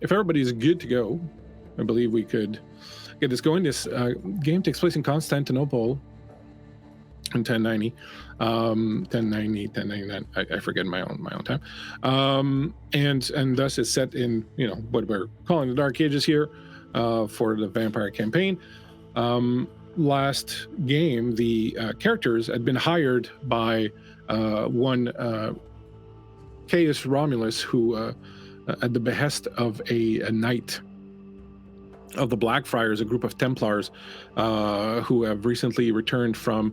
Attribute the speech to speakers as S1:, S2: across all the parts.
S1: if everybody's good to go, I believe we could get this going. This game takes place in Constantinople in 1090, 1099. I forget my own time, and thus is set in what we're calling the Dark Ages here for the vampire campaign. Last game, the characters had been hired by one Caius Romulus, who at the behest of a knight of the Blackfriars, a group of Templars who have recently returned from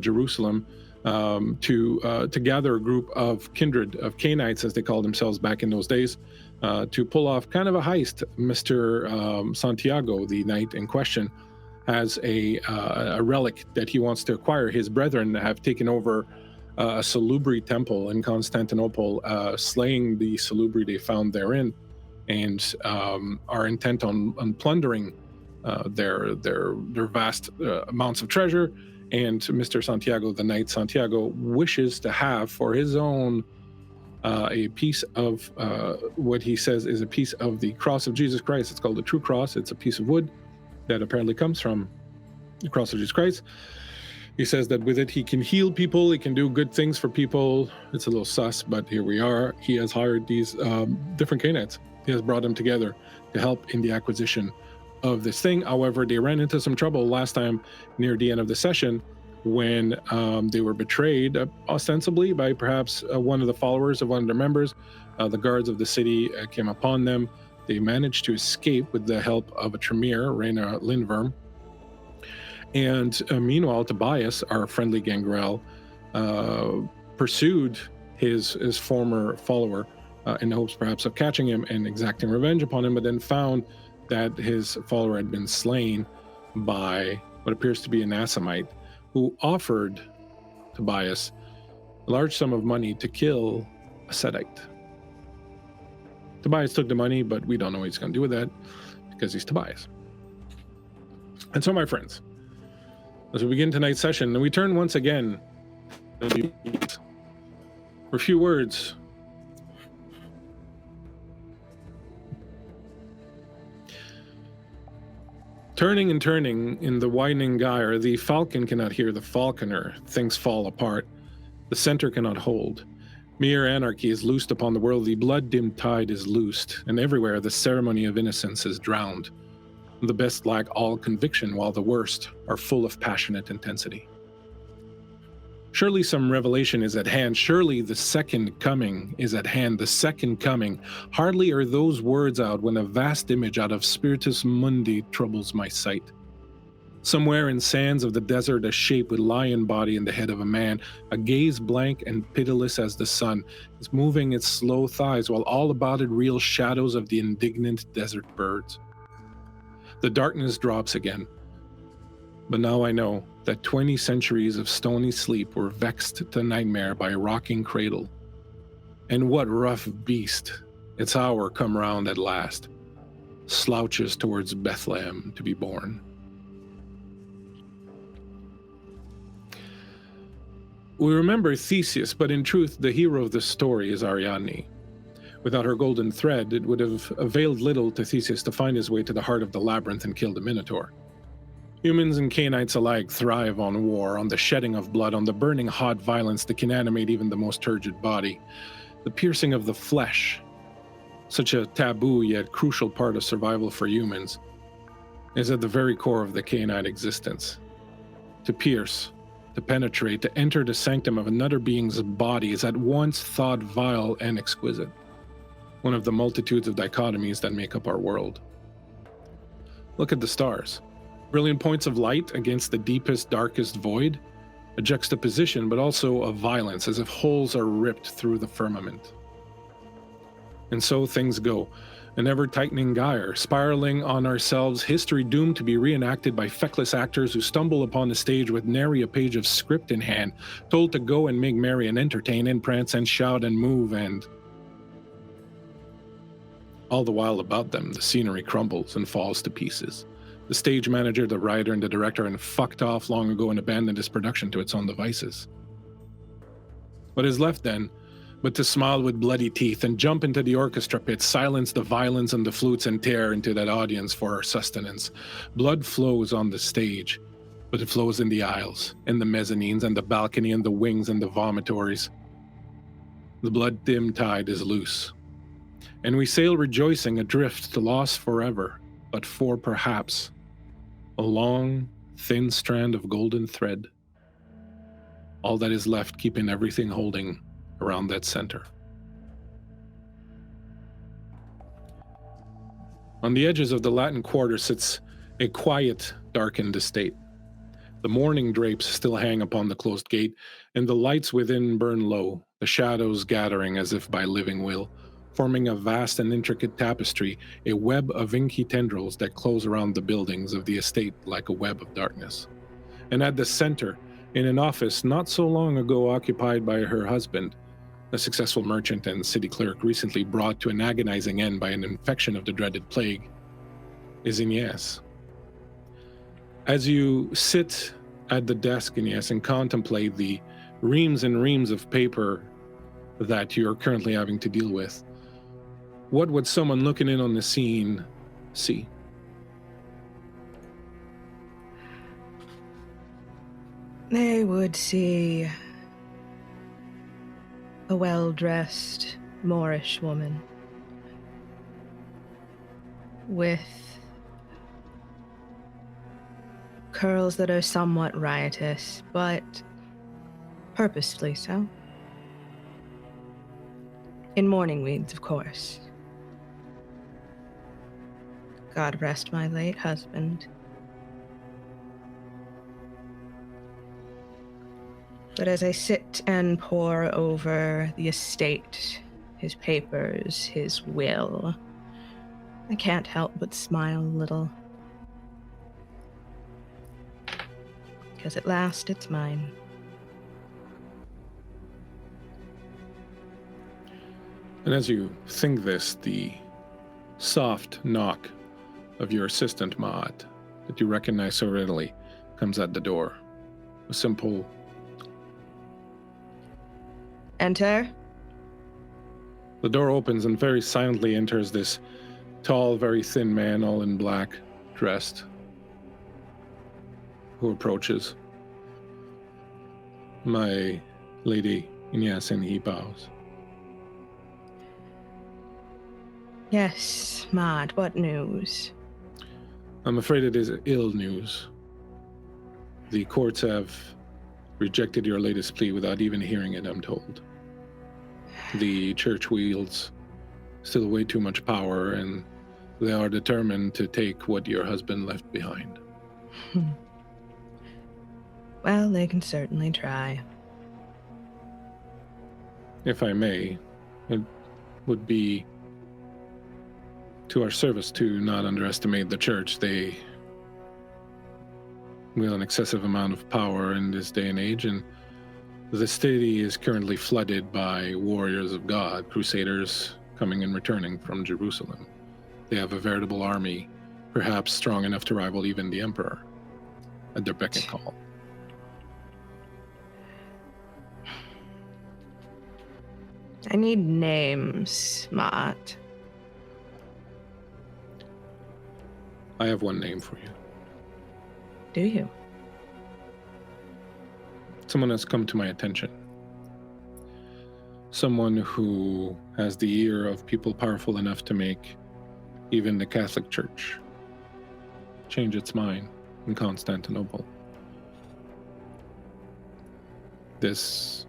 S1: Jerusalem to gather a group of kindred, of Cainites as they called themselves back in those days, to pull off kind of a heist. Mr. Santiago, the knight in question, has a relic that he wants to acquire. His brethren have taken over a Salubri temple in Constantinople, slaying the Salubri they found therein, and are intent on plundering their vast amounts of treasure. And Mr. Santiago, the Knight Santiago, wishes to have for his own a piece of what he says is a piece of the cross of Jesus Christ. It's called the True Cross. It's a piece of wood that apparently comes from the cross of Jesus Christ. He says that with it he can heal people, he can do good things for people. It's a little sus, but here we are. He has hired these different Cainites. He has brought them together to help in the acquisition of this thing. However, they ran into some trouble last time near the end of the session when they were betrayed, ostensibly by perhaps one of the followers of one of their members. The guards of the city came upon them. They managed to escape with the help of a Tremere, Reyna Lindworm. And meanwhile, Tobias, our friendly gangrel, pursued his former follower in hopes perhaps of catching him and exacting revenge upon him, but then found that his follower had been slain by what appears to be an Assamite, who offered Tobias a large sum of money to kill a Setite. Tobias took the money, but we don't know what he's going to do with that because he's Tobias. And so, my friends, as we begin tonight's session, and we turn once again for a few words. Turning and turning in the widening gyre, the falcon cannot hear the falconer. Things fall apart. The center cannot hold. Mere anarchy is loosed upon the world. The blood-dimmed tide is loosed, and everywhere the ceremony of innocence is drowned. The best lack all conviction, while the worst are full of passionate intensity. Surely some revelation is at hand. Surely the second coming is at hand. The second coming. Hardly are those words out when a vast image out of Spiritus Mundi troubles my sight. Somewhere in sands of the desert, a shape with lion body and the head of a man, a gaze blank and pitiless as the sun, is moving its slow thighs, while all about it reel shadows of the indignant desert birds. The darkness drops again. But now I know that 20 centuries of stony sleep were vexed to nightmare by a rocking cradle. And what rough beast, its hour come round at last, slouches towards Bethlehem to be born. We remember Theseus, but in truth, the hero of this story is Ariadne. Without her golden thread, it would have availed little to Theseus to find his way to the heart of the labyrinth and kill the Minotaur. Humans and Cainites alike thrive on war, on the shedding of blood, on the burning hot violence that can animate even the most turgid body. The piercing of the flesh, such a taboo yet crucial part of survival for humans, is at the very core of the Cainite existence. To pierce, to penetrate, to enter the sanctum of another being's body is at once thought vile and exquisite, one of the multitudes of dichotomies that make up our world. Look at the stars. Brilliant points of light against the deepest, darkest void, a juxtaposition, but also a violence, as if holes are ripped through the firmament. And so things go, an ever-tightening gyre, spiraling on ourselves, history doomed to be reenacted by feckless actors who stumble upon the stage with nary a page of script in hand, told to go and make merry and entertain and prance and shout and move, and all the while about them, the scenery crumbles and falls to pieces. The stage manager, the writer, and the director had fucked off long ago and abandoned his production to its own devices. What is left then but to smile with bloody teeth and jump into the orchestra pit, silence the violins and the flutes, and tear into that audience for our sustenance. Blood flows on the stage, but it flows in the aisles, in the mezzanines, and the balcony, and the wings, and the vomitories. The blood-dim tide is loose, and we sail rejoicing adrift to lost forever, but for perhaps a long, thin strand of golden thread, all that is left keeping everything holding around that center. On the edges of the Latin Quarter sits a quiet, darkened estate. The mourning drapes still hang upon the closed gate, and the lights within burn low, the shadows gathering as if by living will, forming a vast and intricate tapestry, a web of inky tendrils that close around the buildings of the estate like a web of darkness. And at the center, in an office not so long ago occupied by her husband, a successful merchant and city clerk recently brought to an agonizing end by an infection of the dreaded plague, is Ynes. As you sit at the desk, Ynes, and contemplate the reams and reams of paper that you're currently having to deal with, what would someone looking in on the scene see?
S2: They would see a well-dressed Moorish woman with curls that are somewhat riotous, but purposefully so. In mourning weeds, of course. God rest my late husband. But as I sit and pore over the estate, his papers, his will, I can't help but smile a little. Because at last it's mine.
S1: And as you think this, the soft knock of your assistant, Maat, that you recognize so readily, comes at the door. A simple
S2: Enter.
S1: The door opens and very silently enters this tall, very thin man, all in black, dressed, who approaches. My lady Ynes, and he bows.
S2: Yes, Maud, what news?
S1: I'm afraid it is ill news. The courts have rejected your latest plea without even hearing it, I'm told. The church wields still way too much power, and they are determined to take what your husband left behind.
S2: Well, they can certainly try.
S1: If I may, it would be to our service to not underestimate the church. They wield an excessive amount of power in this day and age, and the city is currently flooded by warriors of God, crusaders coming and returning from Jerusalem. They have a veritable army, perhaps strong enough to rival even the Emperor, at their beck and call.
S2: I need names, Maat.
S1: I have one name for you.
S2: Do you?
S1: Someone has come to my attention. Someone who has the ear of people powerful enough to make even the Catholic Church change its mind in Constantinople. This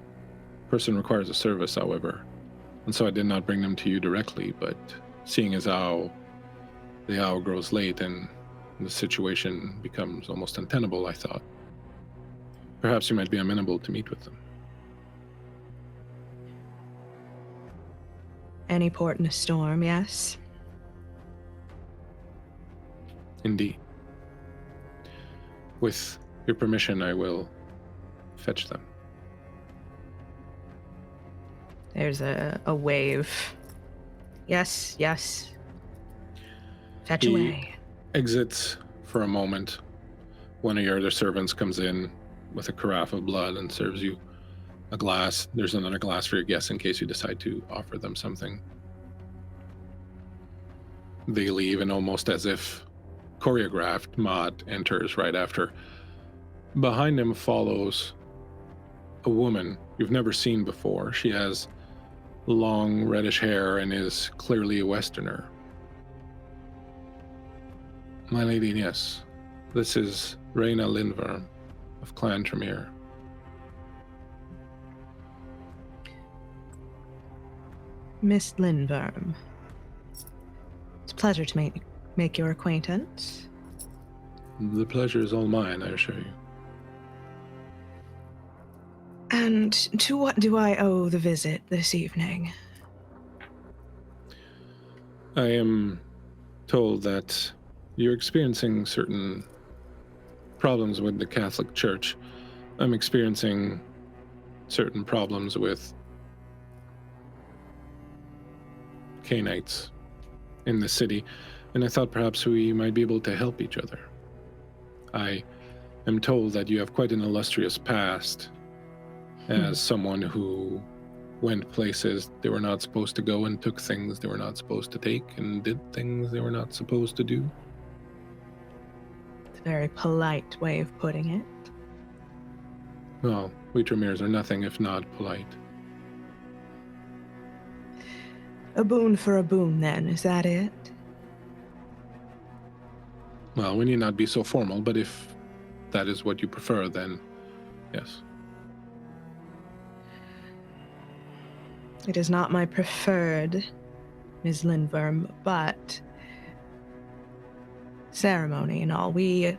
S1: person requires a service, however, and so I did not bring them to you directly, but seeing as how the hour grows late and the situation becomes almost untenable, I thought perhaps you might be amenable to meet with them.
S2: Any port in a storm, yes?
S1: Indeed. With your permission, I will fetch them.
S2: There's a wave. Yes, yes. Fetch
S1: He
S2: away.
S1: Exits for a moment. One of your other servants comes in with a carafe of blood and serves you a glass. There's another glass for your guests in case you decide to offer them something. They leave, and almost as if choreographed, Maud enters right after. Behind him follows a woman you've never seen before. She has long reddish hair and is clearly a Westerner. My lady, yes, this is Reyna Lindworm of Clan Tremere.
S2: Miss Lindworm. It's a pleasure to make your acquaintance.
S1: The pleasure is all mine, I assure you.
S2: And to what do I owe the visit this evening?
S1: I am told that you're experiencing certain problems with the Catholic Church. I'm experiencing certain problems with Cainites in the city, and I thought perhaps we might be able to help each other. I am told that you have quite an illustrious past as someone who went places they were not supposed to go and took things they were not supposed to take and did things they were not supposed to do.
S2: It's a very polite way of putting it.
S1: Well, we Tremeres are nothing if not polite.
S2: A boon for a boon, then, is that it?
S1: Well, we need not be so formal, but if that is what you prefer, then yes.
S2: It is not my preferred, Ms. Lindworm, but ceremony and all. We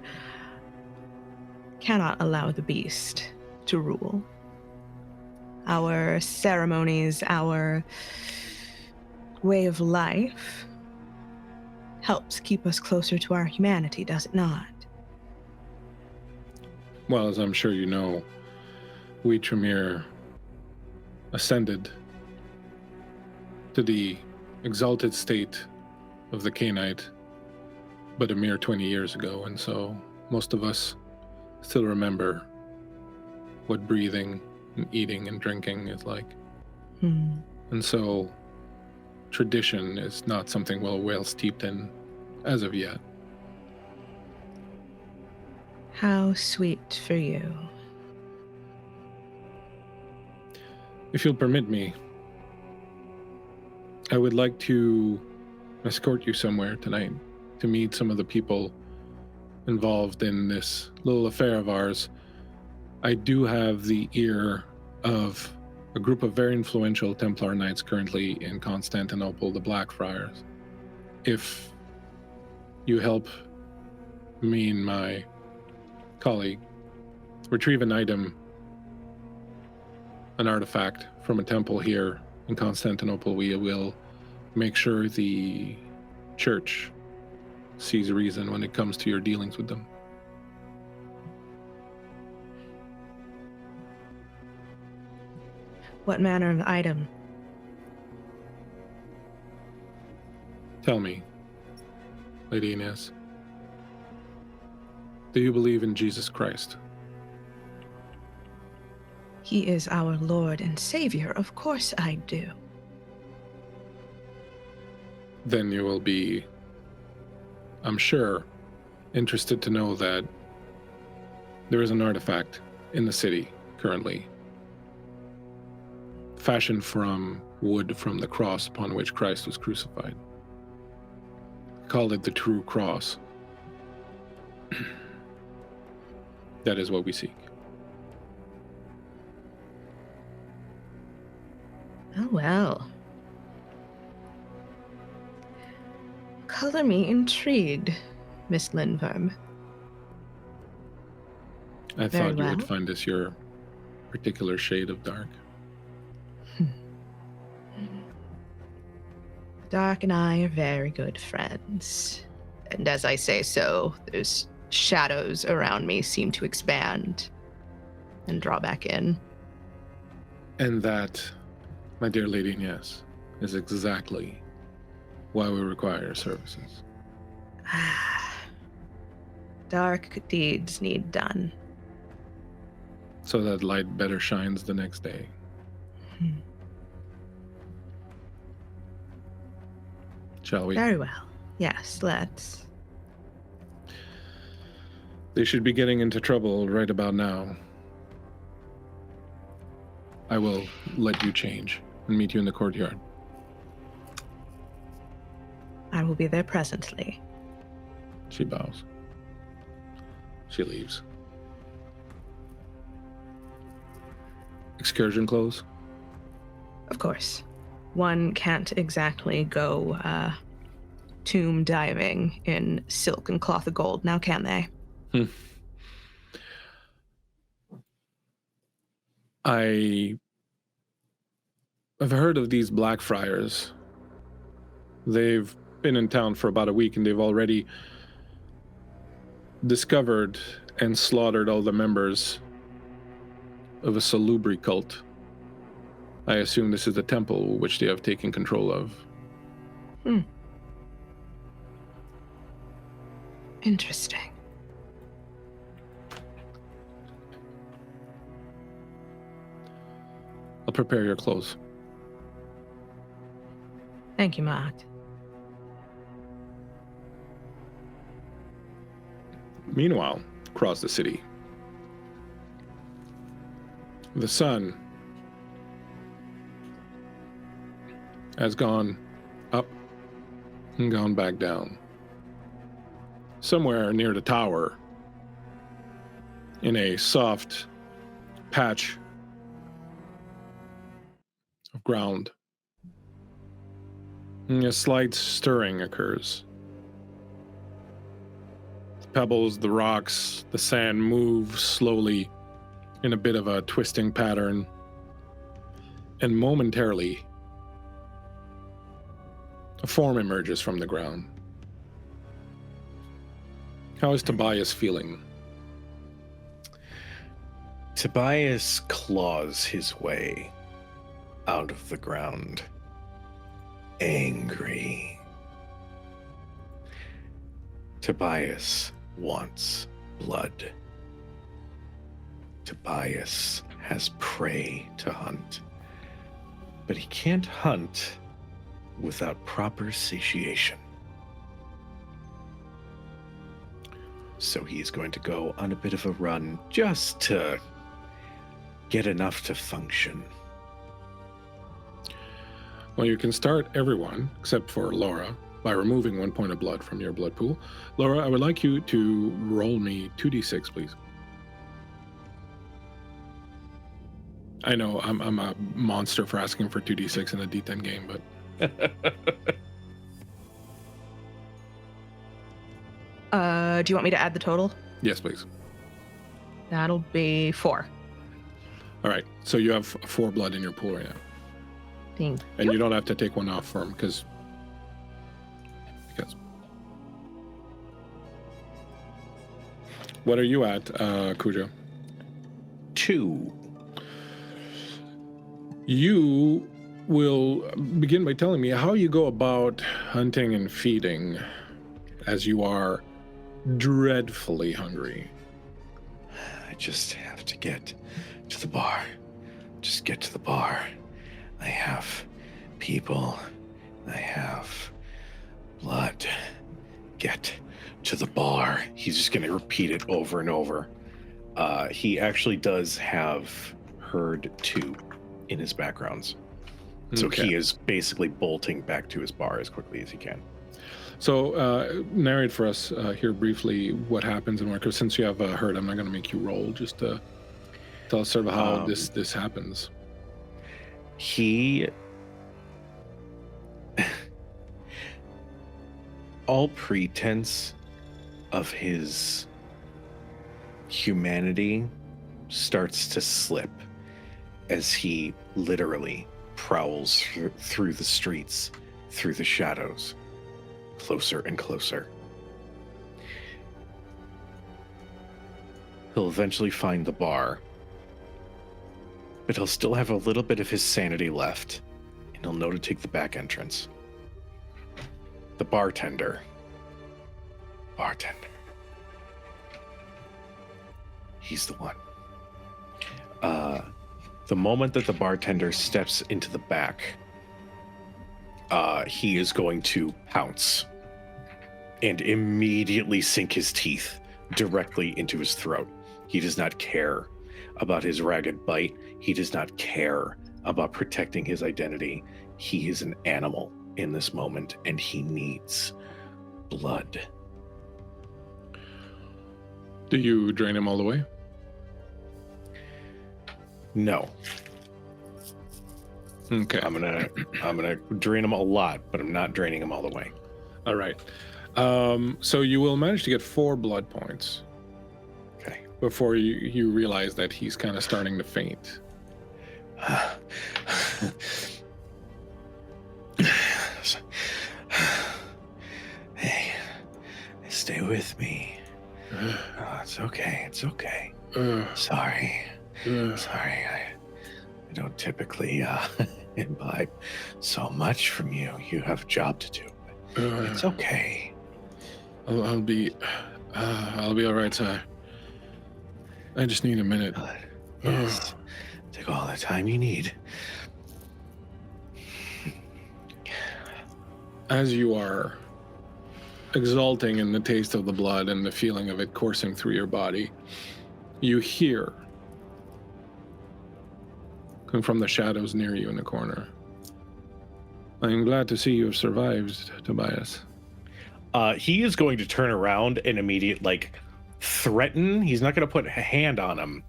S2: cannot allow the beast to rule. Our ceremonies, our way of life helps keep us closer to our humanity, does it not?
S1: Well, as I'm sure you know, we Tremere ascended to the exalted state of the Cainite but a mere 20 years ago, and so most of us still remember what breathing and eating and drinking is like. And so tradition is not something we're well steeped in as of yet.
S2: How sweet for you.
S1: If you'll permit me, I would like to escort you somewhere tonight to meet some of the people involved in this little affair of ours. I do have the ear of a group of very influential Templar Knights currently in Constantinople, the Blackfriars. If you help me and my colleague retrieve an item, an artifact from a temple here in Constantinople, we will make sure the church sees reason when it comes to your dealings with them.
S2: What manner of item?
S1: Tell me, Lady Ynes, do you believe in Jesus Christ?
S2: He is our Lord and Savior. Of course I do.
S1: Then you will be, I'm sure, interested to know that there is an artifact in the city currently, fashioned from wood from the cross upon which Christ was crucified. Call it the True Cross. That is what we seek.
S2: Oh, well. Color me intrigued, Miss Lindworm.
S1: I
S2: Very
S1: thought you
S2: well.
S1: would find this your particular shade of dark.
S2: Dark and I are very good friends. And as I say so, those shadows around me seem to expand and draw back in.
S1: And that, my dear Lady Ynes, is exactly why we require your services.
S2: Dark deeds need done.
S1: so that light better shines the next day. Shall we?
S2: Very well. Yes, let's.
S1: They should be getting into trouble right about now. I will let you change and meet you in the courtyard.
S2: I will be there presently.
S1: She bows. She leaves. Excursion clothes?
S2: Of course. One can't exactly go tomb diving in silk and cloth of gold, now can they?
S1: I've heard of these Blackfriars. They've been in town for about a week, and they've already discovered and slaughtered all the members of a Salubri cult. I assume this is the temple which they have taken control of.
S2: Interesting.
S1: I'll prepare your clothes.
S2: Thank you, Mark.
S1: Meanwhile, across the city, the sun has gone up and gone back down. Somewhere near the tower, in a soft patch of ground, a slight stirring occurs. The pebbles, the rocks, the sand move slowly in a bit of a twisting pattern, and momentarily a form emerges from the ground. How is Tobias feeling?
S3: Tobias claws his way out of the ground, angry. Tobias wants blood. Tobias has prey to hunt, but he can't hunt without proper satiation. So he's going to go on a bit of a run just to get enough to function.
S1: Well, you can start everyone, except for Laura, by removing 1 point of blood from your blood pool. Laura, I would like you to roll me 2d6, please. I know I'm a monster for asking for 2d6 in a d10 game, but...
S2: Do you want me to add the total?
S1: Yes, please.
S2: That'll be 4.
S1: All right, so you have 4 blood in your pool right now.
S2: Thank
S1: And
S2: you.
S1: you don't have to take one off for him, because... What are you at, Kuja?
S3: 2.
S1: You will begin by telling me how you go about hunting and feeding as you are dreadfully hungry.
S3: I just have to get to the bar. Just get to the bar. I have people. I have blood. Get to the bar. He's just going to repeat it over and over. He actually does have Herd 2 in his backgrounds. So
S1: Okay.
S3: he is basically bolting back to his bar as quickly as he can.
S1: So narrate for us here briefly what happens in Warcraft. Since you have Herd, I'm not going to make you roll. Just to tell us sort of how this happens.
S3: He... all pretense of his humanity starts to slip as he literally prowls through the streets, through the shadows, closer and closer. He'll eventually find the bar, but he'll still have a little bit of his sanity left, and he'll know to take the back entrance. The bartender. He's the one. The moment that the bartender steps into the back, he is going to pounce and immediately sink his teeth directly into his throat. He does not care about his ragged bite. He does not care about protecting his identity. He is an animal in this moment, and he needs blood.
S1: Do you drain him all the way?
S3: No.
S1: Okay.
S3: I'm gonna drain him a lot, but I'm not draining him all the way.
S1: All right. So you will manage to get 4 blood points.
S3: Okay.
S1: Before you realize that he's kind of starting to faint.
S3: Hey, stay with me. Oh, it's okay. It's okay. Sorry. Sorry. I don't typically imbibe so much from you. You have a job to do. But it's okay.
S1: I'll be all right, sir. I just need a minute.
S3: Yes. Take all the time you need.
S1: As you are exulting in the taste of the blood and the feeling of it coursing through your body, you hear, coming from the shadows near you in the corner, "I am glad to see you have survived, Tobias."
S3: He is going to turn around and immediately, threaten. He's not going to put a hand on him,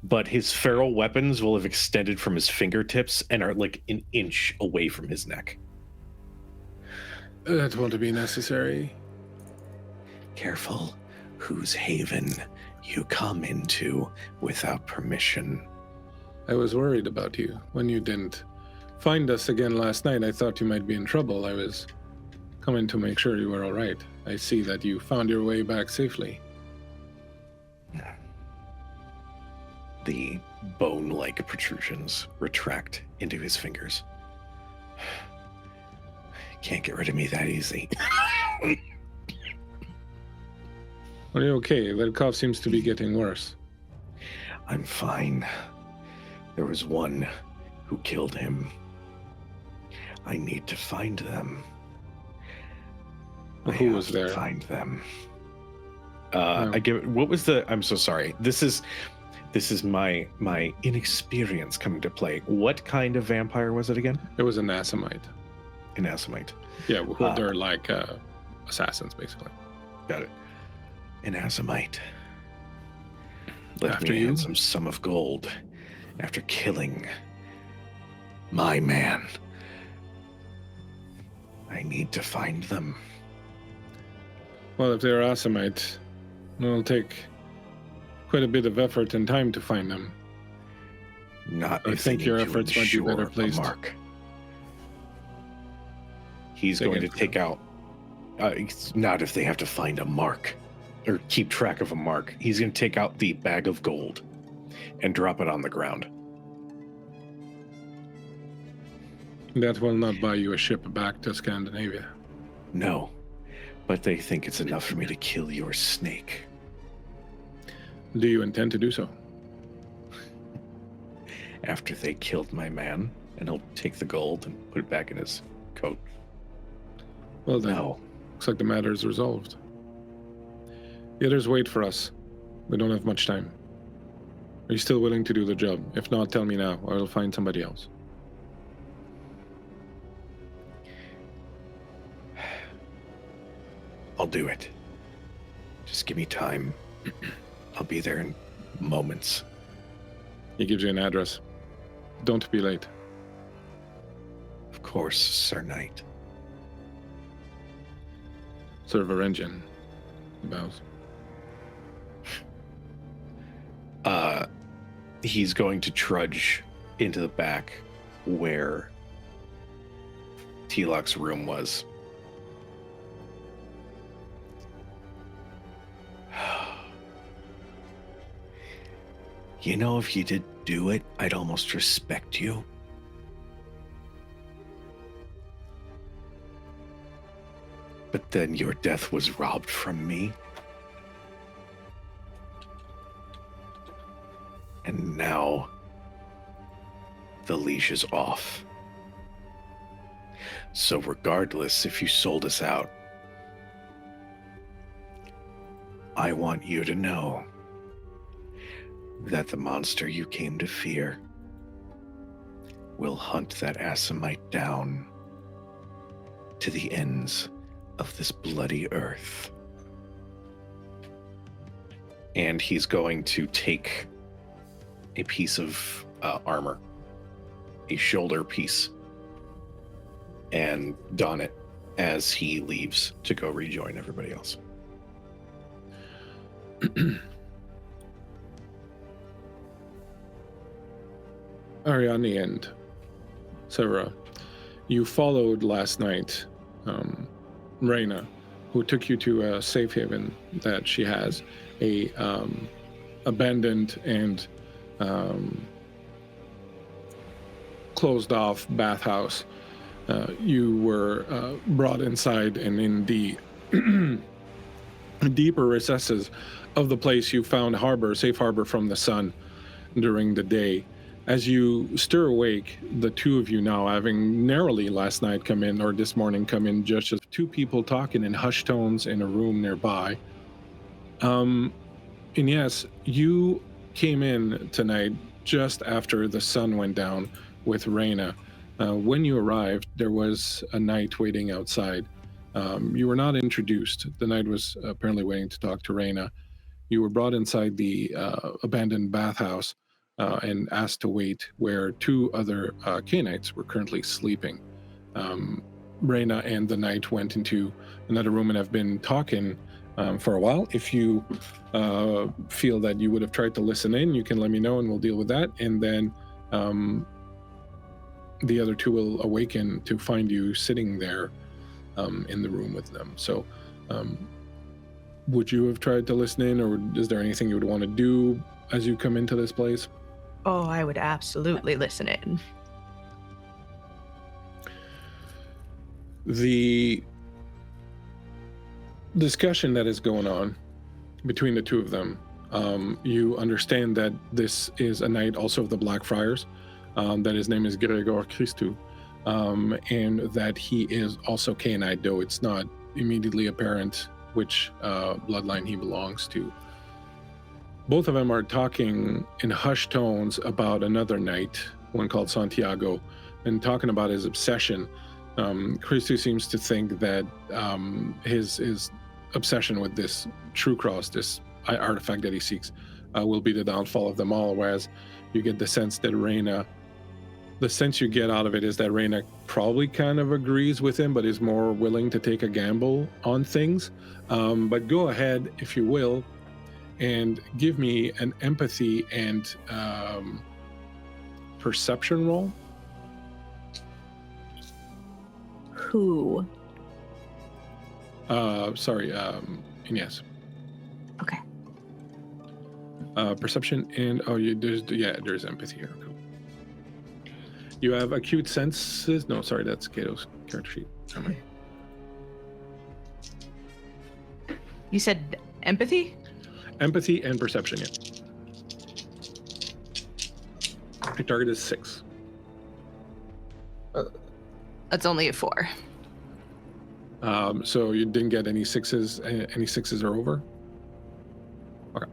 S3: but his feral weapons will have extended from his fingertips and are an inch away from his neck.
S1: That won't be necessary.
S3: Careful whose haven you come into without permission.
S1: I was worried about you when you didn't find us again last night. I thought you might be in trouble. I was coming to make sure you were all right. I see that you found your way back safely.
S3: The bone-like protrusions retract into his fingers. Can't get rid of me that easy.
S1: Are you okay? That cough seems to be getting worse.
S3: I'm fine. There was one who killed him. I need to find them.
S1: Well, who was there?
S3: Find them.
S1: No.
S3: I give it. What was the? I'm so sorry. This is my inexperience coming to play. What kind of vampire was it again?
S1: It was an Assamite.
S3: An Assamite.
S1: Yeah, they're like assassins, basically.
S3: Got it. An Assamite. Left
S1: After
S3: me a
S1: you?
S3: handsome sum of gold after killing my man. I need to find them.
S1: Well, if they're Assamite, it'll take quite a bit of effort and time to find them.
S3: Not
S1: I
S3: if they
S1: think your
S3: need to
S1: efforts might be better
S3: ensure a
S1: placed.
S3: mark. He's
S1: Say
S3: going to
S1: again.
S3: take out. It's not if they have to find a mark or keep track of a mark. He's going to take out the bag of gold and drop it on the ground.
S1: That will not buy you a ship back to Scandinavia.
S3: No, but they think it's enough for me to kill your snake.
S1: Do you intend to do so?
S3: After they killed my man, and he'll take the gold and put it back in his coat.
S1: Well then,
S3: No.
S1: looks like the matter is resolved. The others wait for us. We don't have much time. Are you still willing to do the job? If not, tell me now, or I'll find somebody else.
S3: I'll do it. Just give me time. I'll be there in moments.
S1: He gives you an address. Don't be late.
S3: Of course, Sir Knight.
S1: Sir Varangian. He bows.
S3: He's going to trudge into the back where T-Lock's room was. You know, if you did do it, I'd almost respect you. But then your death was robbed from me. And now the leash is off. So regardless if you sold us out, I want you to know that the monster you came to fear will hunt that Assamite down to the ends of this bloody earth. And he's going to take a piece of armor, a shoulder piece, and don it as he leaves to go rejoin everybody else.
S1: Ariadne and Severa, you followed last night Reyna, who took you to a safe haven that she has, a abandoned and closed off bathhouse. You were brought inside, and in the deeper recesses of the place you found safe harbor from the sun during the day. As you stir awake, the two of you now, having narrowly last night come in, or this morning come in, just as two people talking in hushed tones in a room nearby. And yes, you came in tonight just after the sun went down with Reyna. When you arrived, there was a knight waiting outside. You were not introduced. The knight was apparently waiting to talk to Reyna. You were brought inside the abandoned bathhouse and asked to wait, where two other Cainites were currently sleeping. Reyna and the knight went into another room and have been talking for a while. If you feel that you would have tried to listen in, you can let me know and we'll deal with that. And then the other two will awaken to find you sitting there in the room with them. So would you have tried to listen in, or is there anything you would want to do as you come into this place?
S2: Oh, I would absolutely listen in.
S1: The discussion that is going on between the two of them, you understand that this is a knight also of the Blackfriars, that his name is Gregor Christou, and that he is also Cainite, though it's not immediately apparent which bloodline he belongs to. Both of them are talking in hushed tones about another knight, one called Santiago, and talking about his obsession. Christou seems to think that his obsession with this True Cross, this artifact that he seeks, will be the downfall of them all, whereas you get the sense that Reyna, the sense you get out of it is that Reyna probably kind of agrees with him, but is more willing to take a gamble on things. But go ahead, if you will, and give me an empathy and perception roll.
S2: Who?
S1: Sorry, Ynes.
S2: Okay.
S1: Perception and there's empathy here. Cool. You have acute senses. No, sorry, that's Kato's character sheet.
S2: You said empathy?
S1: Empathy and perception, yeah. Your target is 6.
S2: That's only a 4.
S1: So you didn't get any 6s. Any 6s are over? Okay.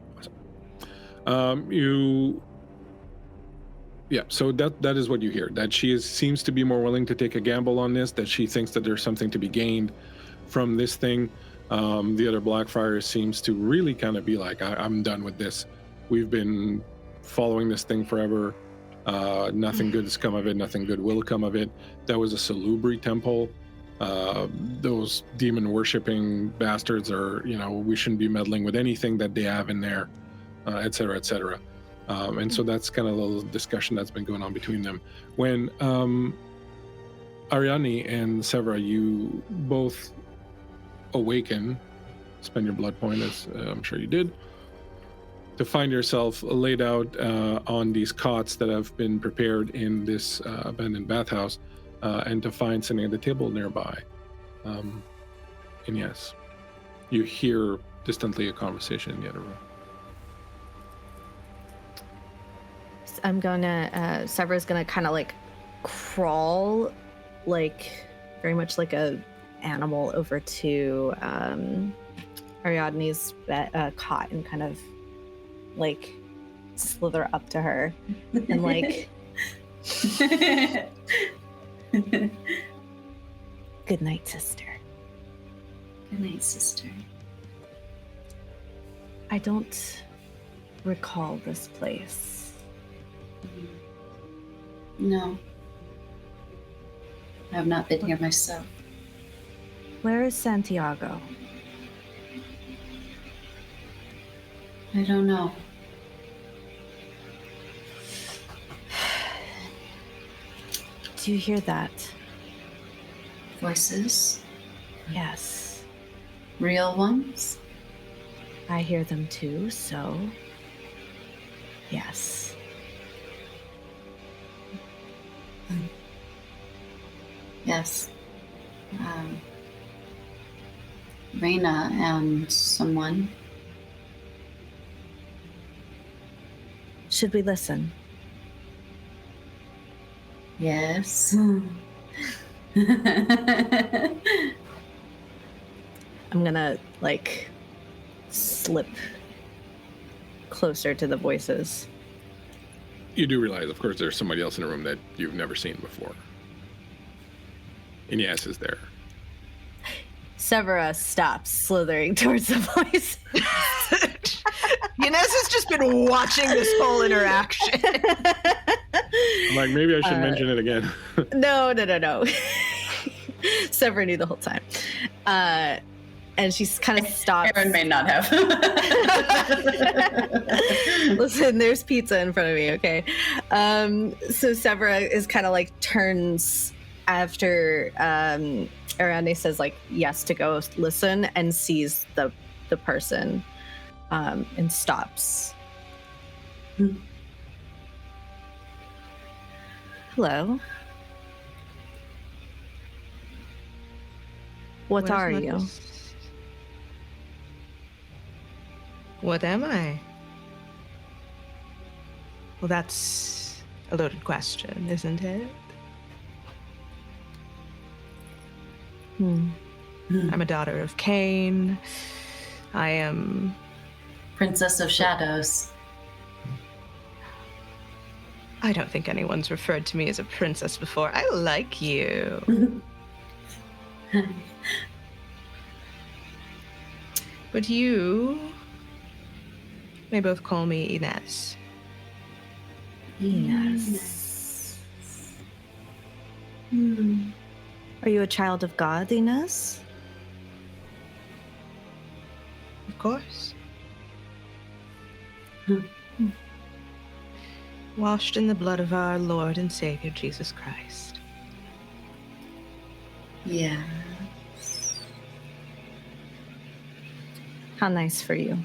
S1: So that is what you hear. That she seems to be more willing to take a gamble on this, that she thinks that there's something to be gained from this thing. The other Blackfriars seems to really kind of be like, I'm done with this. We've been following this thing forever. Nothing good has come of it. Nothing good will come of it. That was a Salubri temple. Those demon worshipping bastards are, we shouldn't be meddling with anything that they have in there, et cetera, et cetera. And so that's kind of a little discussion that's been going on between them. When Ariadne and Severa, you both awaken, spend your blood point, as I'm sure you did, to find yourself laid out on these cots that have been prepared in this abandoned bathhouse, and to find sitting at the table nearby. And yes, you hear distantly a conversation in the other room.
S4: I'm gonna, Severa's gonna kind of like crawl, like very much like a animal over to Ariadne's cot and kind of like slither up to her and like, good night, sister.
S5: Good night, sister.
S4: I don't recall this place.
S5: No. I have not been here myself.
S4: Where is Santiago?
S5: I don't know.
S4: Do you hear that?
S5: Voices?
S4: Yes.
S5: Real ones?
S4: I hear them too, so yes.
S5: Yes. Reyna and someone.
S4: Should we listen?
S5: Yes.
S4: I'm gonna like slip closer to the voices.
S1: You do realize, of course, there's somebody else in the room that you've never seen before. Ynes is there.
S4: Severa stops slithering towards the voice.
S2: Ynes has just been watching this whole interaction.
S1: I'm like, maybe I should mention it again.
S4: No. Severa knew the whole time. And she's kind of stopped.
S5: Aaron may not have.
S4: Listen, there's pizza in front of me, okay? So Severa is kind of like turns after Ariadne says like yes to go listen and sees the person and stops. Hello. What are you?
S2: What am I? Well, that's a loaded question, isn't it? I'm a daughter of Cain. I am...
S5: Princess of Shadows.
S2: I don't think anyone's referred to me as a princess before. I like you. But you may both call me Ynes.
S4: Ynes. Are you a child of God, Ynes?
S2: Of course. Washed in the blood of our Lord and Savior, Jesus Christ.
S5: Yeah.
S4: How nice for you.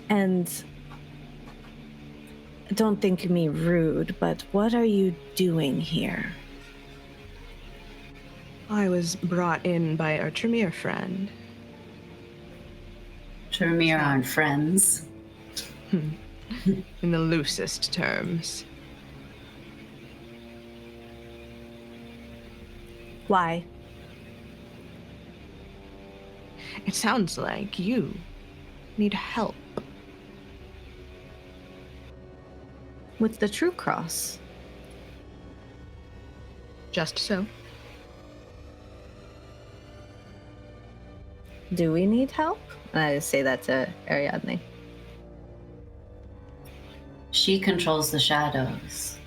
S4: And don't think me rude, but what are you doing here?
S2: I was brought in by our Tremere friend.
S5: Tremere aren't friends.
S2: In the loosest terms.
S4: Why?
S2: It sounds like you need help.
S4: With the True Cross?
S2: Just so.
S4: Do we need help? And I just say that to Ariadne.
S5: She controls the shadows.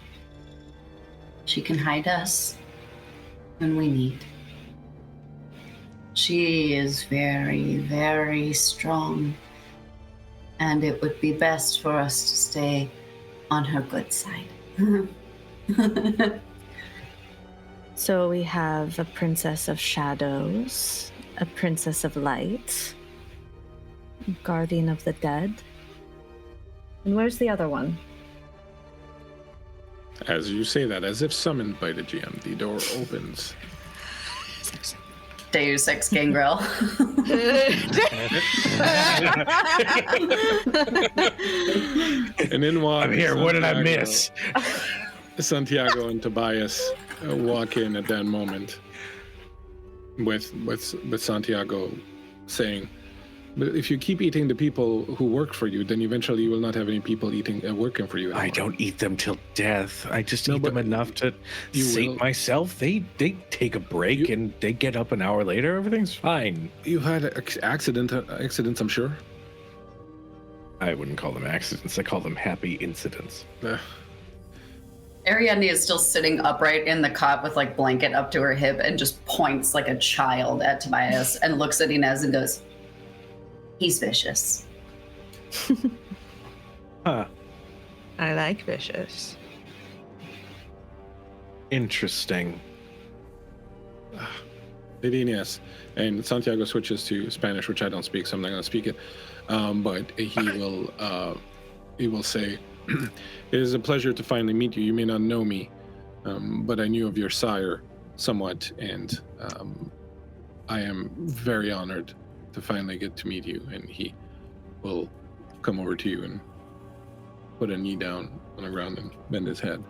S5: She can hide us when we need. She is very, very strong, and it would be best for us to stay on her good side.
S4: So we have a princess of shadows, a princess of light, a guardian of the dead. And where's the other one?
S1: As you say that, as if summoned by the GM, the door opens.
S5: Deus Ex Gangrel.
S1: And in walk
S3: I'm here. What did I miss?
S1: Santiago and Tobias walk in at that moment with Santiago saying, "But if you keep eating the people who work for you, then eventually you will not have any people working for you anymore."
S3: I don't eat them till death. I just
S1: No,
S3: eat them
S1: but
S3: enough to
S1: you
S3: sate
S1: will.
S3: myself. They take a break and they get up an hour later. Everything's fine.
S1: You've had accidents, I'm sure.
S3: I wouldn't call them accidents. I call them happy incidents.
S5: Ariadne is still sitting upright in the cot with like blanket up to her hip and just points like a child at Tobias and looks at Ynes and goes, "He's vicious."
S3: Huh.
S2: I like vicious.
S3: Interesting.
S1: Ynes. And Santiago switches to Spanish, which I don't speak, so I'm not going to speak it. But he will say, "It is a pleasure to finally meet you. You may not know me, but I knew of your sire somewhat, and I am very honored to finally get to meet you." And he will come over to you and put a knee down on the ground and bend his head.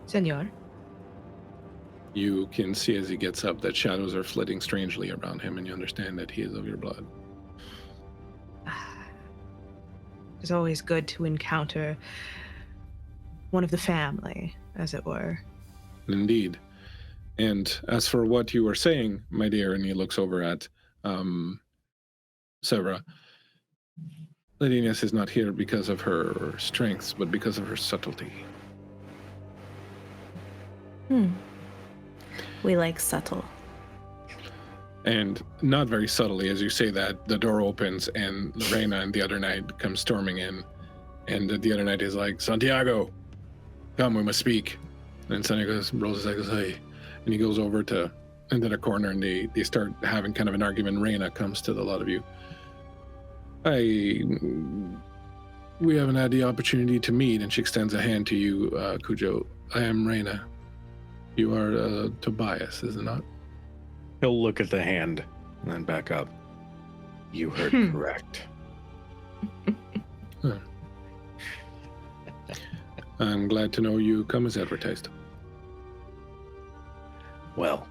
S2: Senor.
S1: You can see as he gets up that shadows are flitting strangely around him, and you understand that he is of your blood.
S2: It's always good to encounter one of the family, as it were.
S1: Indeed. And as for what you were saying, my dear, and he looks over at Severa, Lady Ynes is not here because of her strengths, but because of her subtlety.
S4: We like subtle.
S1: And not very subtly, as you say that, the door opens and Lorena and the other knight come storming in. And the other knight is like, "Santiago, come, we must speak." And Santiago rolls his eyes, "Hey." And he goes over into the corner and they start having kind of an argument. Reyna comes to the lot of you. We haven't had the opportunity to meet, and she extends a hand to you, Cujo. "I am Reyna. You are Tobias, is it not?"
S3: He'll look at the hand and then back up. "You heard correct."
S1: I'm glad to know you come as advertised.
S3: Well,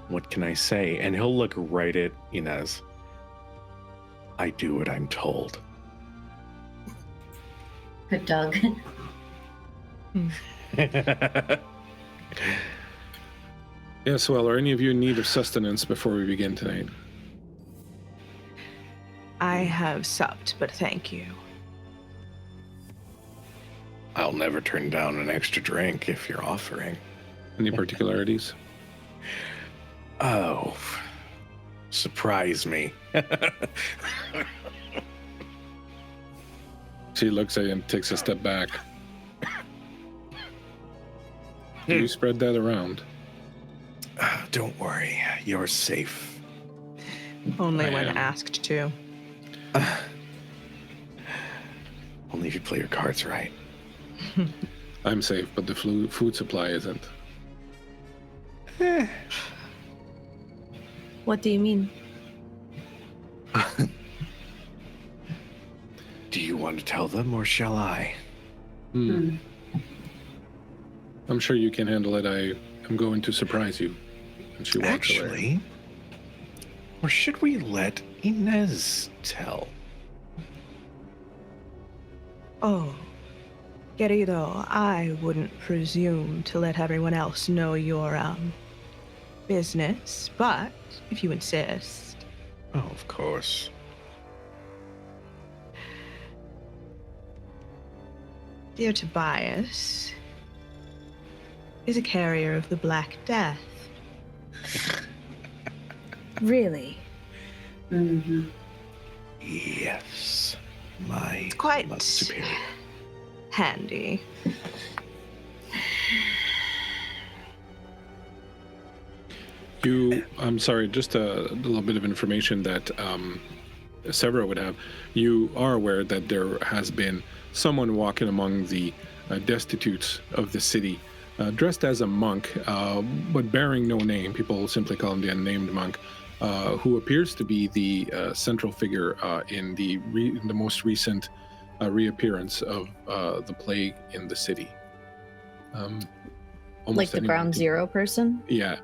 S3: what can I say? And he'll look right at Ynes. "I do what I'm told."
S5: Good dog.
S1: Yes, well, are any of you in need of sustenance before we begin tonight?
S2: I have supped, but thank you.
S3: I'll never turn down an extra drink if you're offering.
S1: Any particularities?
S3: Oh, surprise me.
S1: She looks at you and takes a step back. You spread that around.
S3: Don't worry, you're safe.
S2: Only
S1: I
S2: when
S1: am.
S2: asked to.
S3: Only if you play your cards right.
S1: I'm safe, but the food supply isn't.
S4: What do you mean?
S3: Do you want to tell them or shall I?
S1: I'm sure you can handle it. I am going to surprise you. And she walks away.
S3: Actually, or should we let Ynes tell?
S2: Oh, querido, I wouldn't presume to let everyone else know your, business, but if you insist.
S3: Oh, of course.
S2: Dear Tobias is a carrier of the Black Death.
S4: Really?
S5: Mm-hmm.
S3: Yes, my
S2: It's quite
S3: love superior.
S2: handy.
S1: I'm sorry, just a little bit of information that Severa would have. You are aware that there has been someone walking among the destitutes of the city dressed as a monk, but bearing no name. People simply call him the unnamed monk, who appears to be the central figure in the most recent reappearance of the plague in the city.
S4: Like the Ground Zero person?
S1: Yeah.
S4: Okay.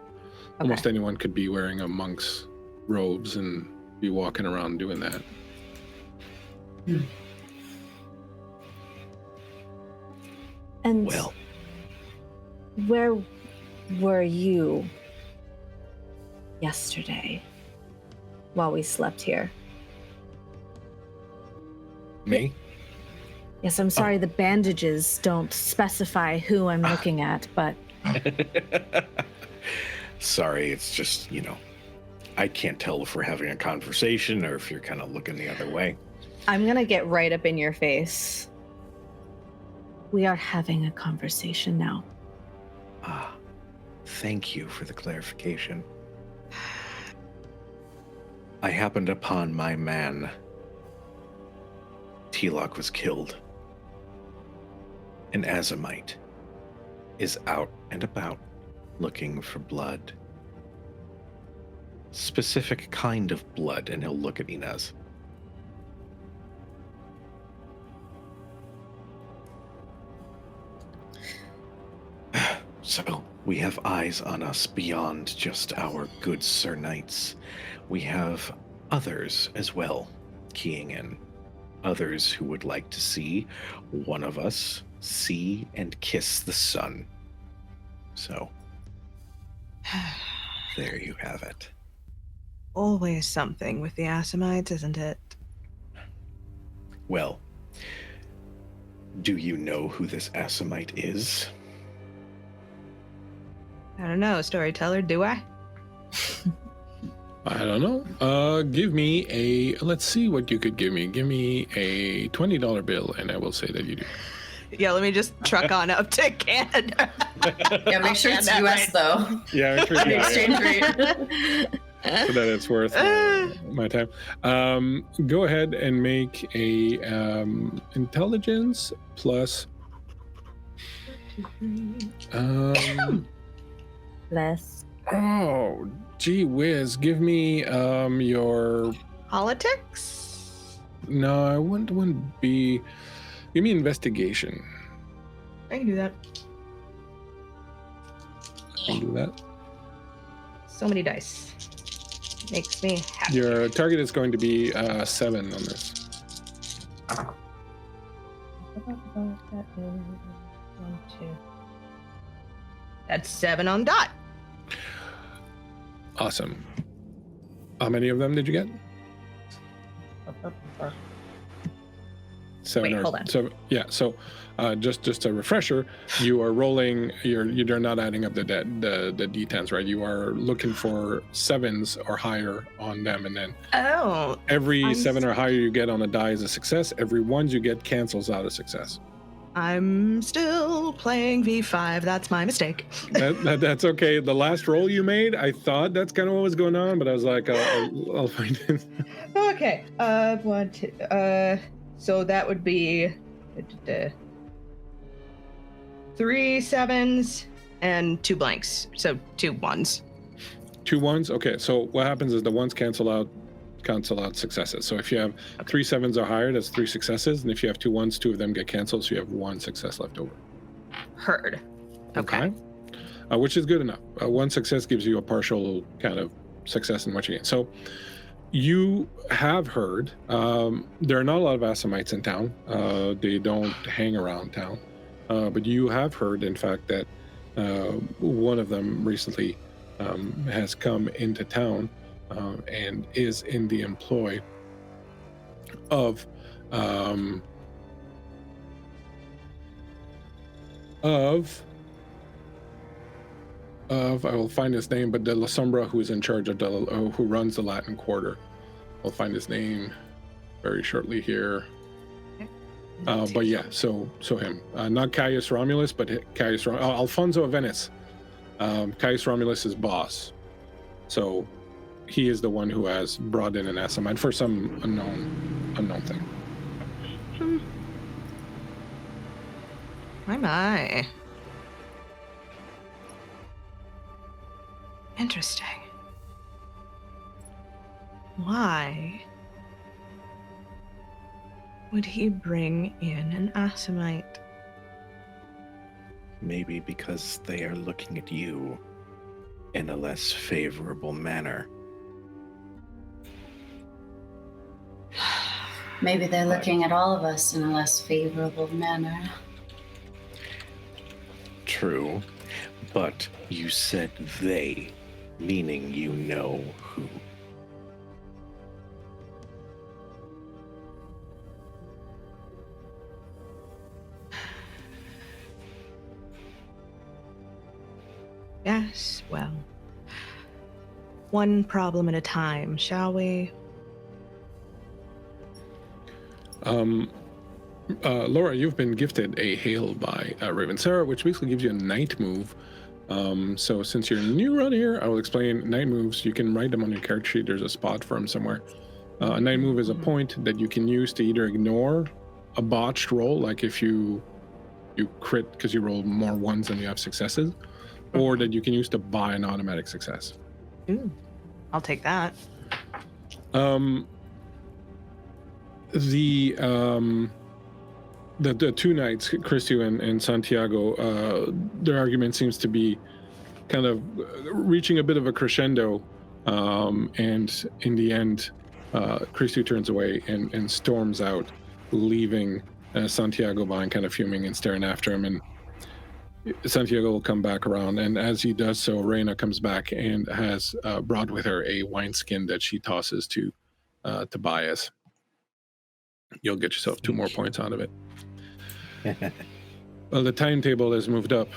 S1: Almost anyone could be wearing a monk's robes and be walking around doing that.
S4: And
S3: Well,
S4: where were you yesterday while we slept here?
S3: me?
S4: Yes, I'm sorry, the bandages don't specify who I'm looking at, but
S3: Sorry, it's just, I can't tell if we're having a conversation or if you're kind of looking the other way.
S4: I'm gonna get right up in your face. We are having a conversation now.
S3: Ah, thank you for the clarification. I happened upon my man. Telok was killed. An Azamite is out and about looking for blood. Specific kind of blood, and he'll look at Ynes. So, we have eyes on us beyond just our good Sir Knights. We have others as well keying in. Others who would like to see one of us see and kiss the sun. So, there you have it.
S2: Always something with the Assamites, isn't it?
S3: Well, do you know who this Assamite is?
S2: I don't know, storyteller, do I?
S1: I don't know. Give me let's see what you could give me. Give me a $20 bill, and I will say that you do.
S2: Yeah, let me just truck on up to Canada.
S5: Yeah, make sure it's US though.
S1: Yeah, make sure
S5: The exchange rate.
S1: so that it's worth my time. Go ahead and make a intelligence plus.
S4: Bless.
S1: Oh, gee whiz! Give me your.
S2: Politics?
S1: No, I wouldn't be. Give me investigation.
S2: I can do that.
S1: I can do that.
S2: So many dice. Makes me happy.
S1: Your target is going to be 7 on this.
S2: That's 7 on dot.
S1: Awesome. How many of them did you get? 7
S4: Wait,
S1: or
S4: hold on.
S1: 7. Yeah. So, just a refresher. You are rolling. You're not adding up the d10s, right? You are looking for 7s or higher on them, and then every 7 or higher you get on a die is a success. Every 1s you get cancels out a success.
S2: I'm still playing V5. That's my mistake.
S1: That's okay. The last roll you made, I thought that's kind of what was going on, but I was like, I'll find it.
S2: Okay. 1, 2. So that would be 3 7s and 2 blanks. So 2 1s.
S1: 2 1s. Okay. So what happens is the 1s cancel out successes. So if you have 3 7s or higher, that's 3 successes, and if you have 2 1s, 2 of them get canceled, so you have 1 success left over.
S2: Heard. Okay.
S1: Which is good enough. 1 success gives you a partial kind of success in what you get. So you have heard there are not a lot of Assamites in town. They don't hang around town, but you have heard, in fact, that one of them recently has come into town and is in the employ of I will find his name, but De La Sombra, who is in charge of who runs the Latin Quarter. I'll find his name very shortly here. But yeah, so him, not Caius Romulus, but Alfonso of Venice. Caius Romulus is boss, so he is the one who has brought in an Assamite for some unknown thing.
S2: My. Interesting. Why would he bring in an Assamite?
S3: Maybe because they are looking at you in a less favorable manner.
S5: Maybe they're looking at all of us in a less favorable manner.
S3: True, but you said they, meaning you know who.
S2: Yes, well, one problem at a time, shall we?
S1: Laura, you've been gifted a hail by Raven Sarah, which basically gives you a night move. So since you're new around here, I will explain night moves. You can write them on your character sheet. There's a spot for them somewhere. A night move is a point that you can use to either ignore a botched roll, like if you crit because you roll more ones than you have successes, or that you can use to buy an automatic success.
S2: Ooh, I'll take that.
S1: The two knights, Christu and Santiago, their argument seems to be kind of reaching a bit of a crescendo, and in the end, Christu turns away and storms out, leaving Santiago behind, kind of fuming and staring after him. And Santiago will come back around, and as he does so, Reina comes back and has brought with her a wineskin that she tosses to Tobias. You'll get yourself 2 more points out of it. Well, the timetable has moved up.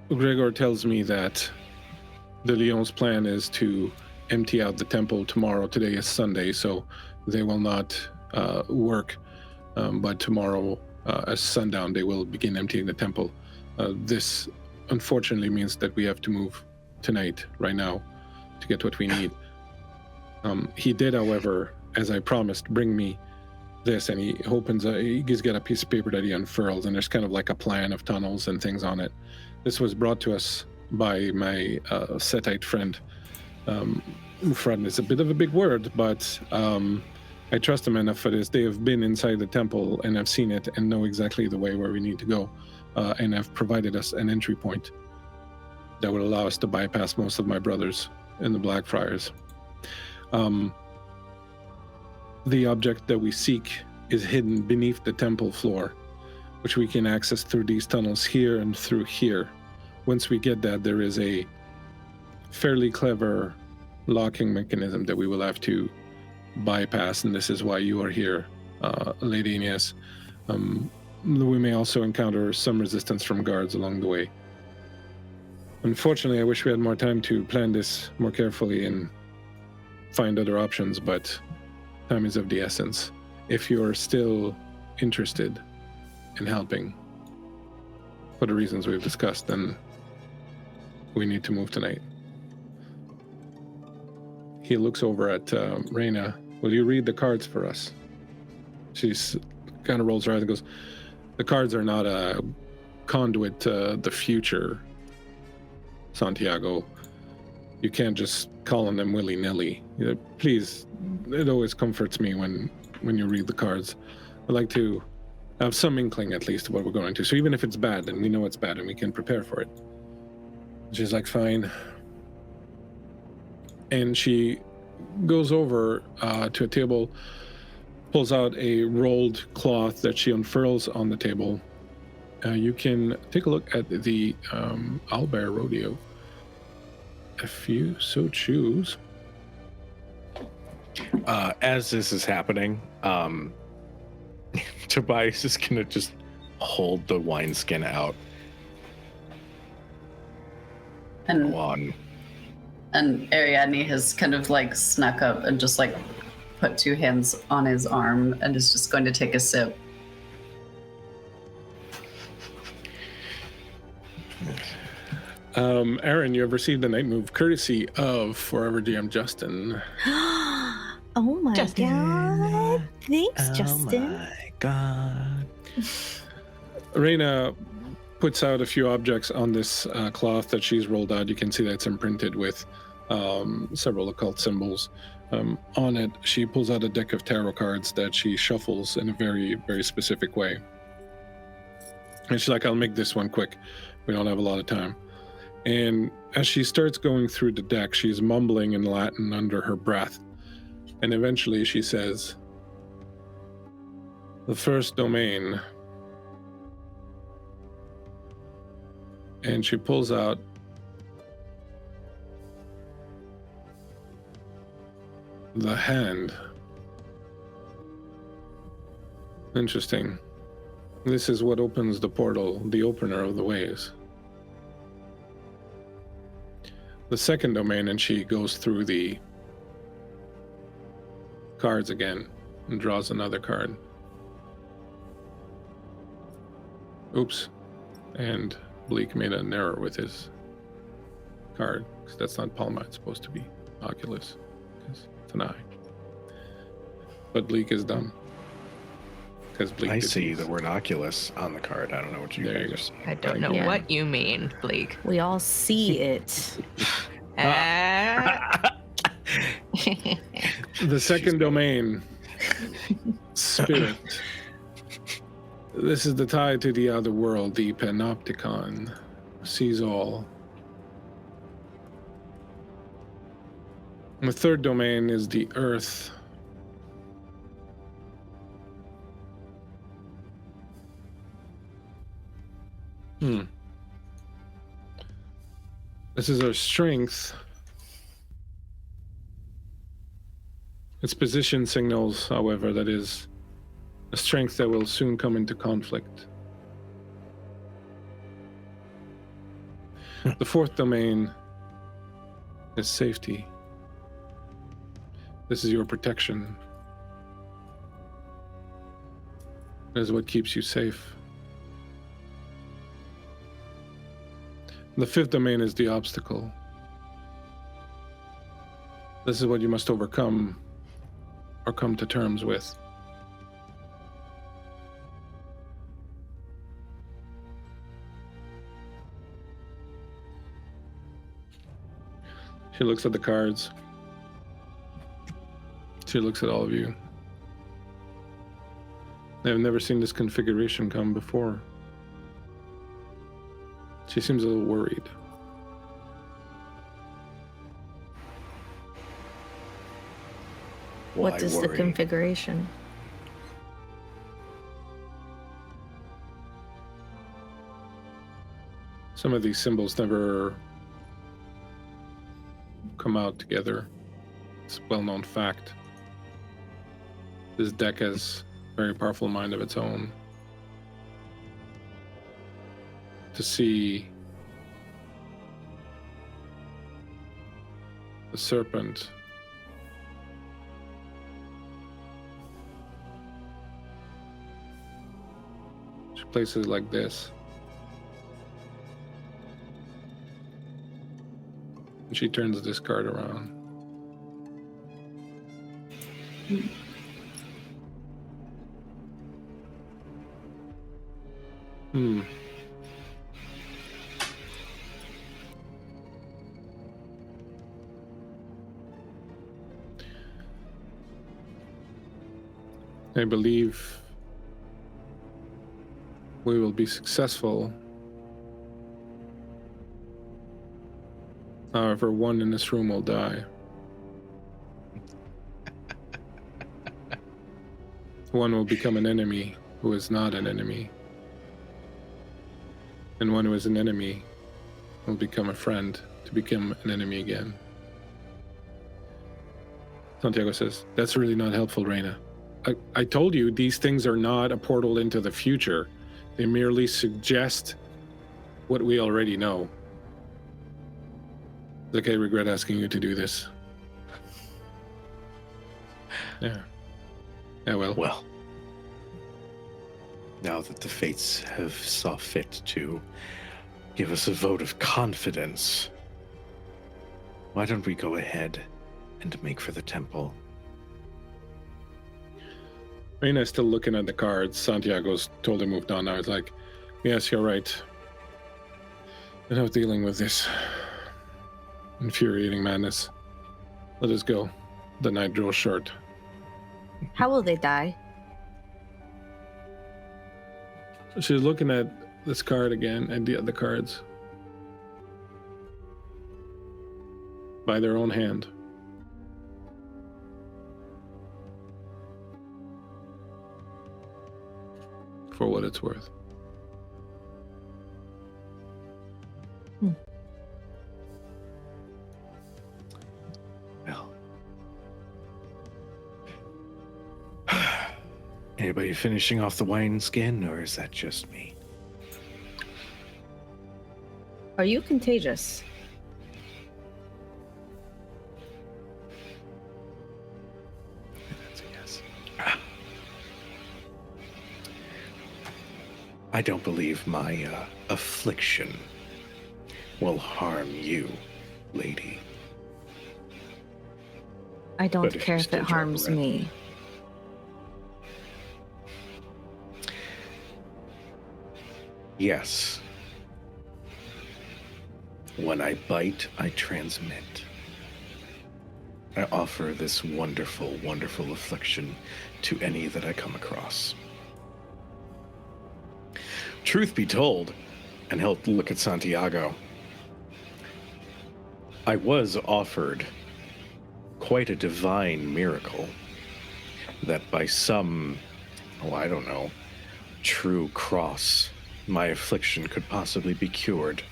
S1: Gregor tells me that the Lyons' plan is to empty out the temple tomorrow. Today is Sunday, so they will not work. But tomorrow, at sundown, they will begin emptying the temple. This, unfortunately, means that we have to move tonight, right now, to get what we need. He did, however, as I promised, bring me this, and he's got a piece of paper that he unfurls, and there's kind of like a plan of tunnels and things on it. This was brought to us by my Setite friend. Friend is a bit of a big word, but I trust him enough for this. They have been inside the temple and have seen it and know exactly the way where we need to go, and have provided us an entry point that would allow us to bypass most of my brothers in the Blackfriars. The object that we seek is hidden beneath the temple floor, which we can access through these tunnels here and through here. Once we get that, there is a fairly clever locking mechanism that we will have to bypass, and this is why you are here, Lady Ynes. We may also encounter some resistance from guards along the way. Unfortunately, I wish we had more time to plan this more carefully and find other options, but time is of the essence. If you're still interested in helping for the reasons we've discussed, then we need to move tonight. He looks over at Reina. Will you read the cards for us? She's kind of rolls her eyes and goes, the cards are not a conduit to the future, Santiago. You can't just call on them willy-nilly. Please, it always comforts me when you read the cards. I like to have some inkling, at least, of what we're going to. So even if it's bad, then we know it's bad and we can prepare for it. She's like, fine. And she goes over to a table, pulls out a rolled cloth that she unfurls on the table. You can take a look at the Owlbear Rodeo, if you so choose.
S3: As this is happening, Tobias is gonna just hold the wineskin out.
S5: And
S3: Go on.
S5: And Ariadne has kind of like snuck up and just like put 2 hands on his arm and is just going to take a sip.
S1: Aaron, you have received the night move courtesy of Forever GM Justin.
S4: Oh my
S2: Justin.
S4: god. Thanks,
S3: Oh
S4: Justin.
S3: my god.
S1: Reina, puts out a few objects on this cloth that she's rolled out. You can see that it's imprinted with several occult symbols. On it, she pulls out a deck of tarot cards that she shuffles in a very, very specific way. And she's like, I'll make this one quick. We don't have a lot of time. And as she starts going through the deck, she's mumbling in Latin under her breath. And eventually she says, the first domain. And she pulls out the hand. Interesting. This is what opens the portal, the opener of the ways. The second domain, and she goes through the cards again and draws another card. Oops. And Bleak made an error with his card, because that's not Palma, it's supposed to be Oculus, because it's an eye. But Bleak is dumb. Because Bleak
S3: I see the word Oculus on the card. I don't know what you guys are saying.
S2: I don't know what you mean, Bleak.
S4: We all see it.
S1: The second domain, spirit. This is the tie to the other world, the panopticon, sees all. And the third domain is the earth. This is our strength. Its position signals, however, that is a strength that will soon come into conflict. The fourth domain is safety. This is your protection. It is what keeps you safe. The fifth domain is the obstacle. This is what you must overcome or come to terms with. She looks at the cards. She looks at all of you. I've never seen this configuration come before. She seems a little worried.
S4: What is the configuration?
S1: Some of these symbols never come out together. It's a well-known fact. This deck has a very powerful mind of its own. To see the serpent she places it like this, and she turns this card around. I believe we will be successful. However, one in this room will die. One will become an enemy who is not an enemy. And one who is an enemy will become a friend to become an enemy again. Santiago says, that's really not helpful, Reina. I told you these things are not a portal into the future. They merely suggest what we already know. Like, I regret asking you to do this. Yeah. Yeah, well.
S3: Now that the fates have saw fit to give us a vote of confidence, why don't we go ahead and make for the temple?
S1: Reina's still looking at the cards. Santiago's totally moved on now. He's like, yes, you're right. Enough dealing with this infuriating madness. Let us go. The night draws short.
S4: How will they die?
S1: She's looking at this card again and the other cards. By their own hand. For what it's worth.
S3: Well. Anybody finishing off the wine skin, or is that just me?
S4: Are you contagious?
S3: That's a yes. I don't believe my affliction will harm you, lady.
S4: I don't
S3: But if
S4: care
S3: you
S4: if
S3: still
S4: it
S3: drive
S4: harms
S3: around-
S4: me.
S3: Yes. When I bite, I transmit. I offer this wonderful, wonderful affliction to any that I come across. Truth be told, and he'll look at Santiago, I was offered quite a divine miracle that by some, I don't know, true cross, my affliction could possibly be cured.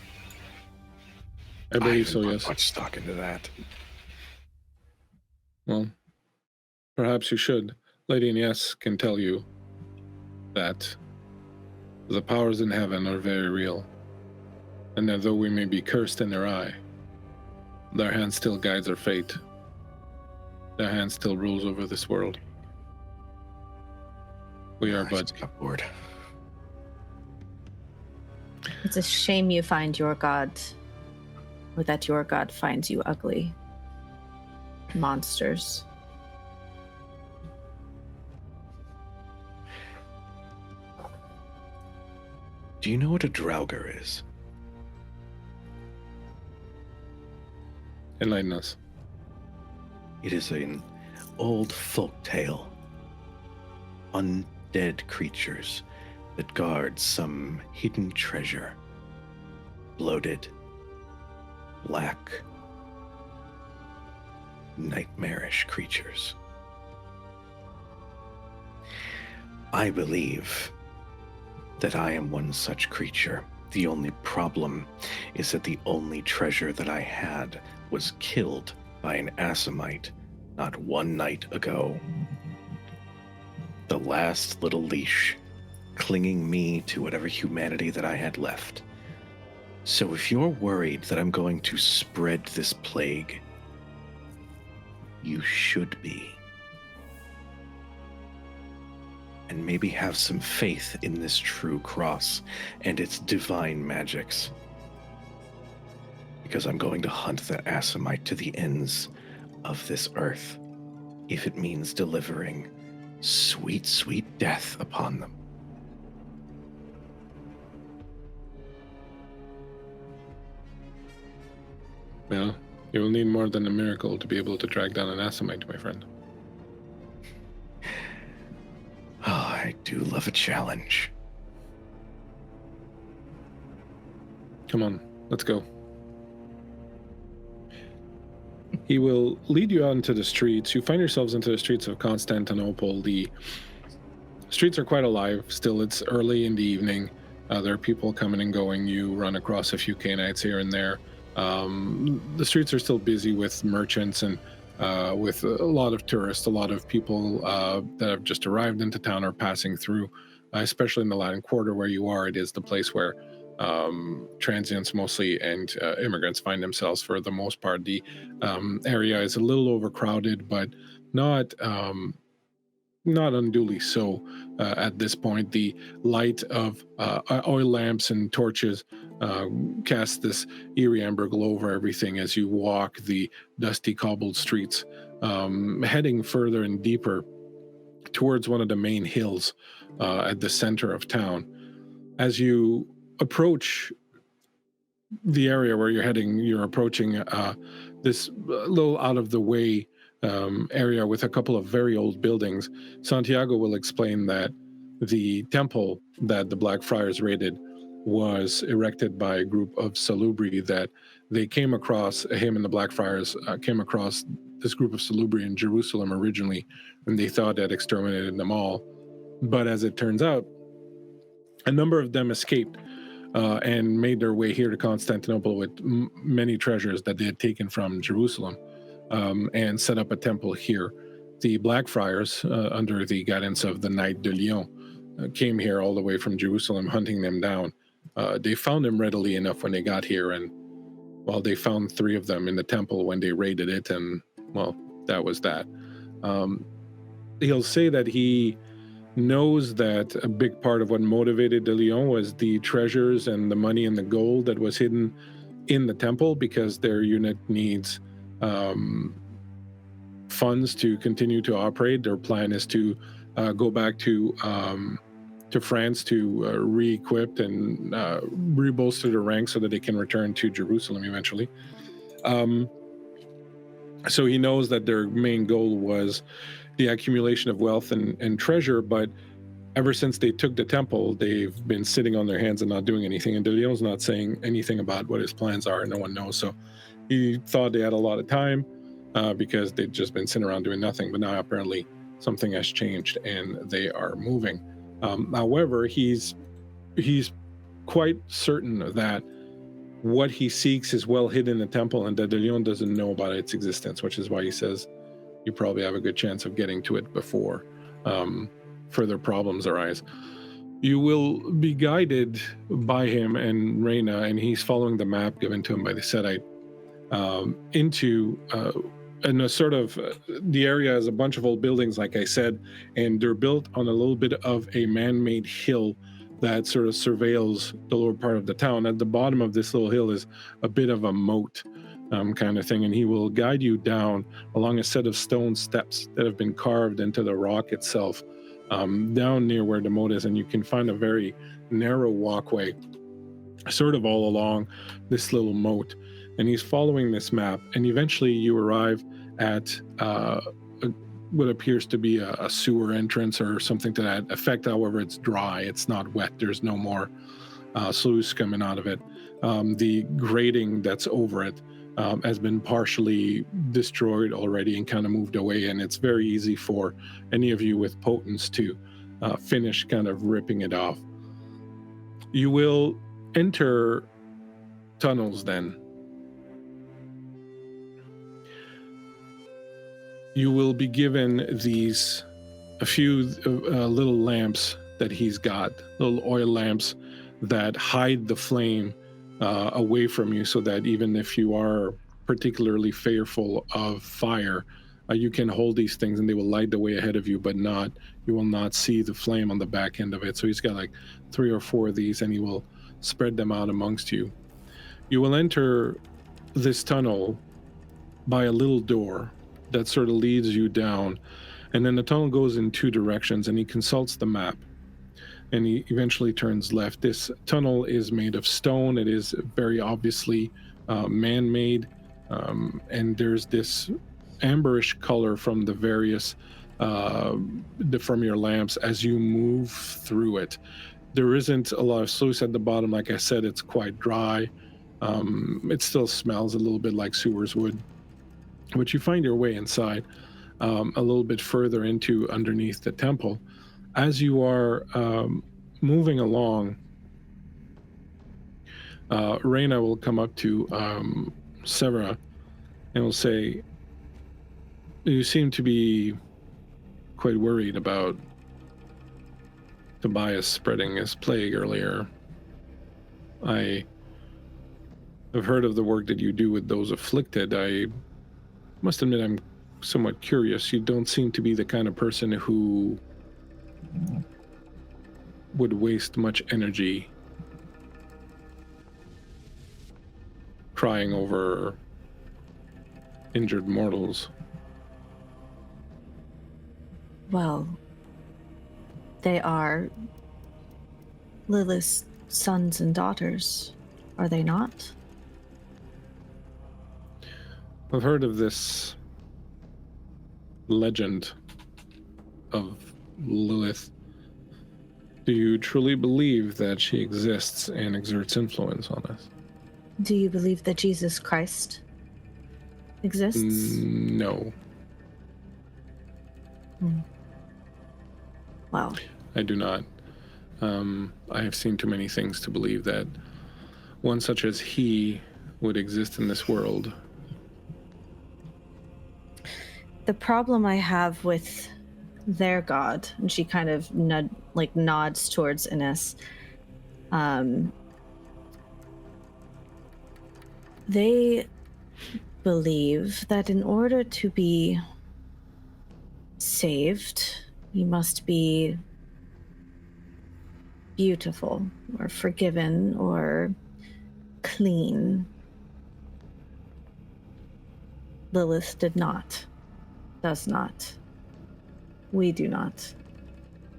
S1: I believe
S3: haven't
S1: so,
S3: put
S1: yes.
S3: much stock into that.
S1: Well, perhaps you should. Lady Ynes can tell you that the powers in heaven are very real, and that though we may be cursed in their eye, their hand still guides our fate. Their hand still rules over this world. We are
S3: I
S1: but
S3: just got bored.
S4: It's a shame you find your god, or that your god finds you ugly. Monsters.
S3: Do you know what a Draugr is?
S1: enlighten us.
S3: It is an old folk tale. Undead creatures that guard some hidden treasure. Bloated, black, nightmarish creatures. I believe that I am one such creature. The only problem is that the only treasure that I had was killed by an Assamite not one night ago. The last little leash clinging me to whatever humanity that I had left. So if you're worried that I'm going to spread this plague, you should be. And maybe have some faith in this true cross and its divine magics. Because I'm going to hunt that Assamite to the ends of this earth, if it means delivering sweet, sweet death upon them.
S1: Well, you will need more than a miracle to be able to track down an Assamite, my friend.
S3: Oh, I do love a challenge.
S1: Come on, let's go. He will lead you out into the streets. You find yourselves into the streets of Constantinople. The streets are quite alive. Still, it's early in the evening. There are people coming and going. You run across a few Cainites here and there. The streets are still busy with merchants and with a lot of tourists, a lot of people that have just arrived into town or passing through, especially in the Latin Quarter where you are. It is the place where transients mostly and immigrants find themselves for the most part. The area is a little overcrowded, but not unduly so at this point. The light of oil lamps and torches cast this eerie amber glow over everything as you walk the dusty cobbled streets, heading further and deeper towards one of the main hills at the center of town. As you approach the area where you're heading, you're approaching this little out of the way area with a couple of very old buildings. Santiago will explain that the temple that the Blackfriars raided was erected by a group of Salubri that they came across. Him and the Blackfriars came across this group of Salubri in Jerusalem originally, and they thought that exterminated them all. But as it turns out, a number of them escaped and made their way here to Constantinople with many treasures that they had taken from Jerusalem, and set up a temple here. The Blackfriars, under the guidance of the Knight de Lyon, came here all the way from Jerusalem, hunting them down. They found them readily enough when they got here, and well, they found 3 of them in the temple when they raided it, and well, that was that. He'll say that he knows that a big part of what motivated de Lyon was the treasures and the money and the gold that was hidden in the temple, because their unit needs funds to continue to operate. Their plan is to go back to France to re-equip and rebolster their ranks so that they can return to Jerusalem eventually. So he knows that their main goal was the accumulation of wealth and treasure, but ever since they took the temple, they've been sitting on their hands and not doing anything. And de Lyon's not saying anything about what his plans are, and no one knows. So he thought they had a lot of time because they'd just been sitting around doing nothing. But now apparently something has changed and they are moving. However, he's quite certain that what he seeks is well hidden in the temple, and that de Lyon doesn't know about its existence, which is why he says you probably have a good chance of getting to it before further problems arise. You will be guided by him and Reyna, and he's following the map given to him by the Setite, into in a sort of the area has a bunch of old buildings, like I said, and they're built on a little bit of a man-made hill that sort of surveils the lower part of the town. At the bottom of this little hill is a bit of a moat kind of thing, and he will guide you down along a set of stone steps that have been carved into the rock itself, down near where the moat is, and you can find a very narrow walkway sort of all along this little moat. And he's following this map, and eventually you arrive at what appears to be a sewer entrance or something to that effect. However, it's dry, it's not wet, there's no more sluice coming out of it. The grating that's over it has been partially destroyed already and kind of moved away, and it's very easy for any of you with potence to finish kind of ripping it off. You will enter tunnels then. You will be given a few little lamps that he's got, little oil lamps that hide the flame away from you, so that even if you are particularly fearful of fire, you can hold these things and they will light the way ahead of you, but you will not see the flame on the back end of it. So he's got like 3 or 4 of these, and he will spread them out amongst you. You will enter this tunnel by a little door that sort of leads you down, and then the tunnel goes in 2 directions, and he consults the map, and he eventually turns left. This tunnel is made of stone. It is very obviously man-made, and there's this amberish color from the various from your lamps as you move through it. There isn't a lot of sluice at the bottom. Like I said, it's quite dry. It still smells a little bit like sewers would. But you find your way inside, a little bit further into underneath the temple. As you are moving along, Reyna will come up to Severa and will say, you seem to be quite worried about Tobias spreading his plague earlier. I have heard of the work that you do with those afflicted. I must admit I'm somewhat curious. You don't seem to be the kind of person who would waste much energy crying over injured mortals.
S4: Well, they are Lilith's sons and daughters, are they not?
S1: I've heard of this legend of Lilith. Do you truly believe that she exists and exerts influence on us?
S4: Do you believe that Jesus Christ exists?
S1: No.
S4: Well,
S1: I do not. I have seen too many things to believe that one such as he would exist in this world.
S4: the problem I have with their god, and she kind of nods towards Ynes, they believe that in order to be saved, you must be beautiful or forgiven or clean. Lilith does not. We do not.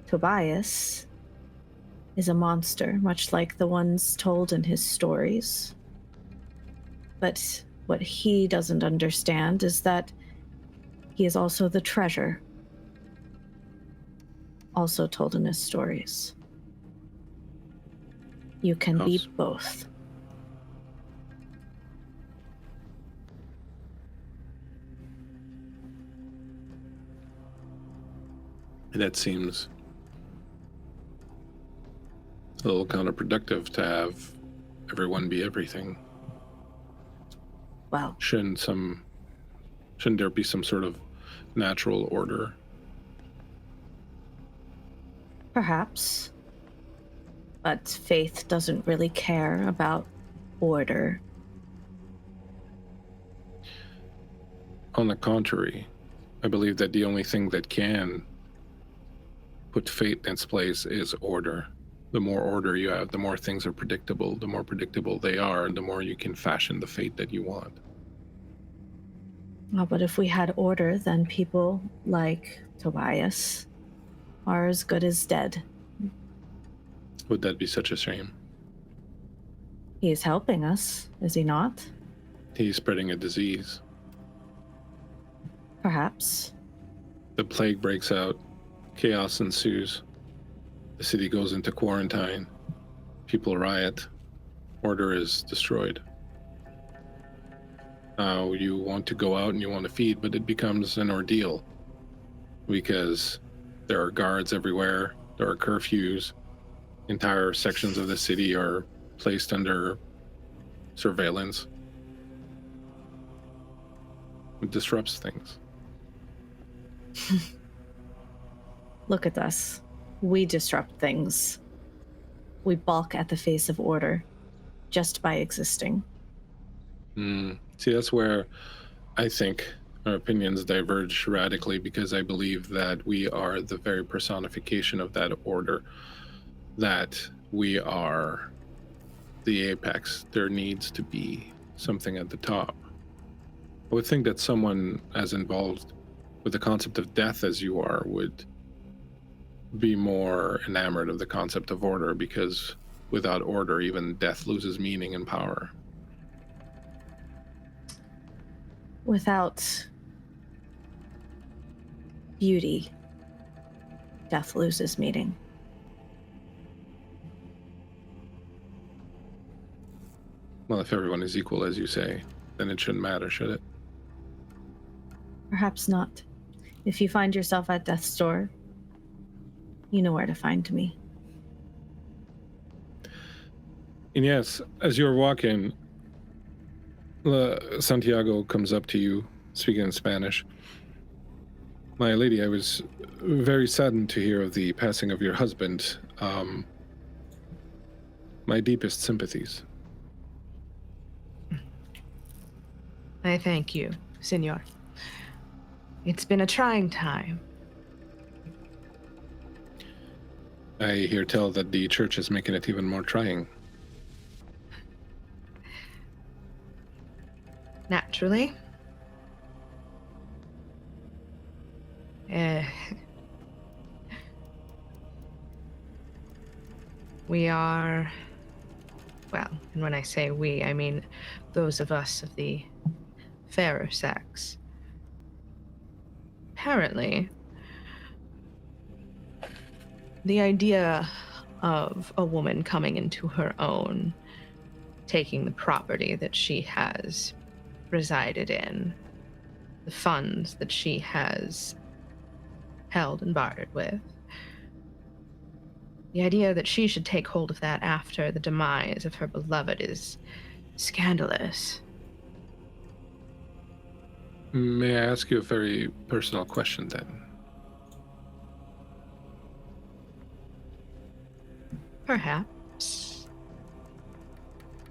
S4: Tobias is a monster, much like the ones told in his stories. But what he doesn't understand is that he is also the treasure, also told in his stories. You can be both.
S1: That seems a little counterproductive to have everyone be everything.
S4: Well,
S1: shouldn't there be some sort of natural order?
S4: Perhaps. But faith doesn't really care about order.
S1: On the contrary, I believe that the only thing that can put fate in its place is order. The more order you have, the more things are predictable. The more predictable they are, the more you can fashion the fate that you want.
S4: Well, but if we had order, then people like Tobias are as good as dead.
S1: Would that be such a shame?
S4: He's helping us, is he not?
S1: He's spreading a disease.
S4: Perhaps.
S1: The plague breaks out. Chaos ensues. The city goes into quarantine. People riot. Order is destroyed. Now you want to go out and you want to feed, but it becomes an ordeal because there are guards everywhere. There are curfews. Entire sections of the city are placed under surveillance. It disrupts things.
S4: Look at us. We disrupt things. We balk at the face of order just by existing.
S1: See, that's where I think our opinions diverge radically, because I believe that we are the very personification of that order, that we are the apex. There needs to be something at the top. I would think that someone as involved with the concept of death as you are would be more enamored of the concept of order, because without order, even death loses meaning and power.
S4: Without beauty, death loses meaning.
S1: Well, if everyone is equal, as you say, then it shouldn't matter, should it?
S4: Perhaps not. If you find yourself at death's door, you know where to find me.
S1: And yes, as you're walking, Santiago comes up to you, speaking in Spanish. My lady, I was very saddened to hear of the passing of your husband. My deepest sympathies.
S2: I thank you, Senor. It's been a trying time.
S1: I hear tell that the church is making it even more trying.
S2: Naturally. We are, well, and when I say we, I mean those of us of the fairer sex. Apparently, the idea of a woman coming into her own, taking the property that she has resided in, the funds that she has held and bartered with, the idea that she should take hold of that after the demise of her beloved is scandalous.
S1: May I ask you a very personal question then?
S2: Perhaps.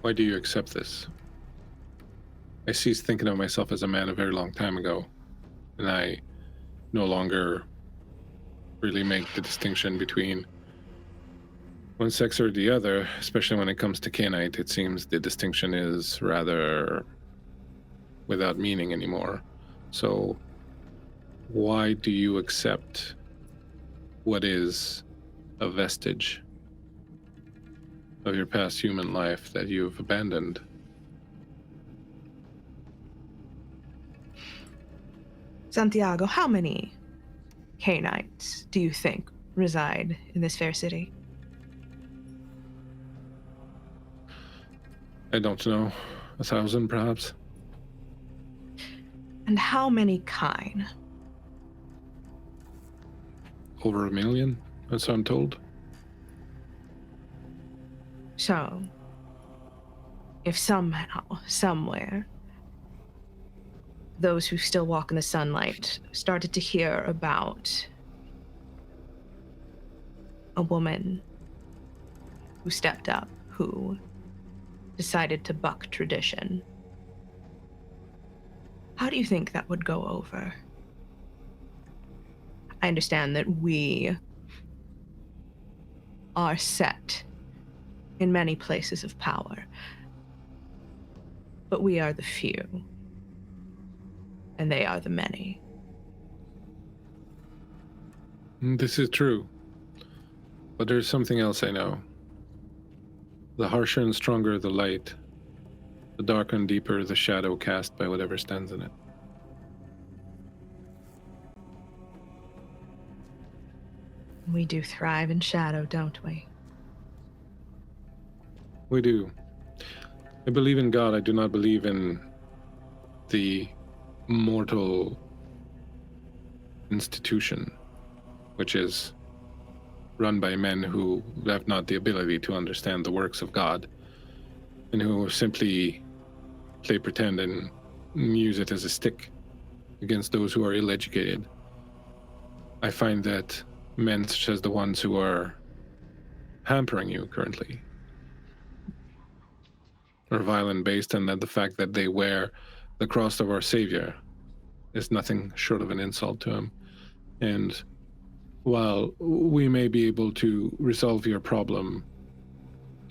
S1: Why do you accept this? I ceased thinking of myself as a man a very long time ago, and I no longer really make the distinction between one sex or the other, especially when it comes to Cainite. It seems the distinction is rather without meaning anymore. So why do you accept what is a vestige of your past human life that you've abandoned?
S2: Santiago, how many Cainites do you think reside in this fair city?
S1: I don't know. 1,000, perhaps?
S2: And how many kine?
S1: Over 1 million, that's what I'm told.
S2: So, if somehow, somewhere, those who still walk in the sunlight started to hear about a woman who stepped up, who decided to buck tradition, how do you think that would go over? I understand that we are set in many places of power, but we are the few, and they are the many.
S1: This is true. But there's something else I know. The harsher and stronger the light, the darker and deeper the shadow cast by whatever stands in it.
S2: We do thrive in shadow, don't we?
S1: We do. I believe in God. I do not believe in the mortal institution, which is run by men who have not the ability to understand the works of God, and who simply play pretend and use it as a stick against those who are ill-educated. I find that men such as the ones who are hampering you currently are violent based, and that the fact that they wear the cross of our Savior is nothing short of an insult to him. And while we may be able to resolve your problem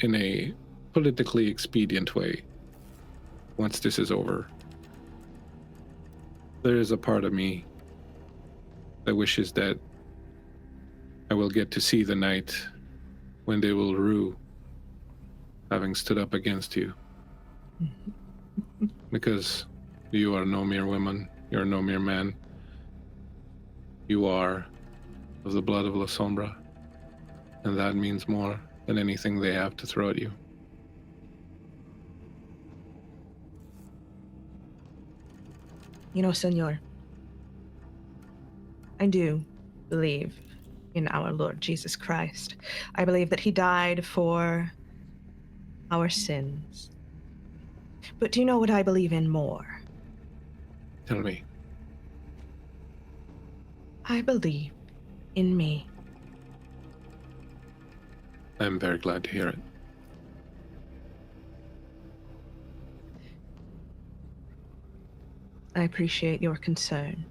S1: in a politically expedient way once this is over, there is a part of me that wishes that I will get to see the night when they will rue having stood up against you. Because you are no mere woman, you are no mere man. You are of the blood of La Sombra, and that means more than anything they have to throw at you.
S2: You know, Senor, I do believe in our Lord Jesus Christ. I believe that he died for our sins. But do you know what I believe in more?
S1: Tell me.
S2: I believe in me.
S1: I'm very glad to hear it.
S2: I appreciate your concern.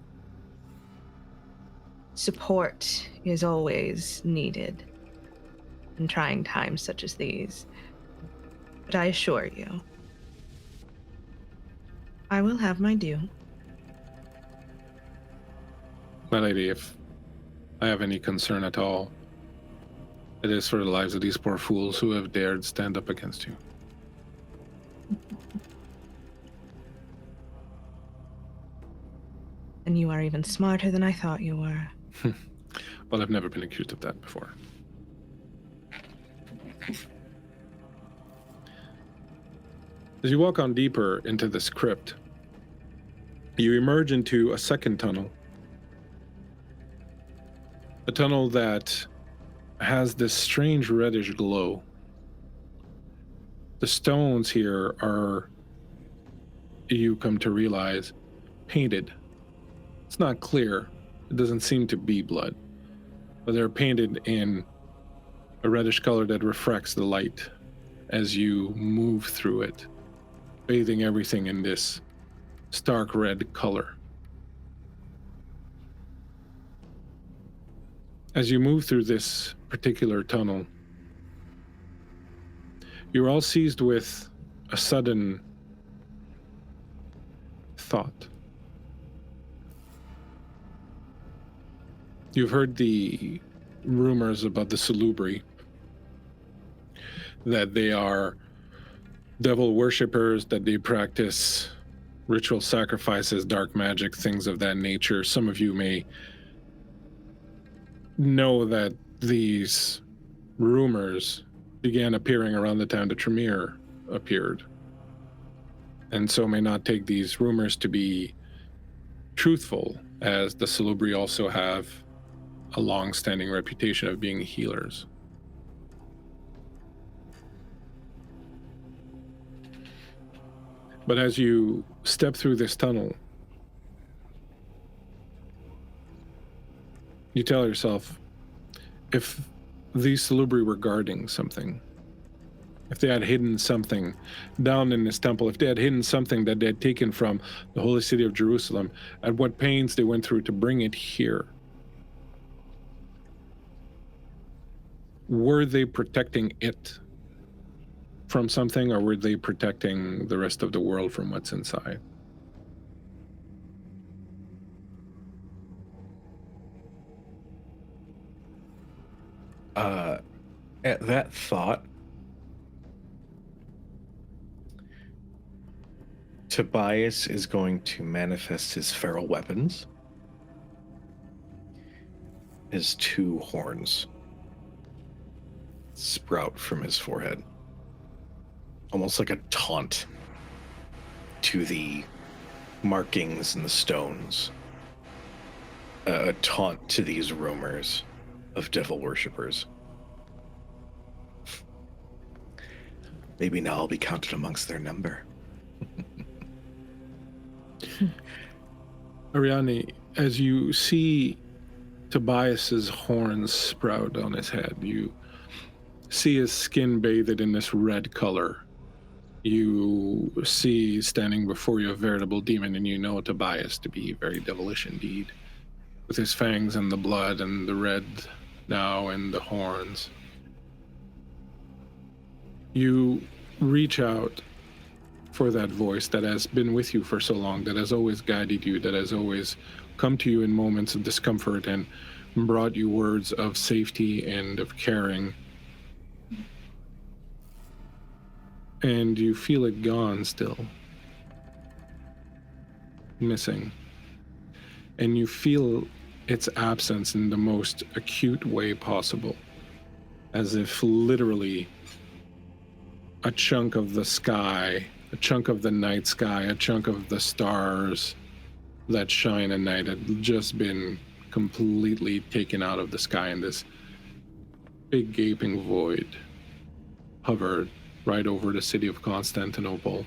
S2: Support is always needed in trying times such as these. But I assure you, I will have my due.
S1: My lady, if I have any concern at all, it is for the lives of these poor fools who have dared stand up against you.
S2: And you are even smarter than I thought you were.
S1: Well, I've never been accused of that before. As you walk on deeper into this crypt, you emerge into a second tunnel. A tunnel that has this strange reddish glow. The stones here are, you come to realize, painted. It's not clear. It doesn't seem to be blood. But they're painted in a reddish color that refracts the light as you move through it, bathing everything in this stark red color. As you move through this particular tunnel, you're all seized with a sudden thought. You've heard the rumors about the Salubri, that they are devil worshippers, that they practice ritual sacrifices, dark magic, things of that nature. Some of you may know that these rumors began appearing around the time that Tremere appeared, and so may not take these rumors to be truthful, as the Salubri also have a long-standing reputation of being healers. But as you step through this tunnel, you tell yourself, if these Salubri were guarding something, if they had hidden something down in this temple, if they had hidden something that they had taken from the holy city of Jerusalem, at what pains they went through to bring it here, were they protecting it from something, or were they protecting the rest of the world from what's inside?
S3: At that thought, Tobias is going to manifest his feral weapons. His two horns sprout from his forehead, almost like a taunt to the markings in the stones, a taunt to these rumors of devil worshippers. Maybe now I'll be counted amongst their number.
S1: Ariadne, as you see Tobias's horns sprout on his head, you see his skin bathed in this red color. You see standing before you a veritable demon, and you know Tobias to be very devilish indeed, with his fangs and the blood and the red now and the horns. You reach out for that voice that has been with you for so long, that has always guided you, that has always come to you in moments of discomfort and brought you words of safety and of caring. And you feel it gone still. Missing. And you feel its absence in the most acute way possible. As if literally a chunk of the sky, a chunk of the night sky, a chunk of the stars that shine at night had just been completely taken out of the sky, and this big gaping void hovered right over the city of Constantinople,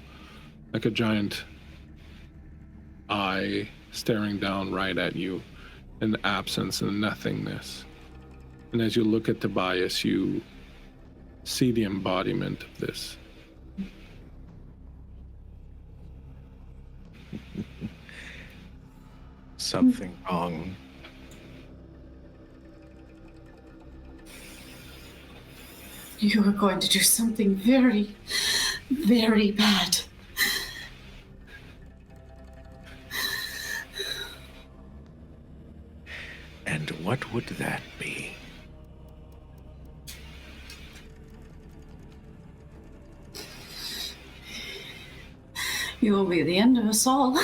S1: like a giant eye staring down right at you, in absence and nothingness. And as you look at Tobias, you see the embodiment of this.
S3: Something wrong.
S5: You are going to do something very, very bad.
S3: And what would that be?
S5: You will be the end of us all.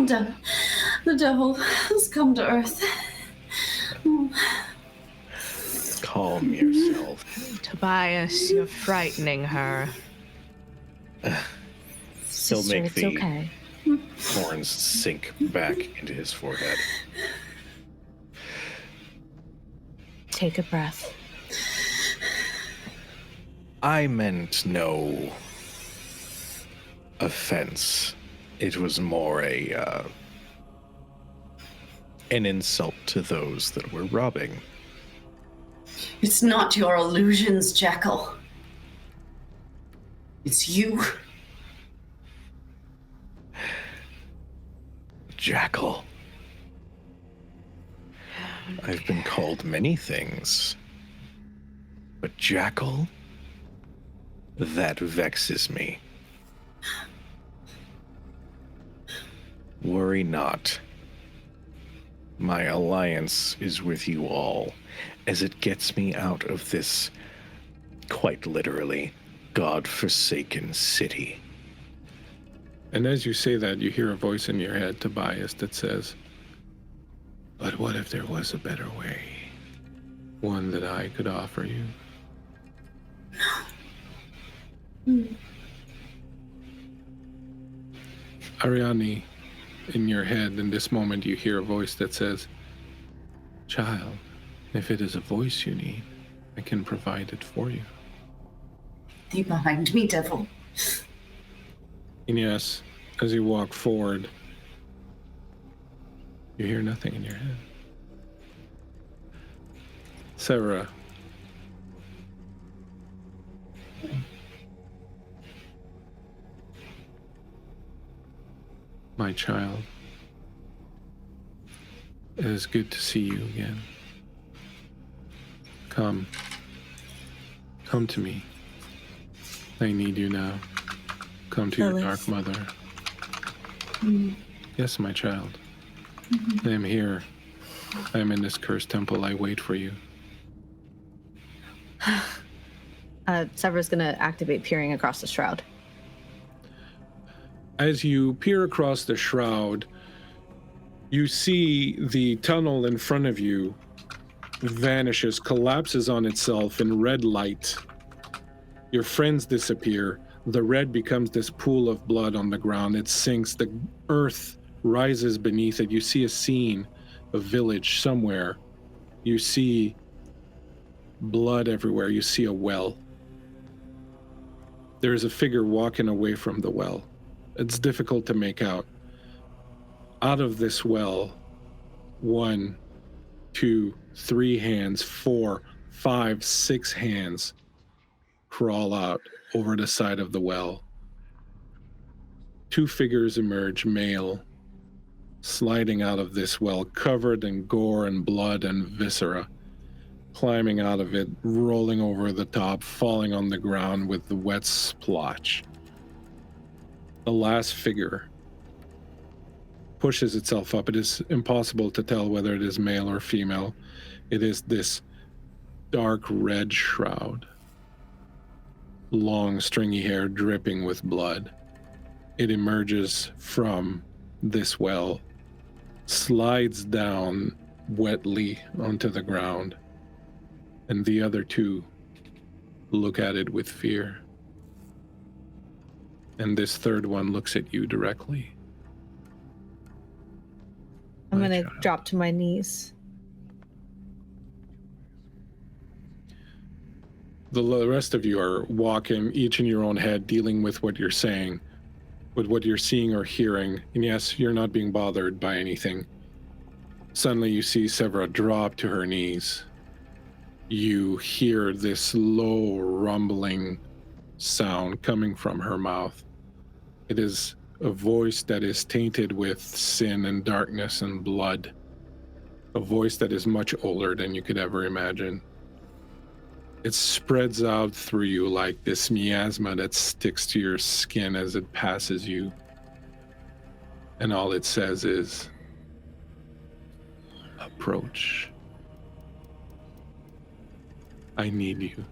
S5: The devil has come to Earth.
S3: Calm yourself.
S2: Tobias, you're frightening her.
S3: He'll
S4: Sister,
S3: make
S4: it's
S3: the
S4: okay.
S3: horns sink back into his forehead.
S4: Take a breath.
S3: I meant no offense. It was more an insult to those that were robbing.
S5: It's not your illusions, Jackal. It's you.
S3: Jackal. I've been called many things, but Jackal, that vexes me. Worry not. My alliance is with you all, as it gets me out of this, quite literally, God-forsaken city.
S1: And as you say that, you hear a voice in your head, Tobias, that says, "But what if there was a better way? One that I could offer you?" Ariadne, in your head, in this moment, you hear a voice that says, "Child, if it is a voice you need, I can provide it for you."
S5: Be behind me, devil.
S1: And yes, as you walk forward, you hear nothing in your head. Severa. My child, it is good to see you again. Come to me. I need you now. Come to your dark mother. Yes, my child. I am here. I am in this cursed temple. I wait for you.
S4: Severa's gonna activate peering across the shroud.
S1: As you peer across the shroud, you see the tunnel in front of you vanishes, collapses on itself in red light. Your friends disappear. The red becomes this pool of blood on the ground. It sinks. The earth rises beneath it. You see a scene, a village somewhere. You see blood everywhere. You see a well. There is a figure walking away from the well. It's difficult to make out. Out of this well, 1, 2, 3 hands, 4, 5, 6 hands crawl out over the side of the well. 2 figures emerge, male, sliding out of this well, covered in gore and blood and viscera, climbing out of it, rolling over the top, falling on the ground with the wet splotch. The last figure pushes itself up. It is impossible to tell whether it is male or female. It is this dark red shroud. Long, stringy hair dripping with blood. It emerges from this well, slides down wetly onto the ground, and the other 2 look at it with fear. And this third one looks at you directly.
S4: I'm
S1: My
S4: gonna
S1: child.
S4: drop to my knees.
S1: The rest of you are walking, each in your own head, dealing with what you're saying, with what you're seeing or hearing. And yes, you're not being bothered by anything. Suddenly you see Severa drop to her knees. You hear this low rumbling sound coming from her mouth. It is a voice that is tainted with sin and darkness and blood. A voice that is much older than you could ever imagine. It spreads out through you like this miasma that sticks to your skin as it passes you. And all it says is, "Approach. I need you."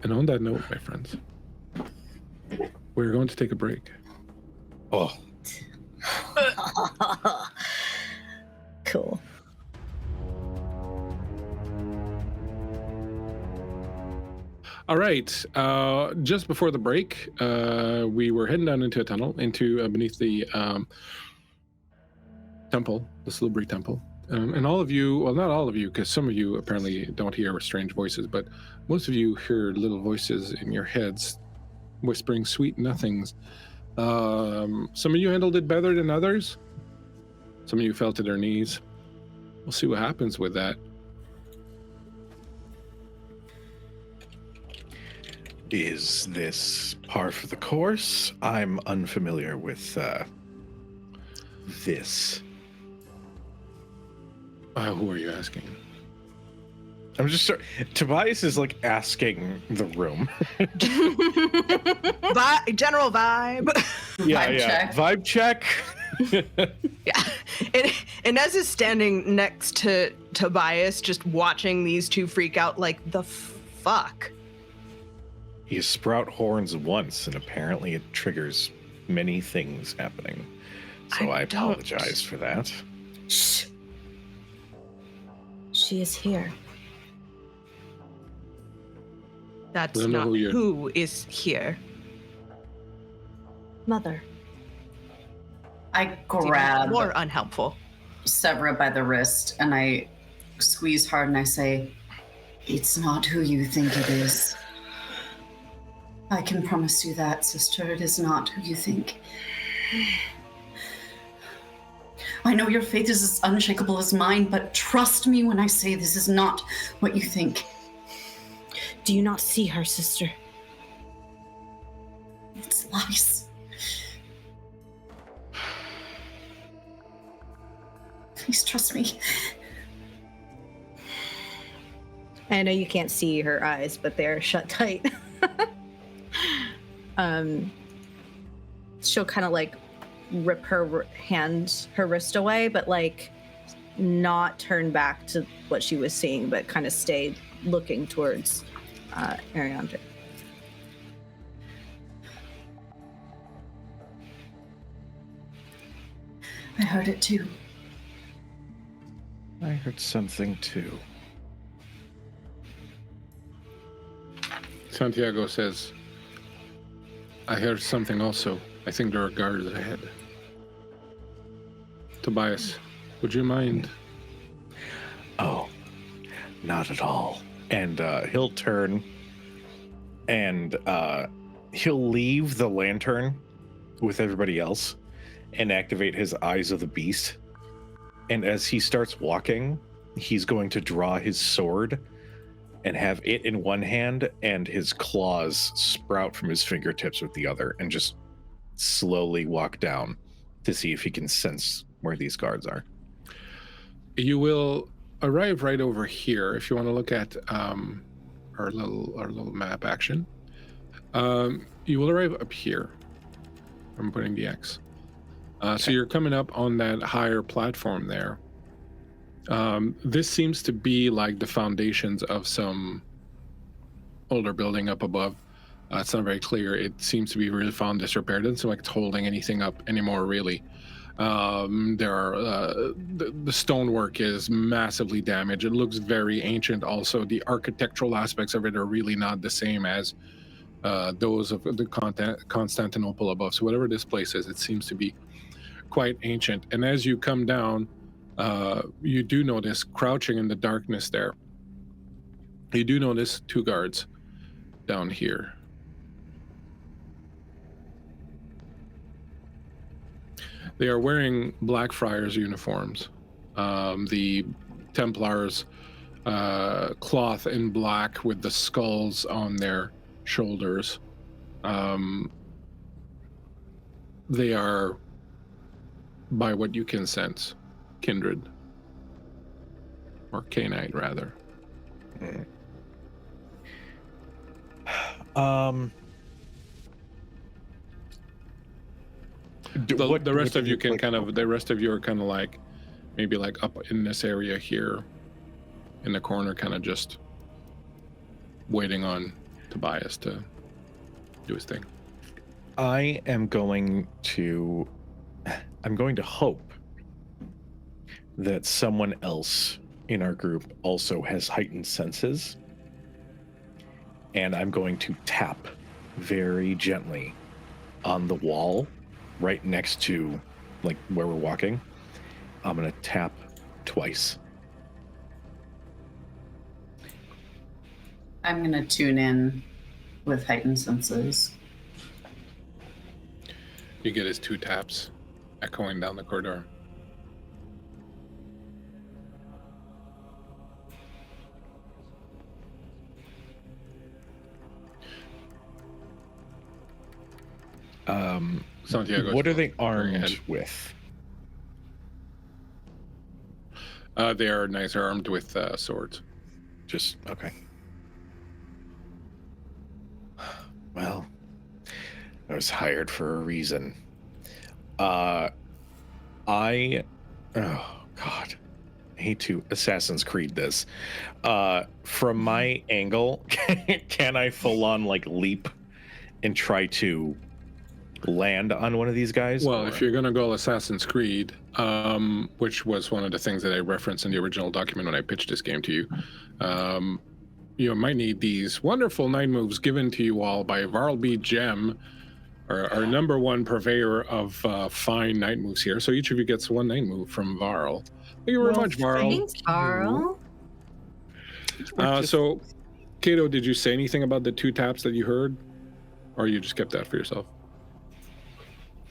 S1: And on that note, my friends, We're going to take a break.
S3: Oh,
S4: Cool.
S1: All right. Just before the break, we were heading down into a tunnel, beneath the temple, the Salubri temple. And all of you, well, not all of you, because some of you apparently don't hear strange voices, but most of you hear little voices in your heads whispering sweet nothings. Some of you handled it better than others. Some of you fell to their knees. We'll see what happens with that.
S3: is this par for the course? I'm unfamiliar with this.
S1: Who are you asking?
S3: I'm just Tobias is like asking the room.
S2: General vibe.
S3: Vibe check.
S2: Yeah. And Inez is standing next to Tobias, just watching these two freak out like, the fuck?
S3: You sprout horns once, and apparently it triggers many things happening. So I apologize for that.
S4: Shh. She is here.
S2: That's
S1: I don't know
S2: not
S1: who
S2: who is here.
S4: Mother.
S5: I grab
S2: More unhelpful.
S5: Severa by the wrist and I squeeze hard and I say, "It's not who you think it is. I can promise you that, sister. It is not who you think. I know your faith is as unshakable as mine, but trust me when I say this is not what you think."
S4: Do you not see her, sister?
S5: It's lies. Please trust me.
S4: I know you can't see her eyes, but they're shut tight. She'll kind of like rip her wrist away, but like not turn back to what she was seeing, but kind of stay looking towards Ariadne.
S5: I heard it too.
S3: I heard something too.
S1: Santiago says, "I heard something also. I think there are guards ahead." Tobias, would you mind?
S3: Oh, not at all. And he'll turn and he'll leave the lantern with everybody else and activate his Eyes of the Beast. And as he starts walking, he's going to draw his sword and have it in one hand and his claws sprout from his fingertips with the other, and just slowly walk down to see if he can sense where these guards are.
S1: You will arrive right over here if you want to look at our little map action. You will arrive up here. I'm putting the X. So you're coming up on that higher platform there. This seems to be like the foundations of some older building up above. It's not very clear. It seems to be really found disrepair. It doesn't seem like it's holding anything up anymore, really. There are the stonework is massively damaged. It looks very ancient. Also, the architectural aspects of it are really not the same as those of the Constantinople above. So whatever this place is, it seems to be quite ancient. And as you come down, you do notice crouching in the darkness there. You do notice two guards down here. They are wearing Blackfriars uniforms. The Templars cloth in black with the skulls on their shoulders. They are, by what you can sense, kindred. Or Cainite, rather. The rest of you can kind of, the rest of you are kind of like, maybe like up in this area here, in the corner, kind of just waiting on Tobias to do his thing.
S3: I'm going to hope that someone else in our group also has heightened senses. And I'm going to tap very gently on the wall right next to like where we're walking. I'm going to tap twice.
S5: I'm going to tune in with heightened senses.
S1: You get his 2 taps echoing down the corridor. Santiago.
S3: What are they armed with?
S1: They are nice armed with swords.
S3: Just okay. Well, I was hired for a reason. Oh God, I hate to Assassin's Creed this. From my angle, can I full on like leap and try to land on one of these guys?
S1: Well, if you're gonna go Assassin's Creed, which was one of the things that I referenced in the original document when I pitched this game to you, you might need these wonderful 9 moves given to you all by Varl B. Gem, our #1 purveyor of fine night moves here. So each of you gets 1 night move from Varl. Thank you very much, Varl.
S4: Thanks, Carl.
S1: So, Kato, did you say anything about the 2 taps that you heard, or you just kept that for yourself?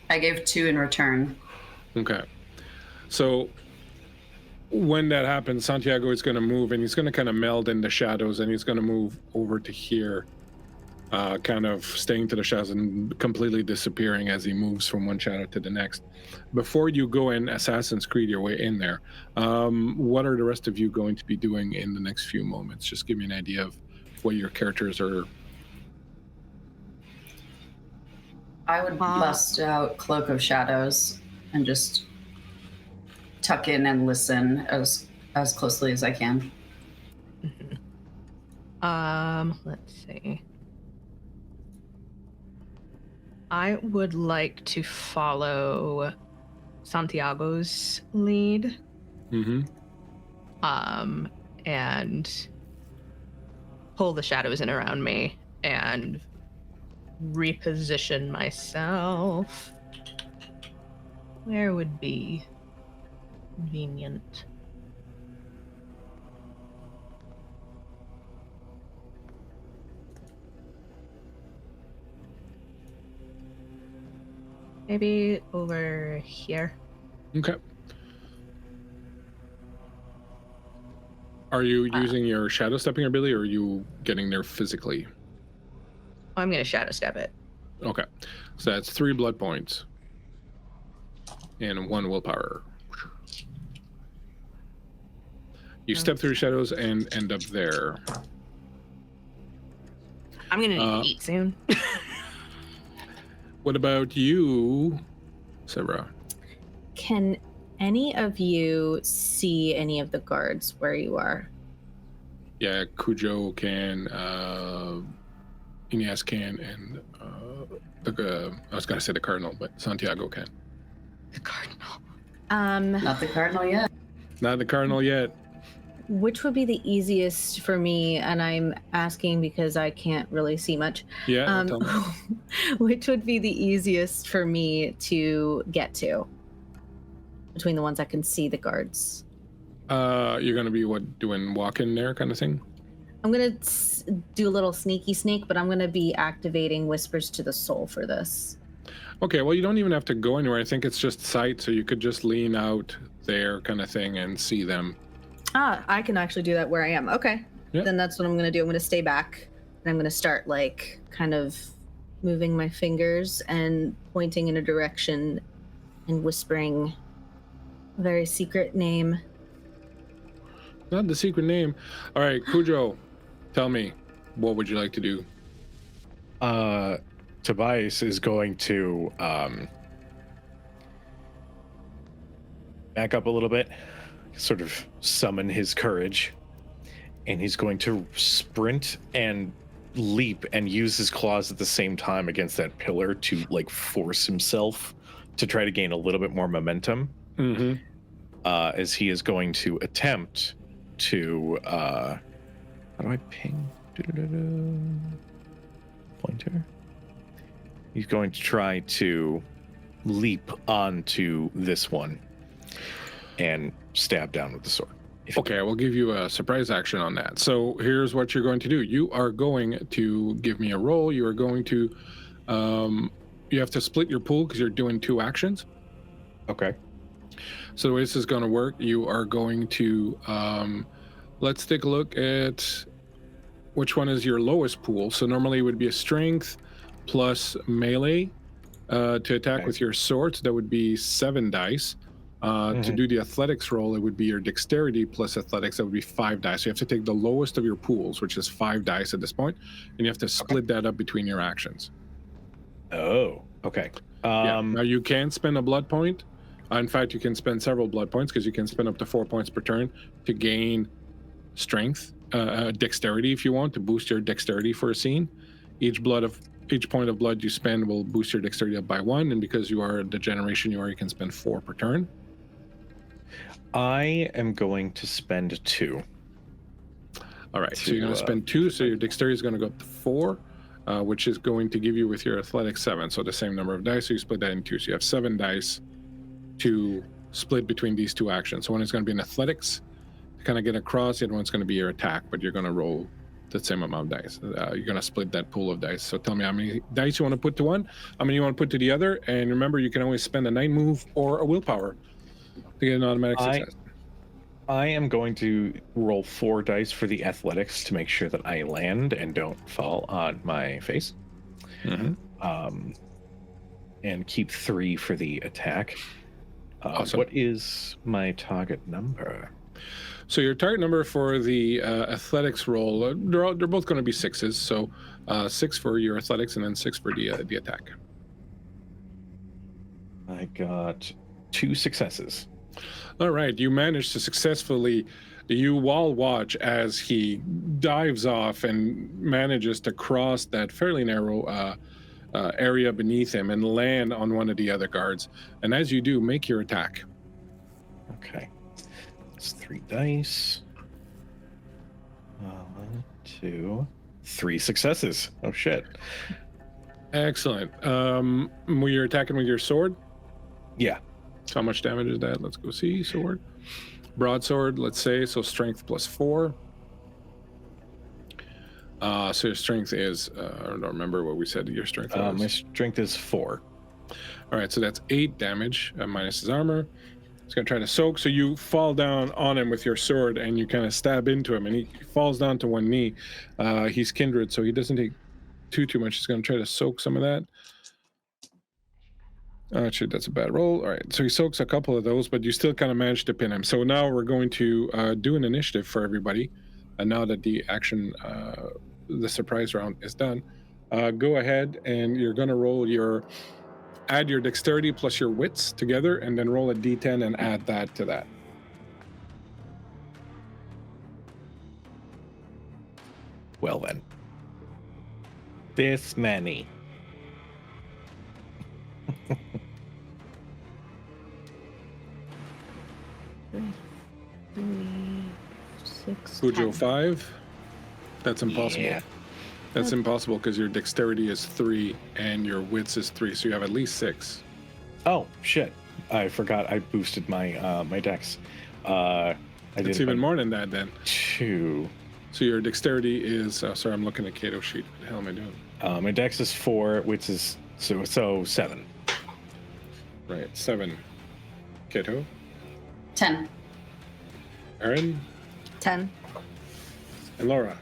S5: I gave 2 in return.
S1: Okay. So when that happens, Santiago is going to move, and he's going to kind of meld in the shadows, and he's going to move over to here, kind of staying to the shadows and completely disappearing as he moves from one shadow to the next. Before you go in Assassin's Creed your way in there, what are the rest of you going to be doing in the next few moments? Just give me an idea of what your characters are.
S5: I would bust out Cloak of Shadows and just tuck in and listen as closely as I can.
S2: Let's see. I would like to follow Santiago's lead.
S1: Mm-hmm.
S2: And pull the shadows in around me and reposition myself. Where would be convenient? Maybe over here.
S1: Okay. Are you using your shadow stepping ability, or are you getting there physically?
S2: I'm gonna shadow step it.
S1: Okay. So that's 3 blood points. And 1 willpower. You step through shadows and end up there.
S2: I'm gonna need to eat soon.
S1: What about you, Severa?
S4: Can any of you see any of the guards where you are?
S1: Yeah, Cujo can, Ynes can, and I was gonna say the Cardinal, but Santiago can.
S2: The Cardinal.
S5: Not the Cardinal yet.
S1: Not the Cardinal yet.
S4: Which would be the easiest for me? And I'm asking because I can't really see much.
S1: Yeah. Tell me.
S4: Which would be the easiest for me to get to between the ones that can see the guards?
S1: You're gonna be doing walk-in there kind of thing?
S4: I'm gonna do a little sneaky sneak, but I'm gonna be activating Whispers to the Soul for this.
S1: Okay, well, you don't even have to go anywhere. I think it's just sight, so you could just lean out there kind of thing and see them.
S4: I can actually do that where I am. Okay.
S1: Yep.
S4: Then that's what I'm going to do. I'm going to stay back and I'm going to start like kind of moving my fingers and pointing in a direction and whispering a very secret name.
S1: Not the secret name. All right, Cujo, tell me, what would you like to do?
S3: Tobias is going to back up a little bit, sort of summon his courage, and he's going to sprint and leap and use his claws at the same time against that pillar to like force himself to try to gain a little bit more momentum.
S1: Mm-hmm.
S3: As he is going to attempt to how do I ping? Pointer. He's going to try to leap onto this one and stab down with the sword.
S1: Okay, I will give you a surprise action on that. So here's what you're going to do. You are going to give me a roll. You are going to, you have to split your pool because you're doing 2 actions.
S3: Okay.
S1: So the way this is going to work, you are going to, let's take a look at which one is your lowest pool. So normally it would be a strength plus melee to attack with your sword. So that would be 7 dice. To do the athletics roll, it would be your dexterity plus athletics. That would be 5 dice. So you have to take the lowest of your pools, which is 5 dice at this point, and you have to split that up between your actions.
S3: Oh, okay.
S1: Now you can spend a blood point. In fact, you can spend several blood points because you can spend up to 4 points per turn to gain strength, dexterity if you want to boost your dexterity for a scene. Each point of blood you spend will boost your dexterity up by 1, and because you are the generation you are, you can spend 4 per turn.
S3: I am going to spend 2.
S1: All right, so you're going to spend 2, so your dexterity is going to go up to 4, which is going to give you with your athletics 7, so the same number of dice, so you split that in 2. So you have 7 dice to split between these 2 actions. So one is going to be in athletics to kind of get across, the other one's going to be your attack, but you're going to roll the same amount of dice. You're going to split that pool of dice. So tell me how many dice you want to put to one, how many you want to put to the other, and remember you can always spend a night move or a willpower to get an automatic success.
S3: I am going to roll 4 dice for the athletics to make sure that I land and don't fall on my face. And keep 3 for the attack.
S1: Awesome.
S3: What is my target number?
S1: So your target number for the athletics roll, they're both going to be 6s. So 6 for your athletics and then 6 for the attack.
S3: I got 2 successes.
S1: All right, you managed to successfully, you all watch as he dives off and manages to cross that fairly narrow area beneath him and land on one of the other guards. And as you do, make your attack.
S3: Okay. It's 3 dice. 1, 2, 3 successes. Oh, shit.
S1: Excellent. You're attacking with your sword?
S3: Yeah.
S1: So how much damage is that? Let's go see. Sword. Broadsword, let's say. So strength plus 4. So your strength is, I don't remember what we said your strength was.
S3: My strength is 4.
S1: All right, so that's 8 damage minus his armor. He's going to try to soak. So you fall down on him with your sword and you kind of stab into him and he falls down to one knee. He's kindred, so he doesn't take too much. He's going to try to soak some of that. Actually, that's a bad roll. All right, so he soaks a couple of those, but you still kind of manage to pin him. So now we're going to do an initiative for everybody. And now that the action, the surprise round is done, go ahead and you're going to add your dexterity plus your wits together and then roll a d10 and add that to that.
S3: Well then. This many.
S4: 3, 6,
S1: Cujo
S4: 10.
S1: 5. That's impossible.
S3: Yeah.
S1: That's impossible because your dexterity is 3 and your wits is 3, so you have at least 6.
S3: Oh shit! I forgot I boosted my my dex.
S1: It's even more than that then.
S3: 2.
S1: So your dexterity is. Sorry, I'm looking at Cato's sheet. What the hell am I doing?
S3: My dex is 4, which is so 7.
S1: Right, 7. Cato.
S5: 10.
S1: Erin
S4: 10.
S1: and Laura.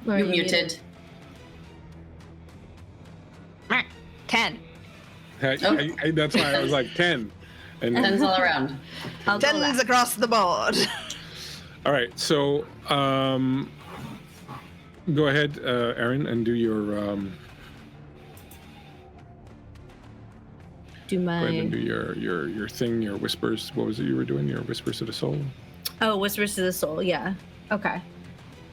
S5: You muted.
S2: 10.
S1: That's why I was like 10. And
S5: 10's all around.
S4: I'll go
S2: Tens
S4: last.
S2: across the board.
S1: all right, so go ahead, Erin, and do your
S4: Do
S1: go ahead and
S4: my
S1: do your thing, your whispers. What was it you were doing? Your whispers to the soul.
S4: whispers to the soul. Yeah. Okay.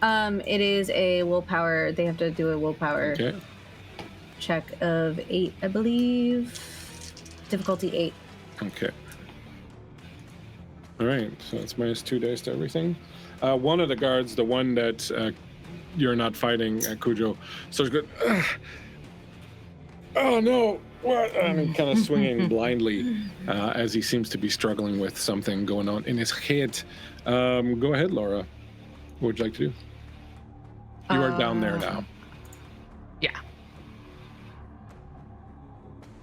S4: It is a willpower. They have to do a willpower check of 8, I believe. Difficulty 8.
S1: Okay. All right, so it's -2 dice to everything. One of the guards, the one that you're not fighting, Cujo, starts going, oh no, what? And kind of swinging blindly as he seems to be struggling with something going on in his head. Go ahead, Laura. What would you like to do? You are down there now.
S2: Yeah.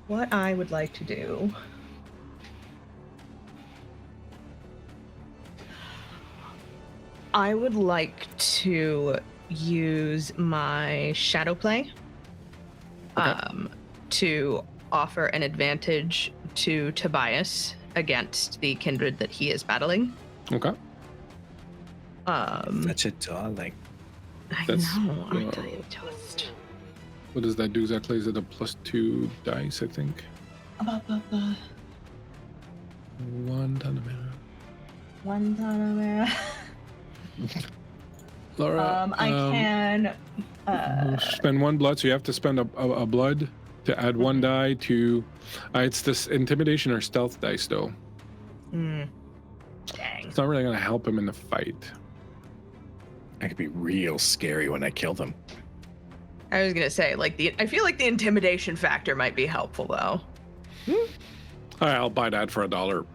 S2: What I would like to do... I would like to use my shadow play to offer an advantage to Tobias against the kindred that he is battling.
S1: Okay.
S3: Such a darling.
S2: I
S1: That's,
S2: know, aren't I just...
S1: What does that do exactly? Is it a +2 dice, I think? 1 ton of mana.
S2: 1 ton of mana.
S1: Laura,
S2: I can
S1: spend 1 blood, so you have to spend a blood to add 1 die to. It's this intimidation or stealth dice, though.
S2: Dang.
S1: It's not really going to help him in the fight.
S3: That could be real scary when I kill them.
S2: I was gonna say, I feel like the intimidation factor might be helpful, though.
S1: All right, I'll buy that for $1.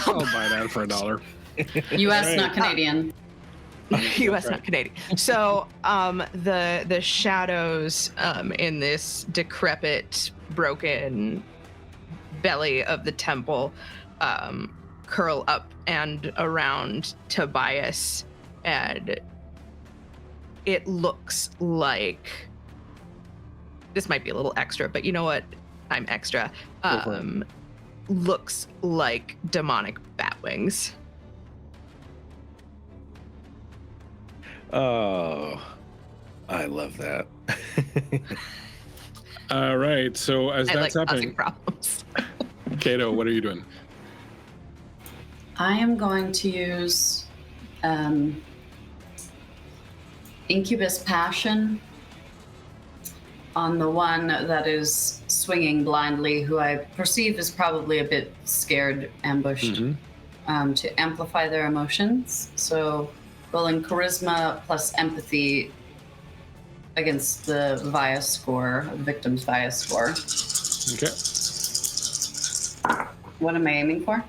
S1: I'll buy that for $1.
S5: U.S.,
S1: Right.
S5: not Canadian.
S2: U.S. not Canadian. So the shadows in this decrepit, broken belly of the temple curl up and around Tobias, and it looks like this might be a little extra, but you know what? I'm extra. Looks like demonic bat wings.
S3: Oh, I love that.
S1: All right, so as
S2: I
S1: that's
S2: like
S1: happening,
S2: causing problems.
S1: Kato, what are you doing?
S5: I am going to use Incubus Passion on the one that is swinging blindly, who I perceive is probably a bit scared, ambushed, to amplify their emotions. So rolling charisma plus empathy against the VIA score, the victim's VIA score.
S1: Okay.
S5: What am I aiming for?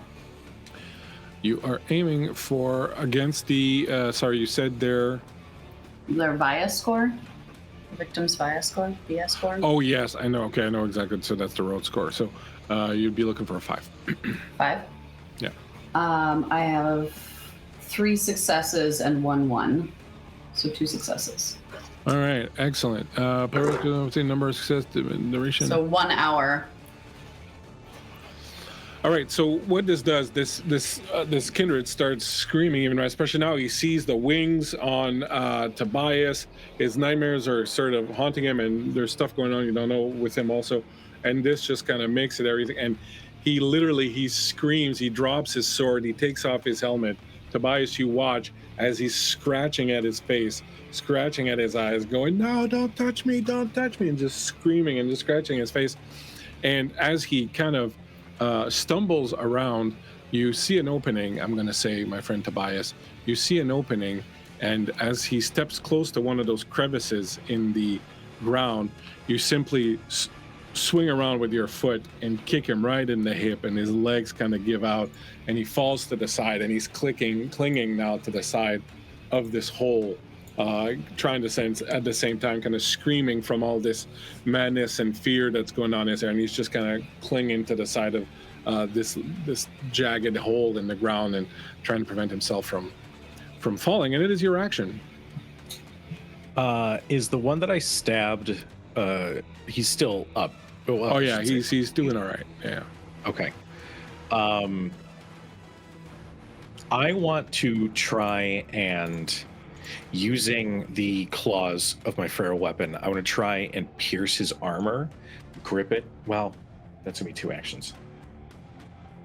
S1: You are aiming for against the, sorry, you said their
S5: VIA score? The victim's VIA score? VIA score?
S1: Oh, yes, I know. Okay, I know exactly. So that's the road score. So you'd be looking for a 5.
S5: 5?
S1: Yeah.
S5: I have 3 successes and 1. So 2 successes.
S1: All right, excellent. Number of success, duration.
S5: So 1 hour.
S1: All right, so what this does, this kindred starts screaming, even especially now he sees the wings on Tobias. His nightmares are sort of haunting him, and there's stuff going on you don't know with him also. And this just kind of makes it everything. And he screams, he drops his sword, he takes off his helmet. Tobias, you watch as he's scratching at his face, scratching at his eyes, going, no, don't touch me, and just screaming and just scratching his face. And as he kind of stumbles around, you see an opening. I'm going to say, my friend Tobias, you see an opening, and as he steps close to one of those crevices in the ground, you simply swing around with your foot and kick him right in the hip, and his legs kind of give out, and he falls to the side, and he's clinging now to the side of this hole, trying to sense at the same time, kind of screaming from all this madness and fear that's going on in there, and he's just kind of clinging to the side of this jagged hole in the ground and trying to prevent himself from falling. And it is your action.
S3: Is the one that I stabbed? He's still up.
S1: Oh yeah, he's doing all right. Yeah.
S3: Okay. I want to try and, using the claws of my feral weapon, I want to try and pierce his armor, grip it. Well, that's gonna be 2 actions.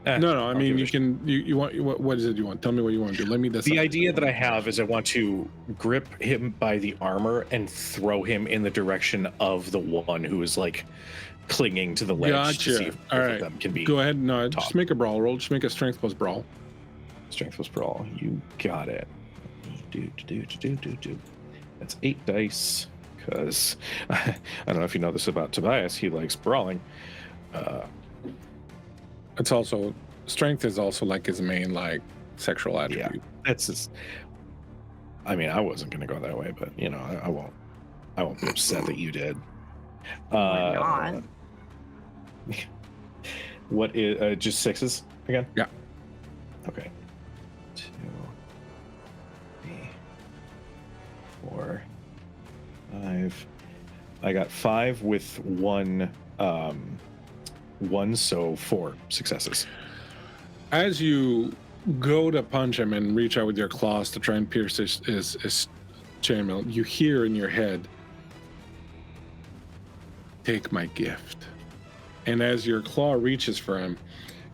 S1: No. I
S3: I'll
S1: mean,
S3: give
S1: you
S3: it a
S1: can. You want what is it you want? Tell me what you want to do. Let me decide.
S3: The idea that I have is I want to grip him by the armor and throw him in the direction of the one who is like clinging to the ledge to see if
S1: All
S3: both
S1: right.
S3: of them can be.
S1: Go ahead. No,
S3: top.
S1: just make a brawl roll. Just make a strength plus brawl.
S3: Strength plus brawl. You got it. Do. That's 8 dice. Because I don't know if you know this about Tobias. He likes brawling.
S1: It's also strength is also like his main like sexual attribute.
S3: Yeah, that's just. I mean, I wasn't gonna go that way, but you know, I won't. I won't be upset that you did.
S4: Why not?
S3: What is just 6s again?
S1: Yeah.
S3: Okay. 2, 3, 4, 5. I got 5 with one, so 4 successes.
S1: As you go to punch him and reach out with your claws to try and pierce his chainmail, you hear in your head, "Take my gift." And as your claw reaches for him,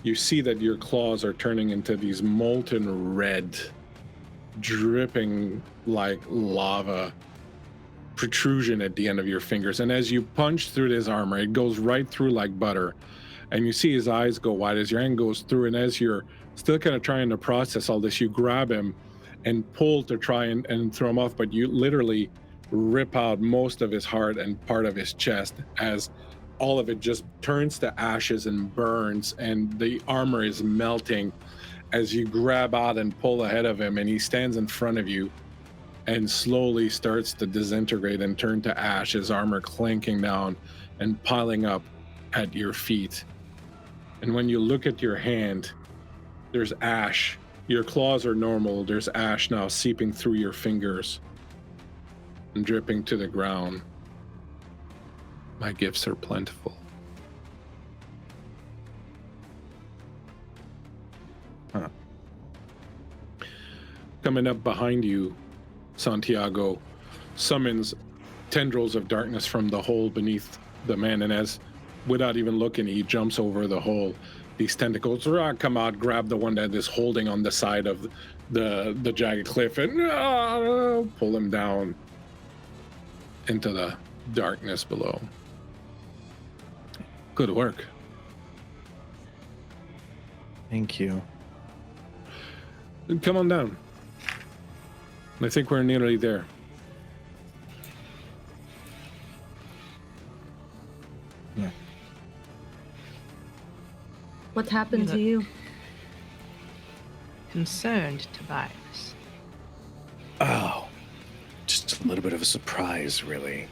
S1: you see that your claws are turning into these molten red, dripping like lava protrusion at the end of your fingers. And as you punch through this armor, it goes right through like butter. And you see his eyes go wide as your hand goes through. And as you're still kind of trying to process all this, you grab him and pull to try and throw him off. But you literally rip out most of his heart and part of his chest as all of it just turns to ashes and burns. And the armor is melting as you grab out and pull ahead of him. And he stands in front of you and slowly starts to disintegrate and turn to ash, his armor clanking down and piling up at your feet. And when you look at your hand, there's ash. Your claws are normal. There's ash now seeping through your fingers and dripping to the ground. My gifts are plentiful. Huh. Coming up behind you, Santiago summons tendrils of darkness from the hole beneath the man, and as, without even looking, he jumps over the hole. These tentacles come out, grab the one that is holding on the side of the jagged cliff, and pull him down into the darkness below. Good work.
S3: Thank you.
S1: Come on down. I think we're nearly there.
S3: Yeah.
S4: What happened to you?
S2: Concerned, Tobias.
S3: Oh, just a little bit of a surprise, really.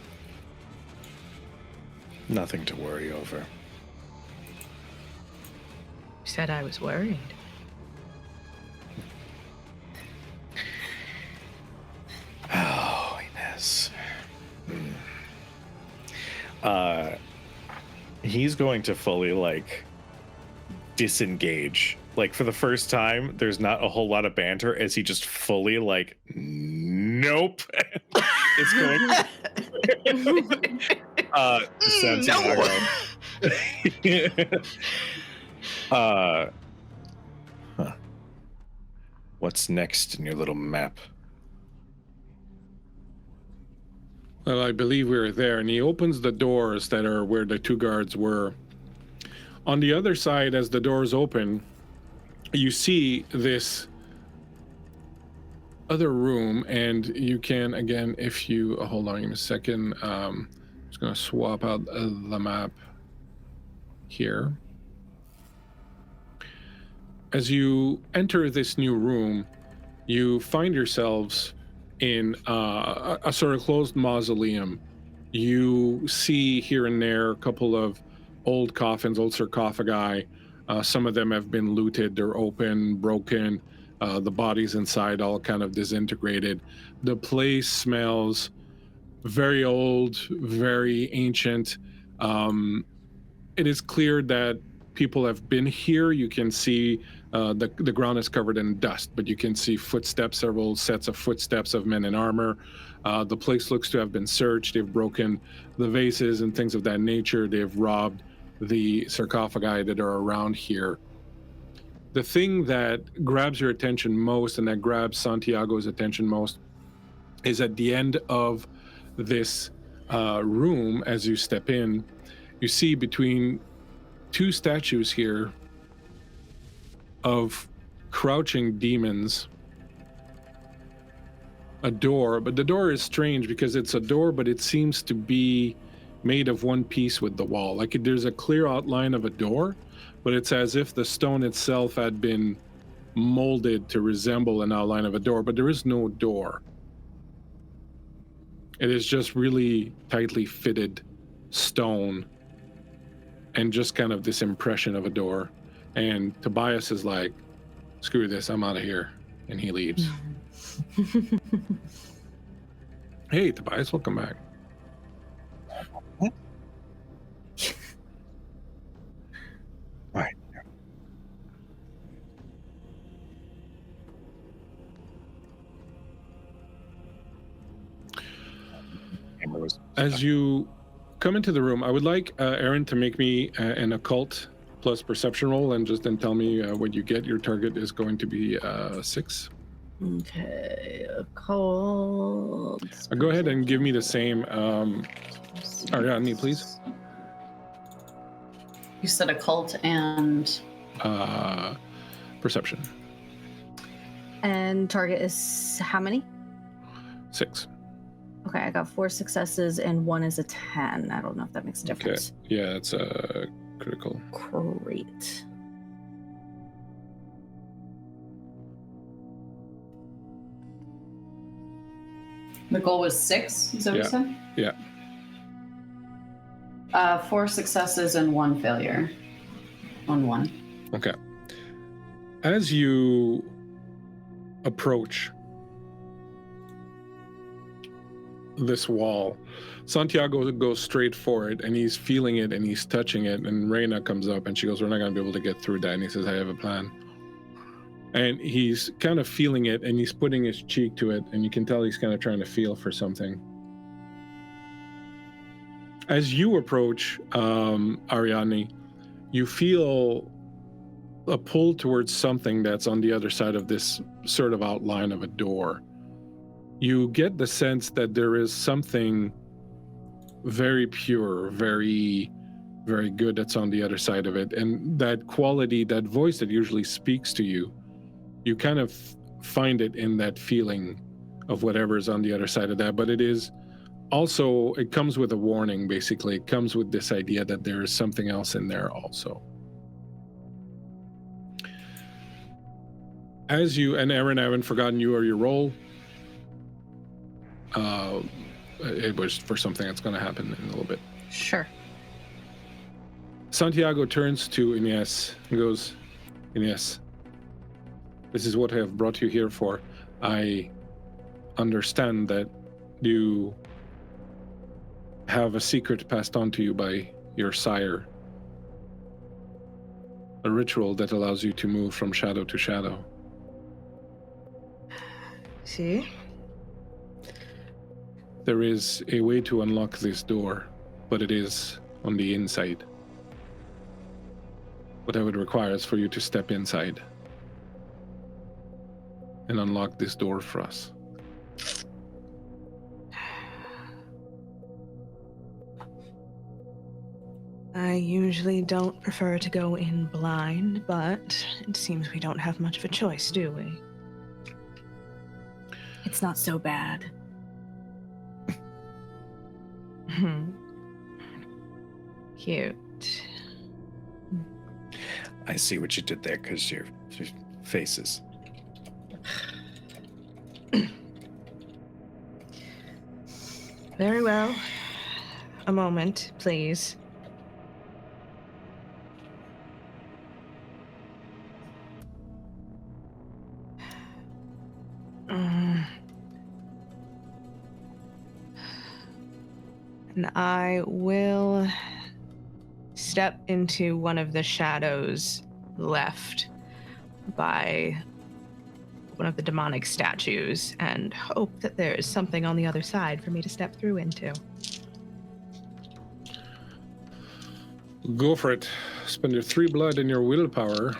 S3: Nothing to worry over.
S2: You said I was worried.
S3: Oh, Ynes. He's going to fully, like, disengage. Like, for the first time, there's not a whole lot of banter as he just fully, like, nope. It's going Santiago. Huh. What's next in your little map?
S1: Well, I believe we're there. And he opens the doors that are where the two guards were. On the other side, as the doors open, you see this other room, and you can, again, if you hold on a second, I'm just going to swap out the map here. As you enter this new room, you find yourselves in a sort of closed mausoleum. You see here and there a couple of old coffins, old sarcophagi. Some of them have been looted. They're open, broken. The bodies inside all kind of disintegrated. The place smells very old, very ancient. It is clear that people have been here. You can see the ground is covered in dust, but you can see footsteps, several sets of footsteps of men in armor. The place looks to have been searched. They've broken the vases and things of that nature. They've robbed the sarcophagi that are around here. the thing that grabs your attention most and that grabs Santiago's attention most is at the end of this room. As you step in, you see between two statues here of crouching demons a door, but the door is strange because it's a door, but it seems to be made of one piece with the wall. Like there's a clear outline of a door, but it's as if the stone itself had been molded to resemble an outline of a door, but there is no door. It is just really tightly fitted stone and just kind of this impression of a door. And Tobias is like, screw this, I'm out of here. And he leaves. Hey, Tobias, welcome back.
S3: Right.
S1: As you come into the room, I would like Erin to make me an occult plus perception roll, and just then tell me what you get. Your target is going to be 6.
S4: Okay, occult.
S1: Go ahead and give me the same. Ariadne, please.
S5: You said occult and
S1: Perception.
S4: And target is how many?
S1: 6.
S4: Okay, I got 4 successes and 1 is a 10. I don't know if that makes a difference.
S1: Okay. Yeah, it's a critical.
S4: Great.
S5: the goal was 6. Is that what you said?
S1: Yeah.
S5: 4 successes and 1 failure. On 1.
S1: Okay. As you approach this wall, Santiago goes straight for it, and he's feeling it and he's touching it, and Reyna comes up and she goes, we're not going to be able to get through that. And he says, I have a plan. And he's kind of feeling it, and he's putting his cheek to it, and you can tell he's kind of trying to feel for something. As you approach Ariadne, you feel a pull towards something that's on the other side of this sort of outline of a door. You get the sense that there is something very pure, very, very good that's on the other side of it. And that quality, that voice that usually speaks to you, you kind of find it in that feeling of whatever is on the other side of that. But it is also, it comes with a warning, basically. It comes with this idea that there is something else in there also. As you, and Erin, I haven't forgotten you or your role. It was for something that's going to happen in a little bit.
S4: Sure.
S1: Santiago turns to Ynes and goes, Ynes, this is what I have brought you here for. I understand that you have a secret passed on to you by your sire. A ritual that allows you to move from shadow to shadow.
S2: See?
S1: There is a way to unlock this door, but it is on the inside. What I would require is for you to step inside and unlock this door for us.
S2: I usually don't prefer to go in blind, but it seems we don't have much of a choice, do we?
S4: It's not so bad.
S2: Cute.
S3: I see what you did there, because your faces.
S2: Very well. A moment, please. And I will step into one of the shadows left by one of the demonic statues and hope that there is something on the other side for me to step through into.
S1: Go for it. Spend your 3 blood and your willpower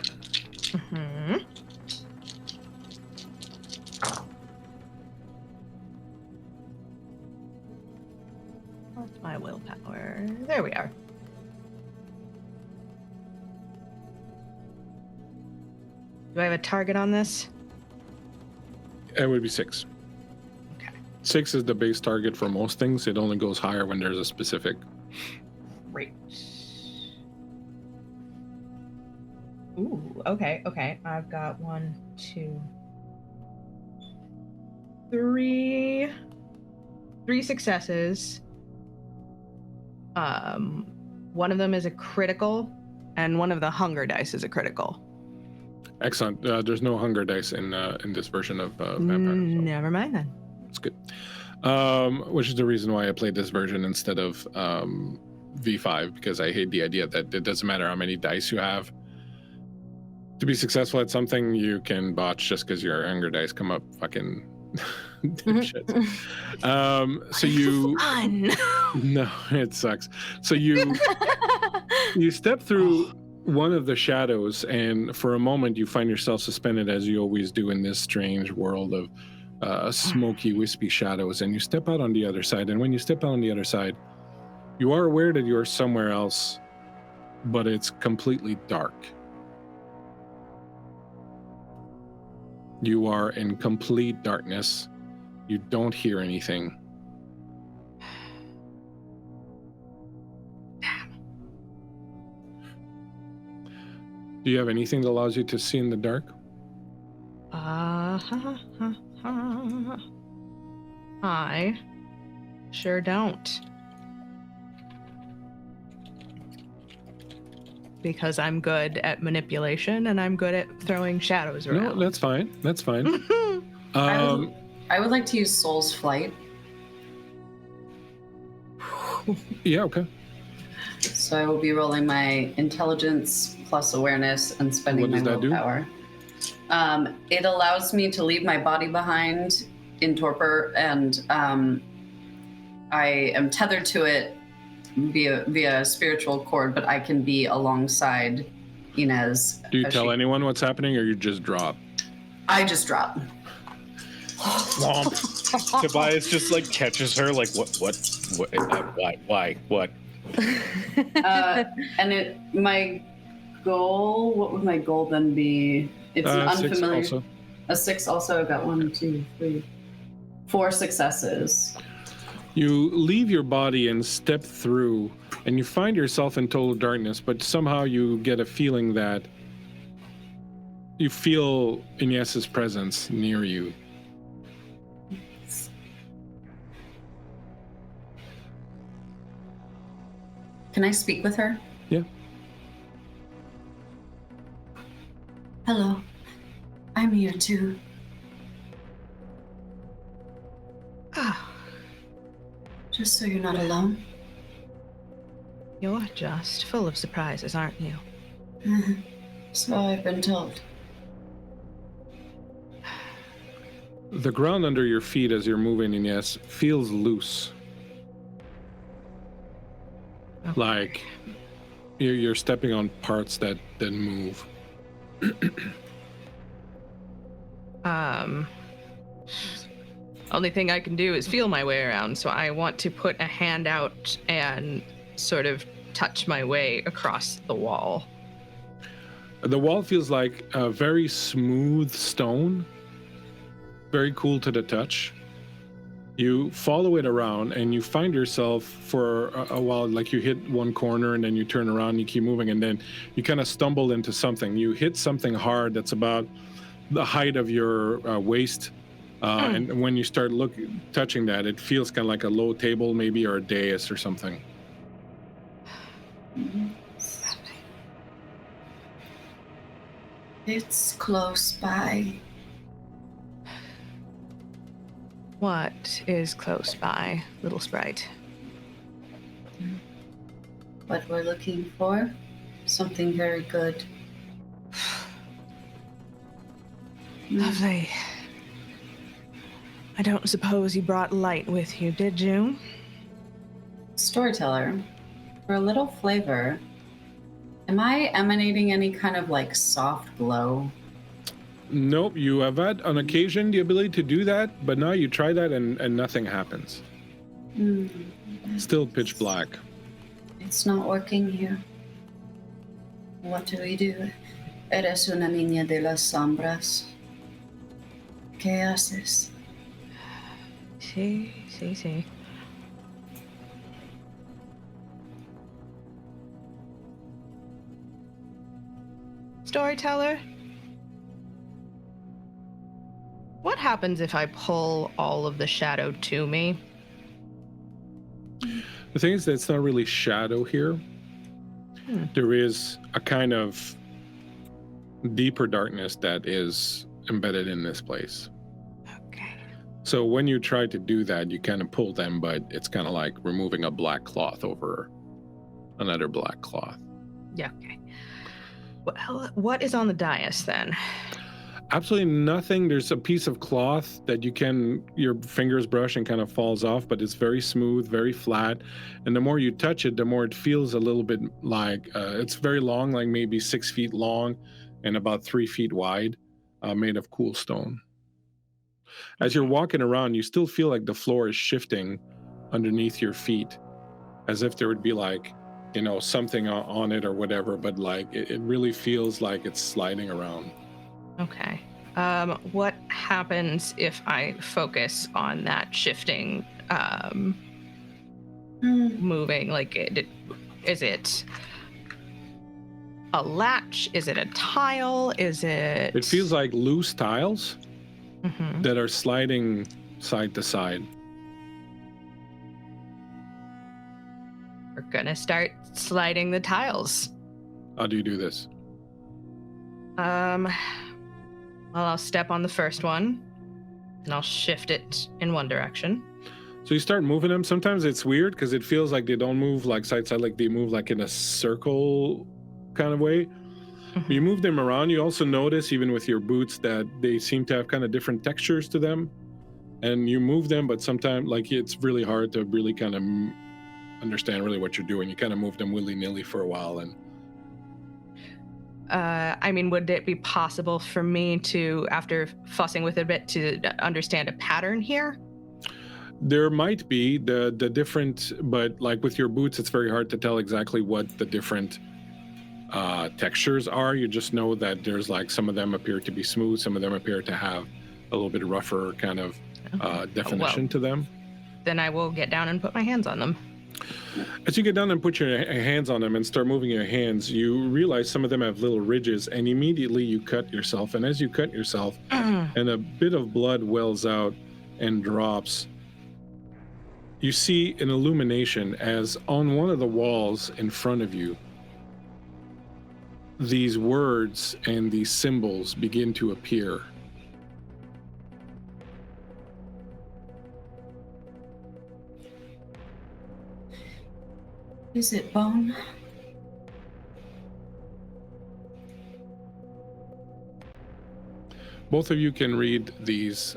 S2: Mm-hmm. What's my willpower? There we are. Do I have a target on this?
S1: It would be 6.
S2: Okay.
S1: 6 is the base target for most things. It only goes higher when there's a specific.
S2: Great. Ooh, okay. I've got 1, 2, 3 successes. One of them is a critical, and one of the hunger dice is a critical.
S1: Excellent. There's no hunger dice in this version of Vampire. So
S2: Never mind then.
S1: it's good. Which is the reason why I played this version instead of V5, because I hate the idea that it doesn't matter how many dice you have. To be successful at something, you can botch just because your hunger dice come up fucking shit. So you
S2: Fun.
S1: no, it sucks. So you step through one of the shadows, and for a moment you find yourself suspended, as you always do in this strange world of smoky, wispy shadows. And you step out on the other side. And when you step out on the other side, you are aware that you're somewhere else, but it's completely dark. You are in complete darkness. You don't hear anything. Do you have anything that allows you to see in the dark?
S2: I sure don't. Because I'm good at manipulation and I'm good at throwing shadows around.
S1: No, that's fine. That's fine.
S5: I would like to use Soul's Flight.
S1: Yeah, okay.
S5: So I will be rolling my intelligence plus awareness and spending my
S1: What does that do?
S5: willpower. It allows me to leave my body behind in torpor, and I am tethered to it via spiritual cord, but I can be alongside Ynes.
S1: Do you tell anyone what's happening, or you just drop?
S5: I just drop.
S3: Tobias just like catches her like what why what?
S5: And my goal, what would my goal then be? It's an
S1: 6
S5: unfamiliar.
S1: also.
S5: A 6 also. I've got 1, 2, 3, 4 successes.
S1: You leave your body and step through, and you find yourself in total darkness, but somehow you get a feeling that you feel Ynes's presence near you.
S5: Can I speak with her?
S1: Yeah.
S5: Hello. I'm here too.
S2: Ah,
S5: Just so you're not alone.
S2: you're just full of surprises, aren't you?
S5: So I've been told.
S1: The ground under your feet as you're moving, Ynes, feels loose.
S2: Okay.
S1: Like you're stepping on parts that move.
S2: Only thing I can do is feel my way around, so I want to put a hand out and sort of touch my way across the wall.
S1: The wall feels like a very smooth stone, very cool to the touch. You follow it around and you find yourself for a while, like you hit one corner and then you turn around, you keep moving, and then you kind of stumble into something. You hit something hard that's about the height of your waist. And when you start touching that, it feels kind of like a low table maybe, or a dais or something.
S5: It's close by.
S2: What is close by, little sprite?
S5: What we're looking for? Something very good.
S2: Lovely. I don't suppose you brought light with you, did you?
S5: Storyteller, for a little flavor, Am I emanating any kind of like soft glow?
S1: Nope, you have had on occasion the ability to do that, but now you try that and nothing happens. Still pitch black.
S5: It's not working here. What do we do? Eres una niña de las sombras. ¿Qué haces?
S2: Sí. Storyteller, what happens if I pull all of the shadow to me?
S1: The thing is that it's not really shadow here. There is a kind of deeper darkness that is embedded in this place.
S2: Okay.
S1: So when you try to do that, you kind of pull them, but it's kind of like removing a black cloth over another black cloth.
S2: Yeah, okay. Well, what is on the dais then?
S1: Absolutely nothing. There's a piece of cloth that your fingers brush and kind of falls off, but it's very smooth, very flat. And the more you touch it, the more it feels a little bit like, it's very long, like maybe 6 feet long and about 3 feet wide, made of cool stone. As you're walking around, you still feel like the floor is shifting underneath your feet, as if there would be like, something on it or whatever, but like it really feels like it's sliding around.
S2: Okay. What happens if I focus on that shifting, moving? Like, is it a latch? Is it a tile? Is it...
S1: It feels like loose tiles that are sliding side to side.
S2: We're gonna start sliding the tiles.
S1: How do you do this?
S2: Well, I'll step on the first one, and I'll shift it in one direction.
S1: So you start moving them. Sometimes it's weird because it feels like they don't move like side to side, like they move like in a circle kind of way. You move them around. You also notice, even with your boots, that they seem to have kind of different textures to them. And you move them, but sometimes like it's really hard to really kind of understand really what you're doing. You kind of move them willy-nilly for a while. And
S2: would it be possible for me to, after fussing with it a bit, to understand a pattern here?
S1: There might be the different, but like with your boots, it's very hard to tell exactly what the different textures are. You just know that there's like some of them appear to be smooth, some of them appear to have a little bit rougher kind of definition to them.
S2: Then I will get down and put my hands on them.
S1: As you get down and put your hands on them and start moving your hands, you realize some of them have little ridges, and immediately you cut yourself. And as you cut yourself, and a bit of blood wells out and drops, you see an illumination as on one of the walls in front of you, these words and these symbols begin to appear.
S5: Is it bone?
S1: Both of you can read these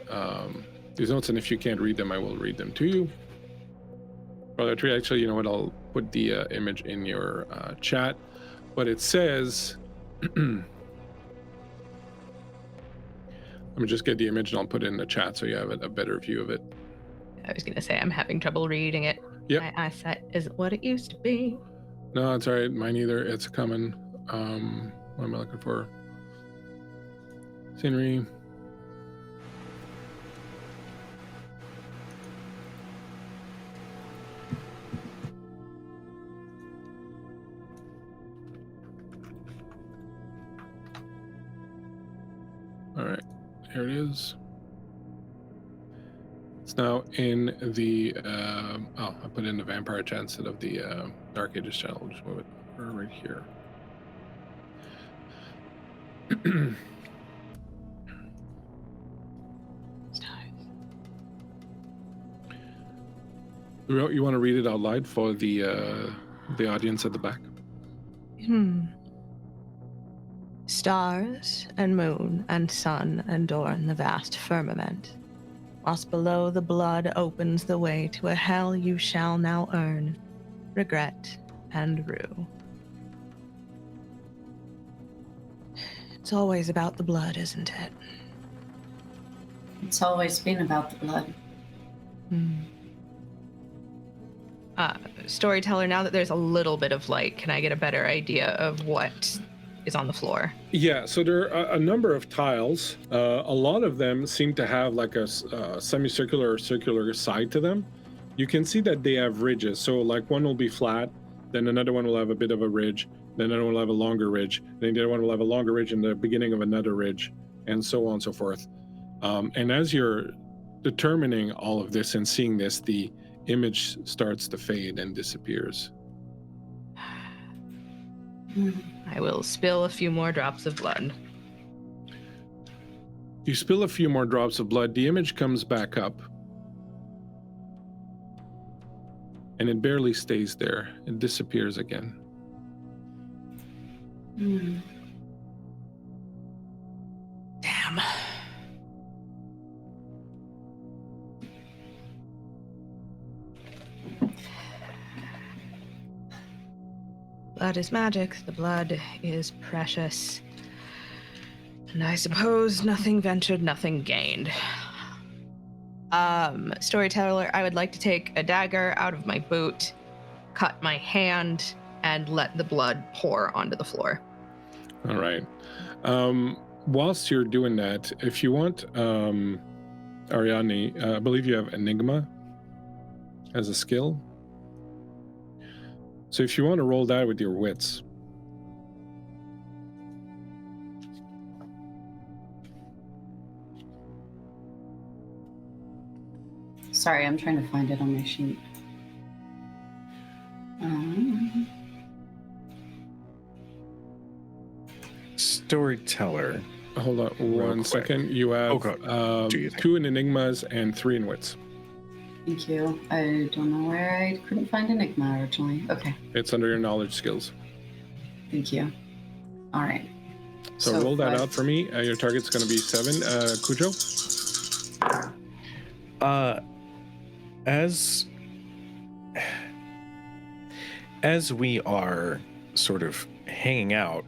S1: notes, and if you can't read them, I will read them to you. Brother Tree, actually, you know what? I'll put the image in your chat. But it says, let me just get the image and I'll put it in the chat so you have a better view of it.
S2: I was going to say, I'm having trouble reading it.
S1: Yep.
S2: My eyesight isn't what it used to be.
S1: No, it's all right. Mine either. It's coming. What am I looking for? Scenery. All right, here it is. It's now in the, I put it in the vampire chat instead of the Dark Ages channel. We'll just move it right here. You want to read it out loud for the audience at the back?
S2: Stars and moon and sun adorn the vast firmament, whilst below the blood opens the way to a hell you shall now earn, regret and rue. It's always about the blood, isn't it?
S5: It's always been about the blood.
S2: Storyteller, now that there's a little bit of light, can I get a better idea of what is on the floor?
S1: Yeah, so there are a number of tiles. A lot of them seem to have like a semicircular or circular side to them. You can see that they have ridges. So like one will be flat, then another one will have a bit of a ridge, then another one will have a longer ridge, then the other one will have a longer ridge in the beginning of another ridge, and so on and so forth. And as you're determining all of this and seeing this, the image starts to fade and disappears.
S2: I will spill a few more drops of blood.
S1: You spill a few more drops of blood, the image comes back up. And it barely stays there. It disappears again.
S2: Damn. Blood is magic. The blood is precious. And I suppose nothing ventured, nothing gained. Storyteller, I would like to take a dagger out of my boot, cut my hand, and let the blood pour onto the floor.
S1: All right. Whilst you're doing that, if you want, Ariadne, I believe you have Enigma as a skill. So if you want to roll that with your wits.
S5: Sorry, I'm trying to find it on my sheet.
S3: Storyteller.
S1: Hold on one second. You have 2 in Enigmas and 3 in wits.
S5: Thank you. I don't know where I couldn't find Enigma originally. Okay.
S1: It's under your knowledge skills.
S5: Thank you. All right.
S1: So roll that out for me. Your target's going to be 7. Cujo?
S3: As we are sort of hanging out,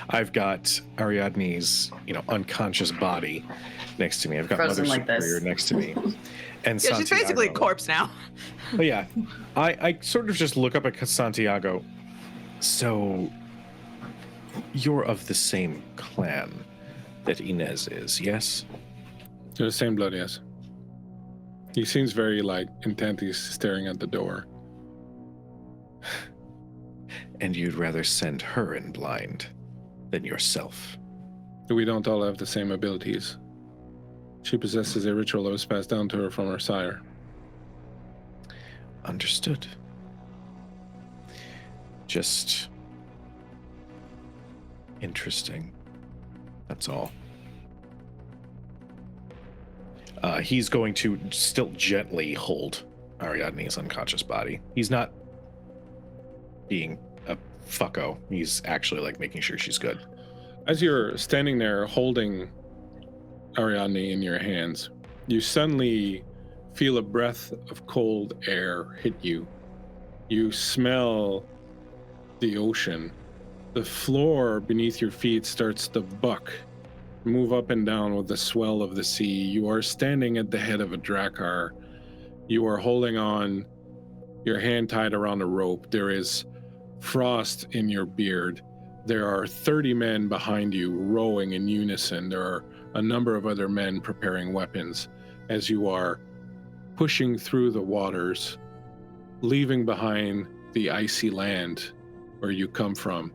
S3: I've got Ariadne's, unconscious body next to me. I've got
S5: Frozen
S3: Mother
S5: like this.
S3: Superior next to me. And
S2: Yeah, she's basically a corpse now.
S3: But yeah, I sort of just look up at Santiago. So, you're of the same clan that Ynes is, yes?
S1: They're the same blood, yes. He seems very, intent. He's staring at the door.
S3: And you'd rather send her in blind than yourself?
S1: We don't all have the same abilities. She possesses a ritual that was passed down to her from her sire.
S3: Understood. Just interesting. That's all. He's going to still gently hold Ariadne's unconscious body. He's not being a fucko. He's actually making sure she's good.
S1: As you're standing there holding Ariadne in your hands, you suddenly feel a breath of cold air hit you. You smell the ocean. The floor beneath your feet starts to buck, move up and down with the swell of the sea. You are standing at the head of a drakkar. You are holding on, your hand tied around a rope. There is frost in your beard. There are 30 men behind you rowing in unison. There are a number of other men preparing weapons as you are pushing through the waters, leaving behind the icy land where you come from.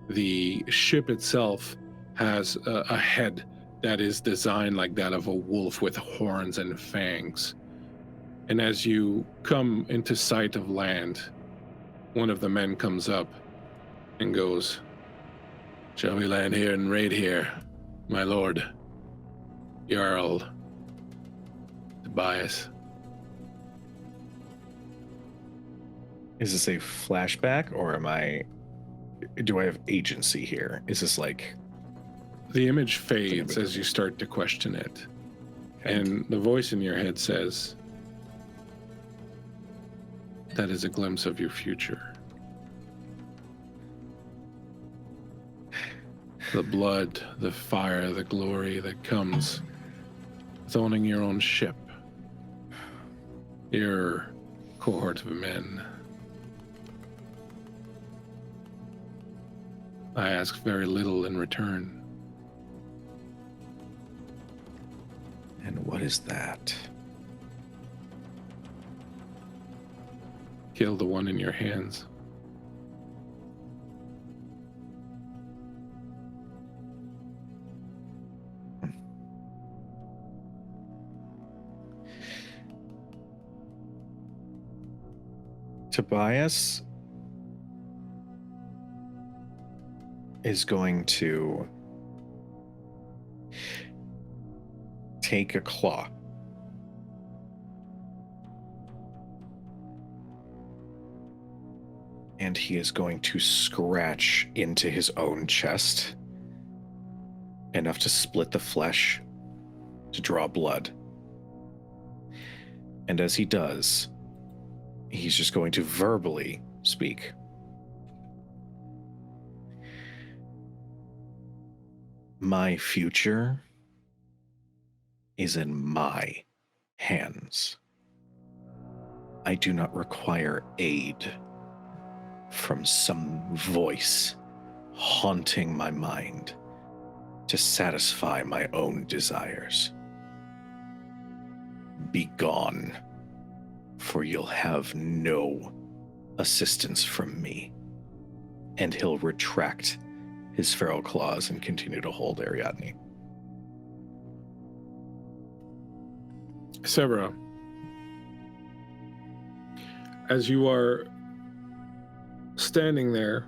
S1: The ship itself has a head that is designed like that of a wolf with horns and fangs. And as you come into sight of land, one of the men comes up and goes, "Shall we land here and raid here, my lord, Jarl Tobias?"
S3: Is this a flashback, or do I have agency here? Is this
S1: The image fades as you start to question it.
S3: Okay.
S1: And the voice in your head says, "That is a glimpse of your future." The blood, the fire, the glory that comes with owning your own ship. Your cohort of men. I ask very little in return.
S3: And what is that?
S1: Kill the one in your hands.
S3: Tobias is going to take a claw and he is going to scratch into his own chest enough to split the flesh to draw blood. And as he does, he's just going to verbally speak. My future is in my hands. I do not require aid from some voice haunting my mind to satisfy my own desires. Be gone, for you'll have no assistance from me. And he'll retract his feral claws and continue to hold Ariadne.
S1: Severa, as you are standing there,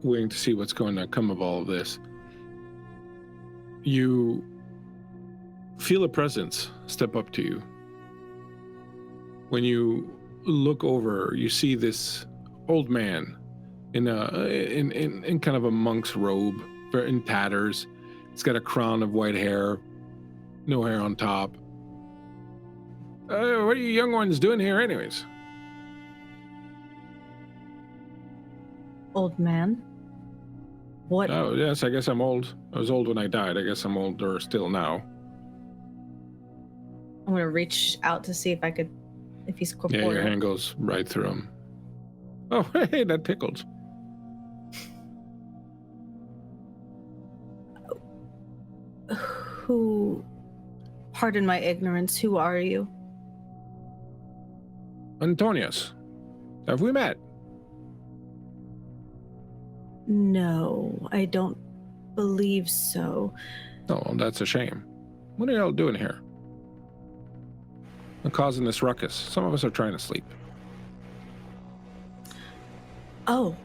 S1: waiting to see what's going to come of all of this, you feel a presence step up to you. When you look over, you see this old man in kind of a monk's robe, in tatters. He's got a crown of white hair, no hair on top. What are you young ones doing here anyways?
S4: Old man? What?
S1: Oh, yes, I guess I'm old. I was old when I died. I guess I'm older still now.
S4: I'm gonna reach out to see if he's corporeal.
S1: Yeah, your hand goes right through him. Oh, hey, that tickles.
S4: Pardon my ignorance, who are you?
S1: Antonius, have we met?
S4: No, I don't believe so.
S1: Oh, that's a shame. What are y'all doing here? I'm causing this ruckus. Some of us are trying to sleep.
S4: Oh.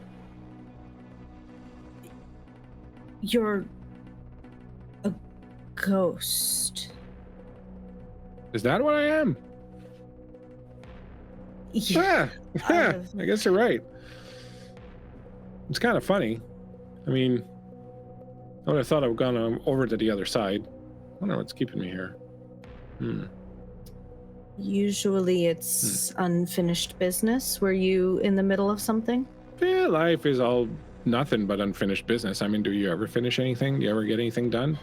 S4: You're a ghost.
S1: Is that what I am? Yeah, I guess you're right. It's kind of funny. I mean, I would have thought I would have gone over to the other side. I wonder what's keeping me here.
S4: Usually it's unfinished business. Were you in the middle of something?
S1: Yeah, life is all nothing but unfinished business. I mean, do you ever finish anything? Do you ever get anything done?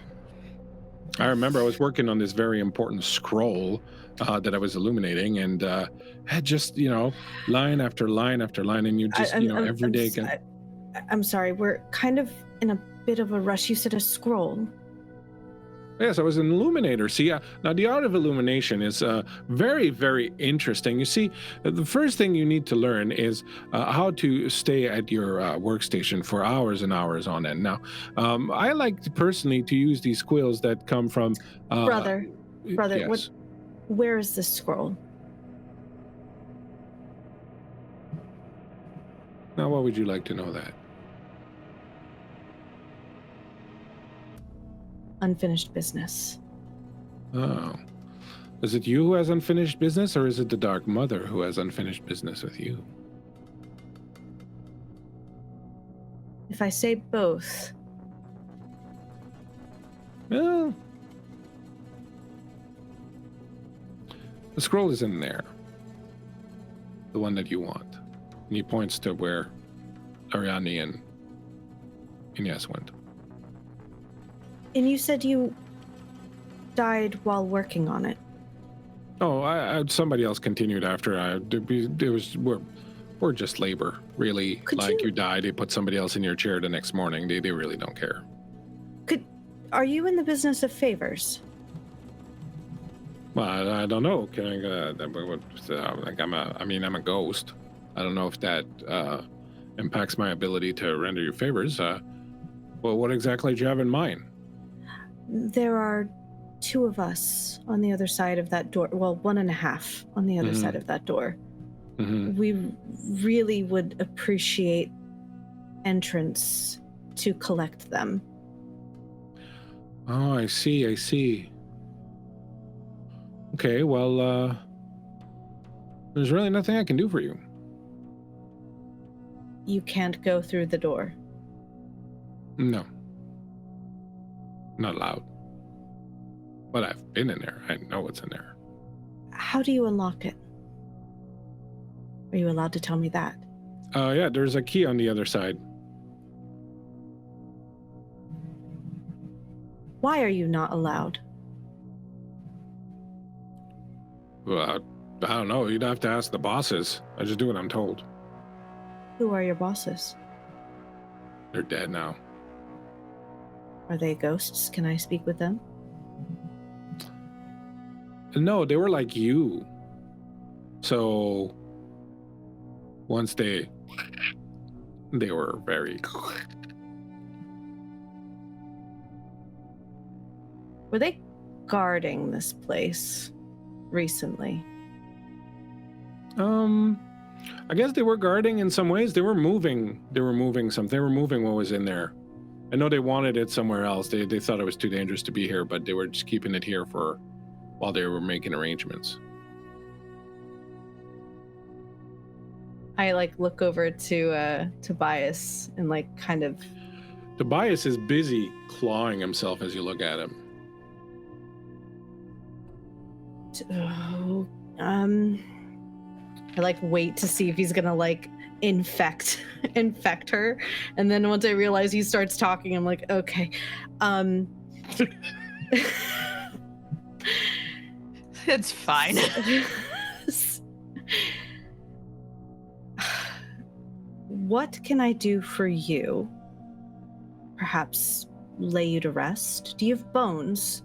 S1: I remember I was working on this very important scroll that I was illuminating, and had just, line after line after line, and you just, every day.
S4: I'm sorry, we're kind of in a bit of a rush. You said a scroll.
S1: Yes, I was an illuminator. See, now the art of illumination is very, very interesting. You see, the first thing you need to learn is how to stay at your workstation for hours and hours on end. Now, I like personally to use these quills that come from...
S4: Brother,
S1: yes.
S4: Where is this scroll?
S1: Now, why would you like to know that?
S4: Unfinished business.
S1: Oh. Is it you who has unfinished business, or is it the Dark Mother who has unfinished business with you?
S4: If I say both.
S1: Well, the scroll is in there. The one that you want. And he points to where Ariadne and Ynes went.
S4: And you said you died while working on it.
S1: Oh, somebody else continued after. We're just labor, really. You died, they put somebody else in your chair the next morning. They really don't care.
S4: Are you in the business of favors?
S1: Well, I don't know. I'm a ghost. I don't know if that impacts my ability to render you favors. Well, what exactly do you have in mind?
S4: There are 2 of us on the other side of that door. Well, 1.5 on the other side of that door.
S1: Mm-hmm.
S4: We really would appreciate entrance to collect them.
S1: Oh, I see. Okay, well, there's really nothing I can do for you.
S4: You can't go through the door.
S1: No. Not allowed. But I've been in there. I know what's in there.
S4: How do you unlock it? Are you allowed to tell me that?
S1: Yeah, there's a key on the other side.
S4: Why are you not allowed?
S1: Well, I don't know. You'd have to ask the bosses. I just do what I'm told.
S4: Who are your bosses?
S1: They're dead now.
S4: Are they ghosts? Can I speak with them?
S1: No, they were like you. So once they were very...
S4: Were they guarding this place recently?
S1: I guess they were guarding in some ways. They were moving something. They were moving what was in there. I know they wanted it somewhere else. They thought it was too dangerous to be here, but they were just keeping it here while they were making arrangements.
S4: I look over to Tobias and kind of...
S1: Tobias is busy clawing himself as you look at him.
S4: I wait to see if he's gonna infect her, and then once I realize he starts talking, I'm like, okay.
S2: It's fine.
S4: What can I do for you? Perhaps lay you to rest? Do you have bones?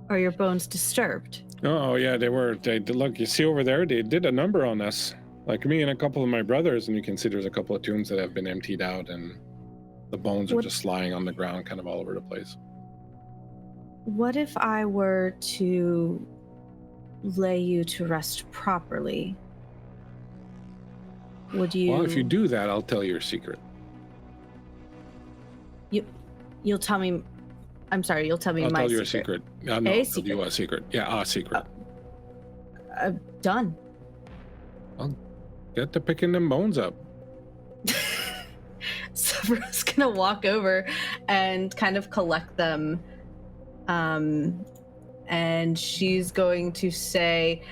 S4: Are your bones disturbed?
S1: Oh, yeah, they were. Look, you see over there, they did a number on us. Like me and a couple of my brothers, and you can see there's a couple of tombs that have been emptied out, and the bones are just lying on the ground kind of all over the place.
S4: What if I were to lay you to rest properly? Would you...
S1: Well, if you do that, I'll tell you your secret.
S4: You'll tell me... I'm sorry, you'll tell me
S1: I'll
S4: my
S1: tell you
S4: secret.
S1: a secret. No, I'll tell you a secret. Yeah, a secret.
S4: Done.
S1: I'll get to picking them bones up.
S4: Severa's gonna walk over and kind of collect them. And she's going to say,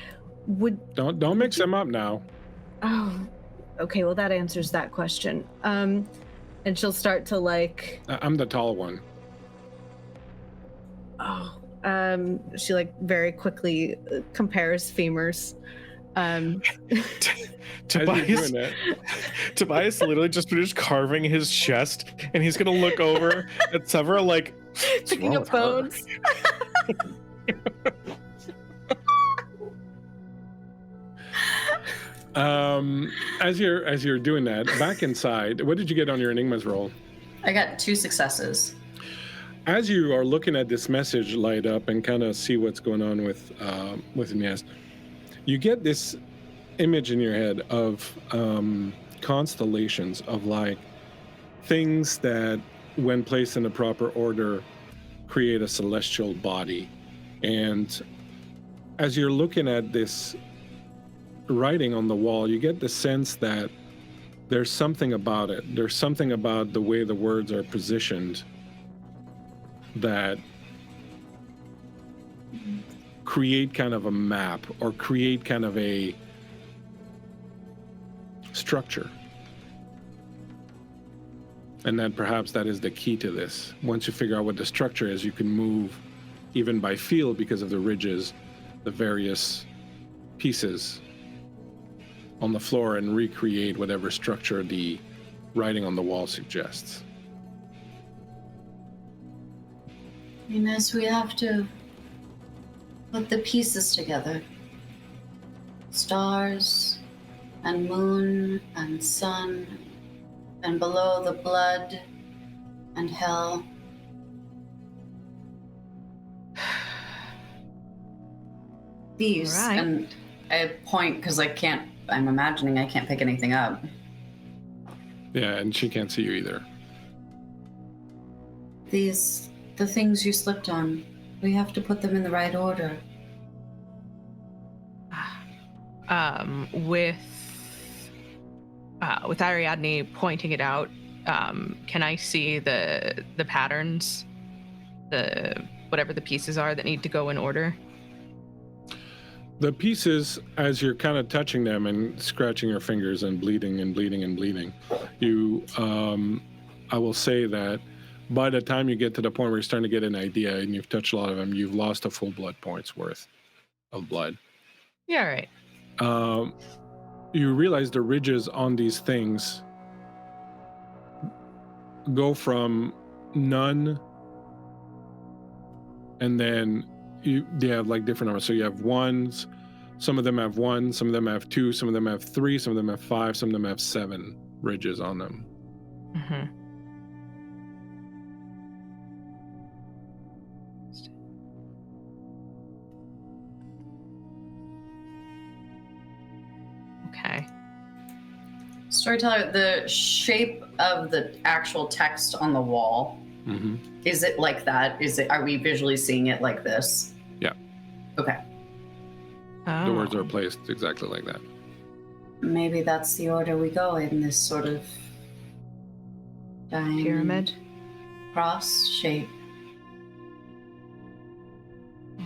S1: Don't mix them up now.
S4: Oh, okay, well that answers that question. And she'll start to
S1: I'm the tall one.
S4: Oh, she very quickly compares femurs.
S3: Tobias literally just finished carving his chest, and he's gonna look over at Severa
S4: picking up bones.
S1: As you're doing that, back inside, what did you get on your Enigmas roll?
S5: I got 2 successes.
S1: As you are looking at this message light up and kind of see what's going on with Ynes, you get this image in your head of constellations of things that, when placed in the proper order, create a celestial body. And as you're looking at this writing on the wall, you get the sense that there's something about it. There's something about the way the words are positioned that create kind of a map or create kind of a structure. And then perhaps that is the key to this. Once you figure out what the structure is, you can move even by feel because of the ridges, the various pieces on the floor and recreate whatever structure the writing on the wall suggests.
S5: Ynes, we have to put the pieces together. Stars and moon and sun and below the blood and hell. These,
S2: Right.
S5: and I point because I'm imagining I can't pick anything up.
S1: Yeah, and she can't see you either.
S5: These, the things you slipped on, we have to put them in the right order.
S2: With Ariadne pointing it out, can I see the patterns, whatever the pieces are that need to go in order?
S1: The pieces, as you're kind of touching them and scratching your fingers and bleeding and bleeding and bleeding, you, I will say that by the time you get to the point where you're starting to get an idea and you've touched a lot of them, you've lost a full blood point's worth of blood.
S2: Yeah, right.
S1: You realize the ridges on these things go from none, and then they have like different numbers. So you have ones, some of them have one, some of them have two, some of them have three, some of them have five, some of them have 7 ridges on them.
S2: Mm-hmm. Okay.
S5: Storyteller, the shape of the actual text on the wall,
S1: Mm-hmm.
S5: is it like that? Are we visually seeing it like this?
S1: Yeah.
S5: Okay.
S2: Oh.
S1: The words are placed exactly like that.
S5: Maybe that's the order we go in, this sort of diamond
S2: Pyramid.
S5: cross shape.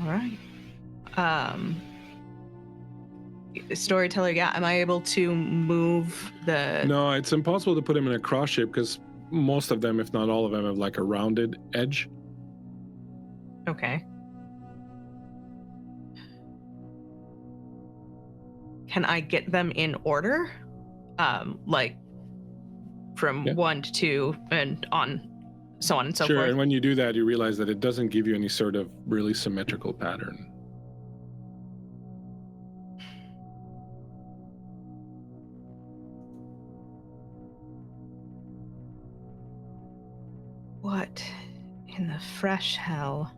S2: All right. Storyteller, yeah. Am I able to move the?
S1: No, it's impossible to put them in a cross shape because most of them, if not all of them, have like a rounded edge.
S2: Okay. Can I get them in order? Like from 1 to 2 and on, so on and so
S1: Sure,
S2: forth.
S1: and when you do that, you realize that it doesn't give you any sort of really symmetrical pattern.
S2: What in the fresh hell?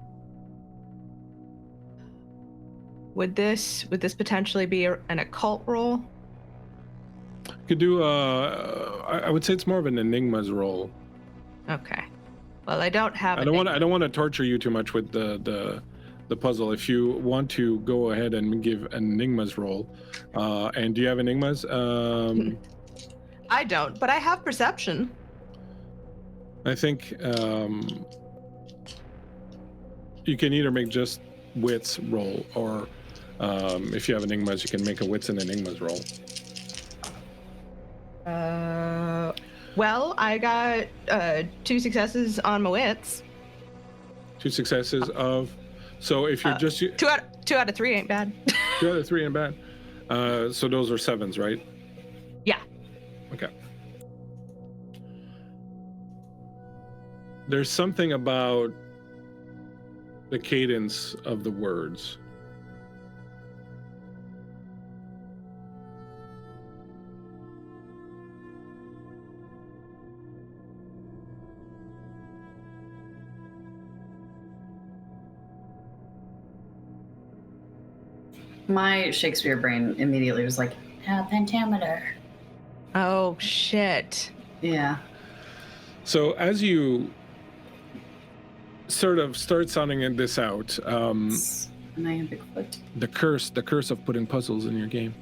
S2: Would this potentially be an occult roll?
S1: You could do, I would say it's more of an enigmas roll.
S2: Okay. Well, I don't have.
S1: I don't want to torture you too much with the puzzle. If you want to go ahead and give an enigmas roll, and do you have enigmas?
S2: I don't, but I have perception.
S1: I think you can either make just wits roll, or if you have enigmas, you can make a wits and enigmas roll.
S2: Well, I got 2 successes on my wits.
S1: 2 successes of. So if you're just
S2: 2 out of 3 ain't bad.
S1: 2 out of 3 ain't bad. So those are 7s, right?
S2: Yeah.
S1: Okay. There's something about the cadence of the words.
S5: My Shakespeare brain immediately was like, pentameter.
S2: Oh shit.
S5: Yeah.
S1: So as you sort of start sounding this out,
S5: Am I a Bigfoot?
S1: the curse of putting puzzles in your game.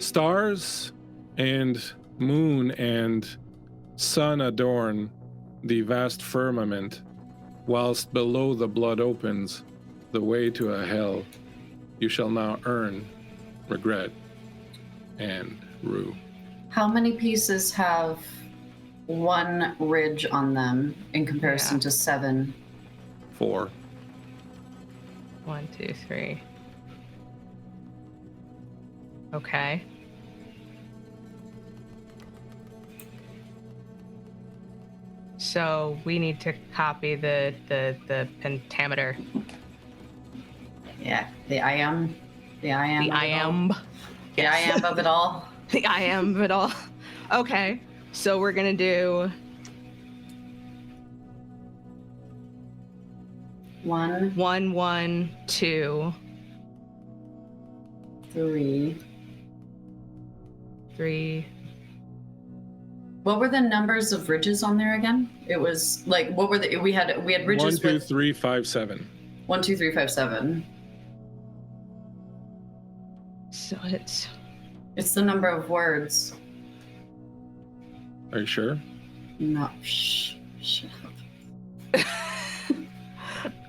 S1: Stars and moon and sun adorn the vast firmament, whilst below the blood opens the way to a hell. You shall now earn regret and rue.
S5: How many pieces have 1 ridge on them in comparison
S2: Yeah.
S5: to 7.
S1: 4.
S2: 1, 2, 3. Okay. So we need to copy the pentameter.
S5: Yeah, the I am. The I am.
S2: The
S5: of
S2: I
S5: it all.
S2: am.
S5: The I am of it all.
S2: The I am of it all. Okay. So we're gonna do
S5: 1,
S2: 1, 1, 2,
S5: 3.
S2: 3.
S5: What were the numbers of ridges on there again? It was like, what were the? We had ridges
S1: 1, 2,
S5: with
S1: 3, 5, 7.
S5: 1, 2, 3, 5, 7.
S2: So it's
S5: It's the number of words.
S1: Are you sure?
S5: No. Shut up.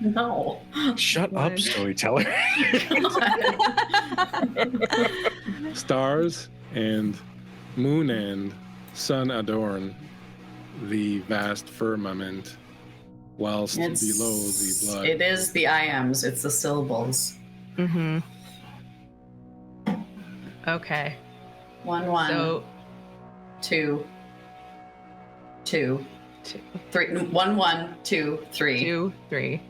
S5: No.
S3: Shut
S2: One.
S3: up, storyteller.
S1: Stars and moon and sun adorn the vast firmament, whilst below the blood.
S5: It is the I ams. It's the syllables.
S2: mm-hmm. Okay.
S5: 1, 1,
S2: So
S5: 2, 2,
S2: 2,
S5: 3. 1, 1, 2, 3.
S2: 2, 3.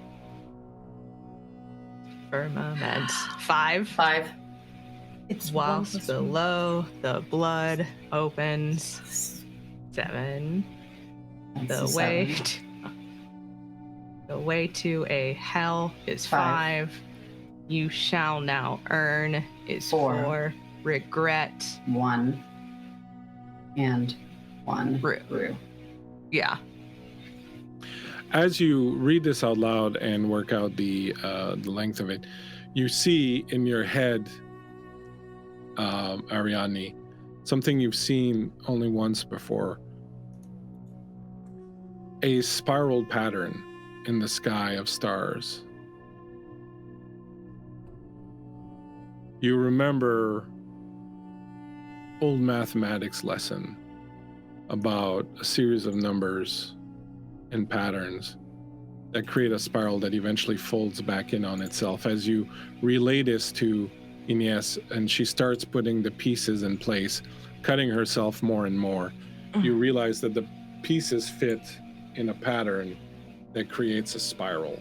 S2: Firmament. 5.
S5: 5.
S4: It's
S2: Whilst below the blood opens. 7.
S5: That's
S2: The way to a hell is
S5: 5.
S2: 5. You shall now earn is
S5: 4.
S2: 4. Regret.
S5: 1 and 1.
S2: Rue. Yeah.
S1: As you read this out loud and work out the length of it, you see in your head, Ariadne, something you've seen only once before. A spiraled pattern in the sky of stars. You remember old mathematics lesson about a series of numbers and patterns that create a spiral that eventually folds back in on itself. As you relay this to Ynes and she starts putting the pieces in place, cutting herself more and more, you realize that the pieces fit in a pattern that creates a spiral.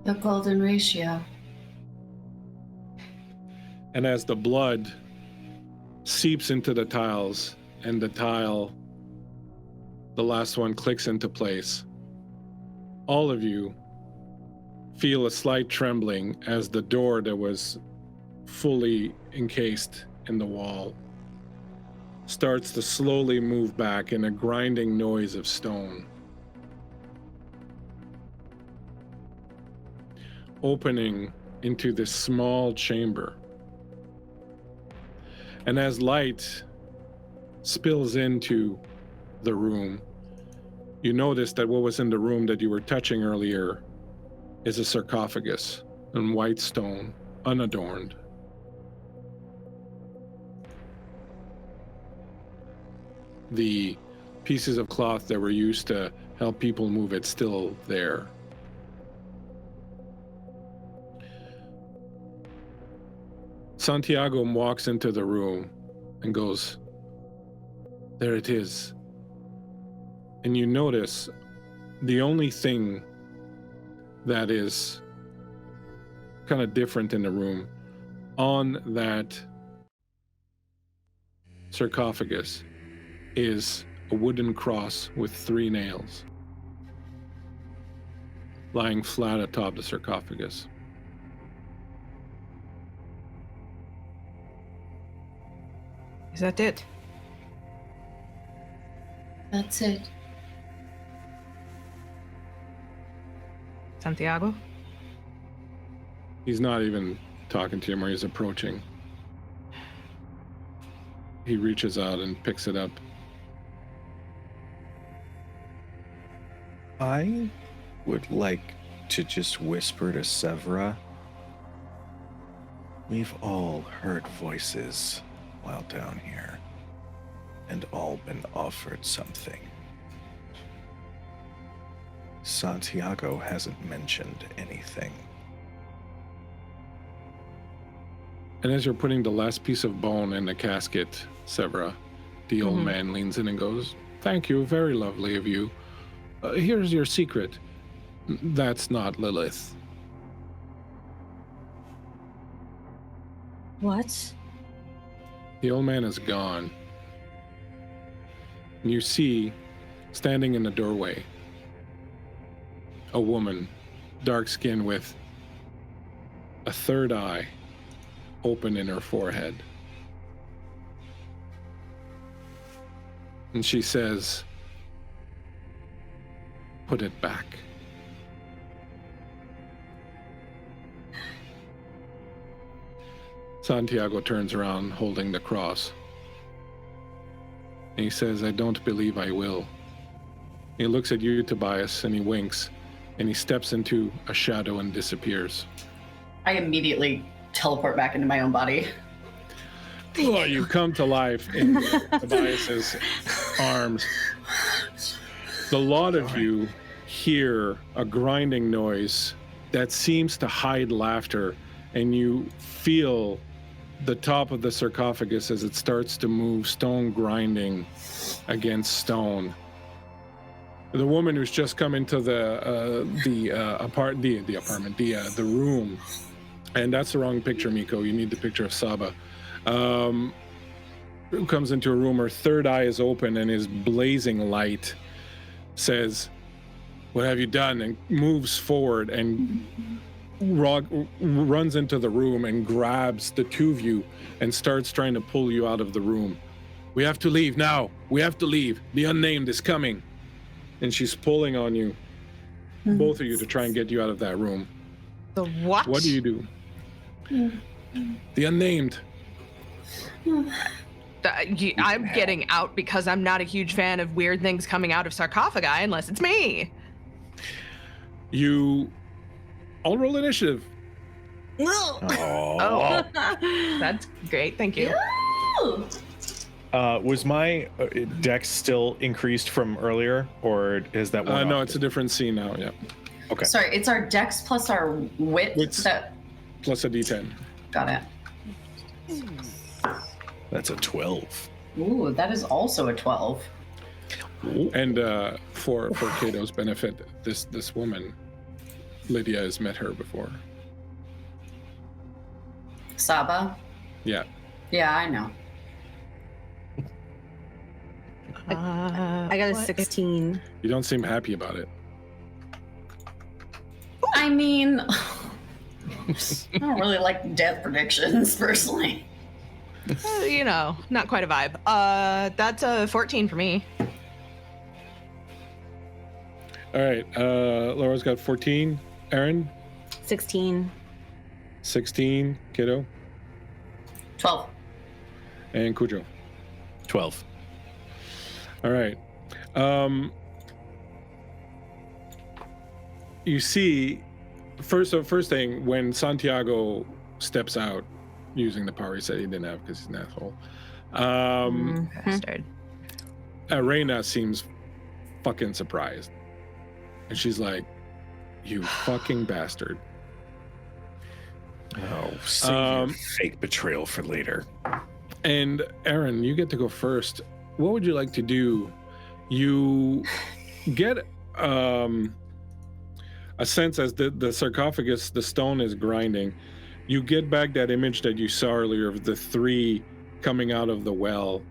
S5: The golden ratio.
S1: And as the blood seeps into the tiles and the tile, the last one, clicks into place, all of you feel a slight trembling as the door that was fully encased in the wall starts to slowly move back in a grinding noise of stone, opening into this small chamber. And as light spills into the room, you notice that what was in the room that you were touching earlier is a sarcophagus in white stone, unadorned. The pieces of cloth that were used to help people move it still there. Santiago walks into the room and goes, "There it is." And you notice the only thing that is kind of different in the room, on that sarcophagus is a wooden cross with 3 nails lying flat atop the sarcophagus.
S2: Is that it?
S5: That's it.
S2: Santiago?
S1: He's not even talking to him, or he's approaching. He reaches out and picks it up.
S3: I would like to just whisper to Severa. We've all heard voices while down here. and all been offered something. Santiago hasn't mentioned anything.
S1: And as you're putting the last piece of bone in the casket, Severa, the old man leans in and goes, "Thank you, very lovely of you. Here's your secret. That's not Lilith."
S4: What?
S1: The old man is gone. And you see, standing in the doorway, a woman, dark skin with a third eye open in her forehead. And she says, "Put it back." Santiago turns around holding the cross. And he says, "I don't believe I will." He looks at you, Tobias, and he winks, and he steps into a shadow and disappears.
S5: I immediately teleport back into my own body.
S1: Oh, you come to life in Tobias's arms. The lot of you hear a grinding noise that seems to hide laughter, and you feel the top of the sarcophagus as it starts to move, stone grinding against stone. The woman who's just come into the room, and that's the wrong picture, Miko. You need the picture of Saba. Who comes into a room, her third eye is open and is blazing light, says, "What have you done?" and moves forward and runs into the room and grabs the two of you and starts trying to pull you out of the room. "We have to leave now. We have to leave. The unnamed is coming." And she's pulling on you, both of you, to try and get you out of that room.
S2: The what?
S1: What do you do? The unnamed.
S2: I'm getting out because I'm not a huge fan of weird things coming out of sarcophagi unless it's me.
S1: You all roll initiative.
S2: Oh, that's great. Thank you.
S6: Was my dex still increased from earlier, or is that one?
S1: No, it's a different scene now. Yeah.
S6: Okay.
S5: Sorry, it's our dex plus our wit.
S1: Plus a d10.
S5: Got it.
S3: That's a 12.
S5: Ooh, that is also a 12.
S1: And for Cato's benefit, this woman, Lydia, has met her before.
S5: Saba?
S1: Yeah.
S5: Yeah, I know.
S4: I got a 16.
S1: You don't seem happy about it.
S5: I mean, I don't really like death predictions, personally.
S2: Not quite a vibe. That's a 14 for me.
S1: All right. Laura's got 14. Erin?
S4: 16.
S1: 16. Cato?
S5: 12.
S1: And Cujo?
S3: 12.
S1: All right. You see, first thing, when Santiago steps out using the power he said he didn't have because he's an asshole,
S2: Bastard.
S1: Reina seems fucking surprised. And she's like, "You fucking bastard."
S3: Oh, save your fake betrayal for later.
S1: And Erin, you get to go first. What would you like to do? You get a sense as the sarcophagus, the stone is grinding. You get back that image that you saw earlier of the three coming out of the well,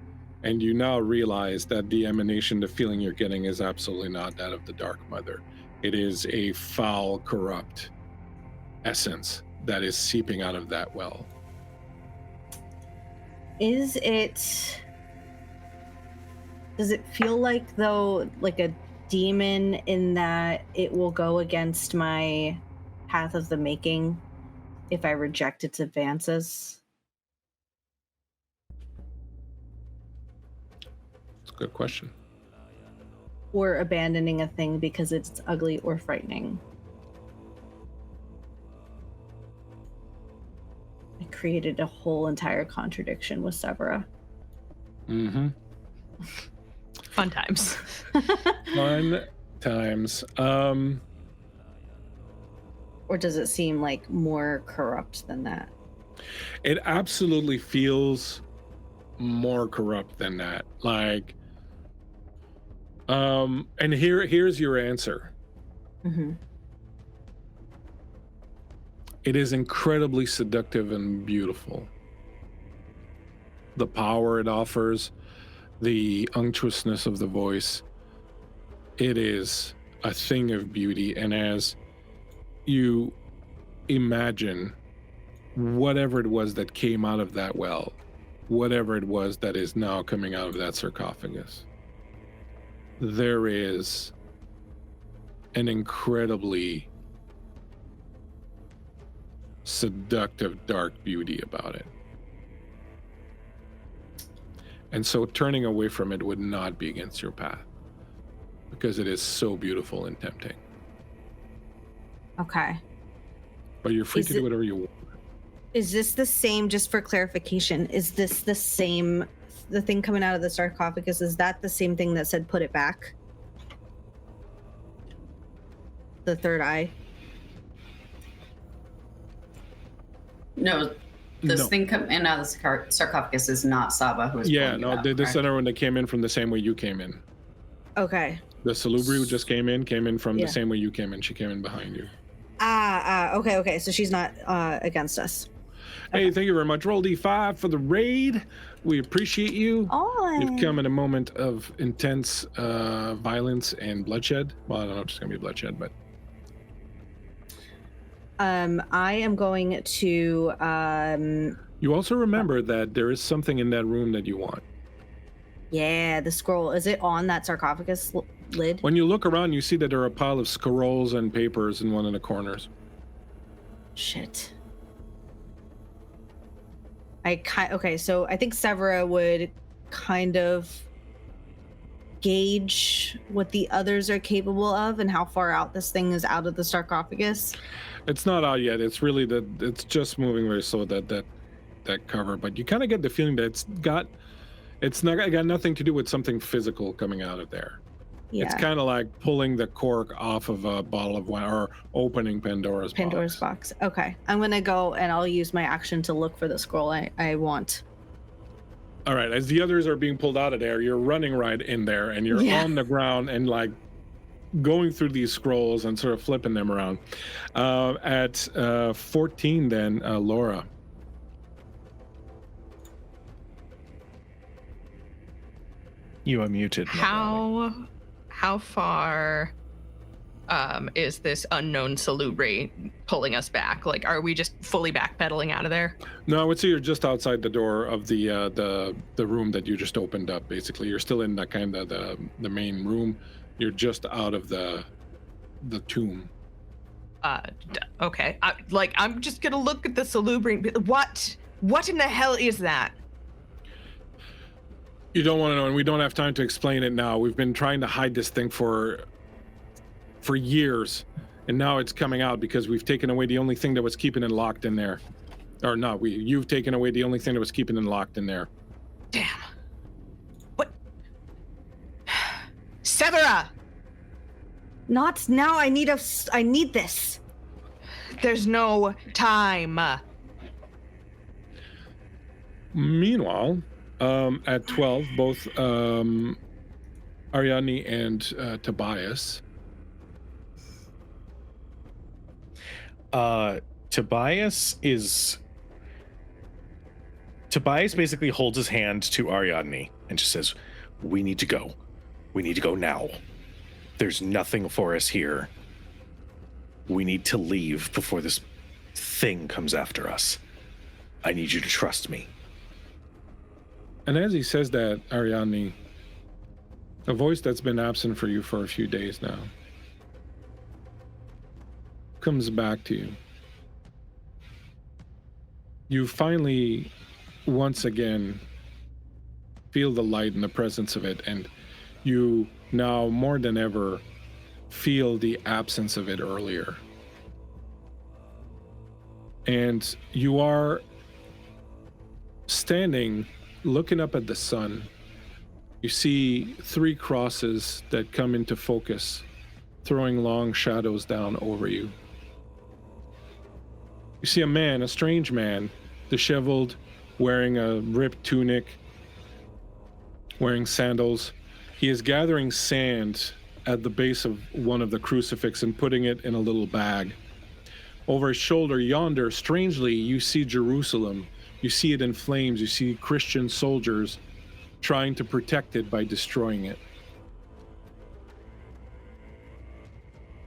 S1: and you now realize that the emanation, the feeling you're getting, is absolutely not that of the Dark Mother. It is a foul, corrupt essence that is seeping out of that well.
S4: Does it feel like, though, like a demon in that it will go against my path of the making if I reject its advances?
S1: It's a good question.
S4: Or abandoning a thing because it's ugly or frightening? I created a whole entire contradiction with Severa.
S1: Mm-hmm.
S2: Fun times.
S1: Fun times.
S4: Or does it seem like more corrupt than that?
S1: It absolutely feels more corrupt than that. Like, and here's your answer.
S4: Mm-hmm.
S1: It is incredibly seductive and beautiful. The power it offers, the unctuousness of the voice, it is a thing of beauty. And as you imagine whatever it was that came out of that well, whatever it was that is now coming out of that sarcophagus, there is an incredibly seductive dark beauty about it. And so turning away from it would not be against your path, because it is so beautiful and tempting.
S4: Okay.
S1: But you're free to do whatever you want.
S4: Is this the same, just for clarification, is this the same, the thing coming out of the sarcophagus, is that the same thing that said put it back? The third eye?
S5: No, this thing coming out of the sarcophagus is not Saba who is.
S1: Yeah, no, this other one that came in from the same way you came in.
S4: Okay.
S1: The Salubri who just came in from the same way you came in. She came in behind you.
S4: Okay. So she's not against us.
S1: Okay. Hey, thank you very much. Roll D5 for the raid. We appreciate you.
S4: Oh.
S1: You've come in a moment of intense violence and bloodshed. Well, I don't know if it's going to be bloodshed, but...
S4: I am going to...
S1: You also remember that there is something in that room that you want.
S4: Yeah, the scroll. Is it on that sarcophagus lid?
S1: When you look around, you see that there are a pile of scrolls and papers in one of the corners.
S4: Shit. Okay, so I think Severa would kind of gauge what the others are capable of and how far out this thing is out of the sarcophagus.
S1: It's not out yet. It's really it's just moving very slow, that cover, but you kind of get the feeling that it's got nothing to do with something physical coming out of there. Yeah. It's kind of like pulling the cork off of a bottle of wine or opening Pandora's box.
S4: Okay. I'm going to go and I'll use my action to look for the scroll I want.
S1: All right. As the others are being pulled out of there, you're running right in there and you're on the ground and like going through these scrolls and sort of flipping them around. At 14 then, Laura.
S6: You are muted.
S2: How far is this unknown Salubri pulling us back? Like, are we just fully backpedaling out of there?
S1: No, I would say you're just outside the door of the room that you just opened up. Basically, you're still in the kind of the main room. You're just out of the tomb.
S2: Okay. I'm just gonna look at the Salubri. What in the hell is that?
S1: You don't want to know, and we don't have time to explain it now. We've been trying to hide this thing for years, and now it's coming out because we've taken away the only thing that was keeping it locked in there. Or no, you've taken away the only thing that was keeping it locked in there.
S2: Damn. What? Severa!
S4: Not now. I need this.
S2: There's no time.
S1: Meanwhile, at 12, both Ariadne and Tobias.
S6: Tobias basically holds his hand to Ariadne and just says, "We need to go. We need to go now. There's nothing for us here. We need to leave before this thing comes after us. I need you to trust me."
S1: And as he says that, Ariadne, a voice that's been absent for you for a few days now, comes back to you. You finally, once again, feel the light and the presence of it, and you now more than ever feel the absence of it earlier. And you are standing looking up at the sun, You see 3 crosses that come into focus, throwing long shadows down over you. You see a man, a strange man, disheveled, wearing a ripped tunic, wearing sandals. He is gathering sand at the base of one of the crucifix and putting it in a little bag. Over his shoulder yonder, strangely, you see Jerusalem. You see it in flames. You see Christian soldiers trying to protect it by destroying it.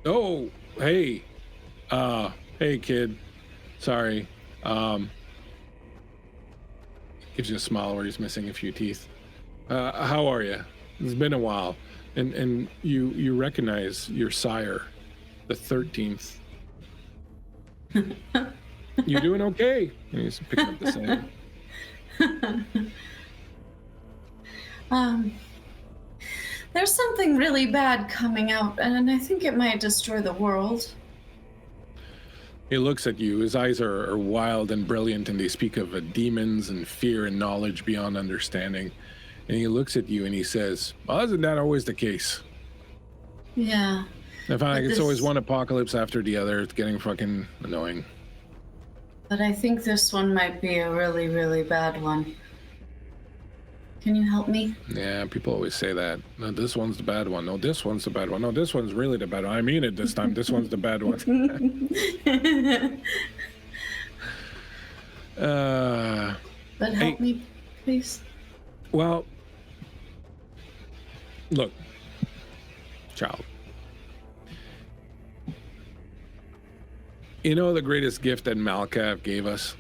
S1: Oh, hey. Hey, kid. Sorry. Gives you a smile where he's missing a few teeth. How are you? It's been a while. And you recognize your sire, the 13th. You doing okay? And he's picking up the sand.
S5: There's something really bad coming out, and I think it might destroy the world.
S1: He looks at you. His eyes are wild and brilliant, and they speak of demons and fear and knowledge beyond understanding. And he looks at you and he says, well, isn't that always the case?
S5: Yeah.
S1: I find like it's always one apocalypse after the other. It's getting fucking annoying.
S5: But I think this one might be a really, really bad one. Can you help me?
S1: Yeah, people always say that. No, this one's the bad one. No, this one's the bad one. No, this one's really the bad one. I mean it this time. This one's the bad one.
S5: But help me, please.
S1: Well, look, child. You know the greatest gift that Malkav gave us?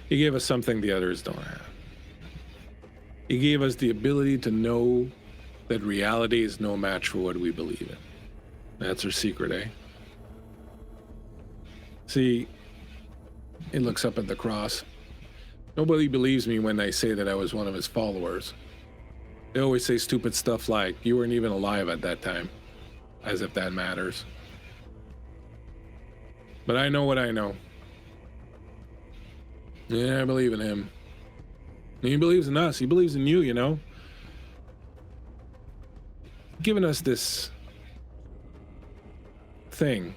S1: He gave us something the others don't have. He gave us the ability to know that reality is no match for what we believe in. That's our secret, eh? See, he looks up at the cross. Nobody believes me when I say that I was one of his followers. They always say stupid stuff like, you weren't even alive at that time, as if that matters. But I know what I know. Yeah, I believe in him. And he believes in us. He believes in you, you know? Giving us this thing.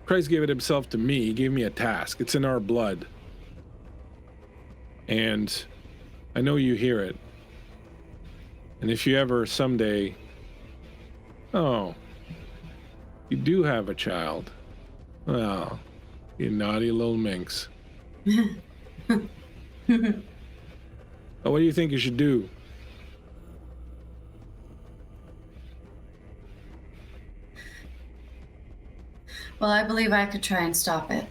S1: Christ gave it himself to me. He gave me a task. It's in our blood. And I know you hear it. And if you ever someday, oh, you do have a child. Well, you naughty little minx. Well, what do you think you should do?
S5: Well, I believe I could try and stop it.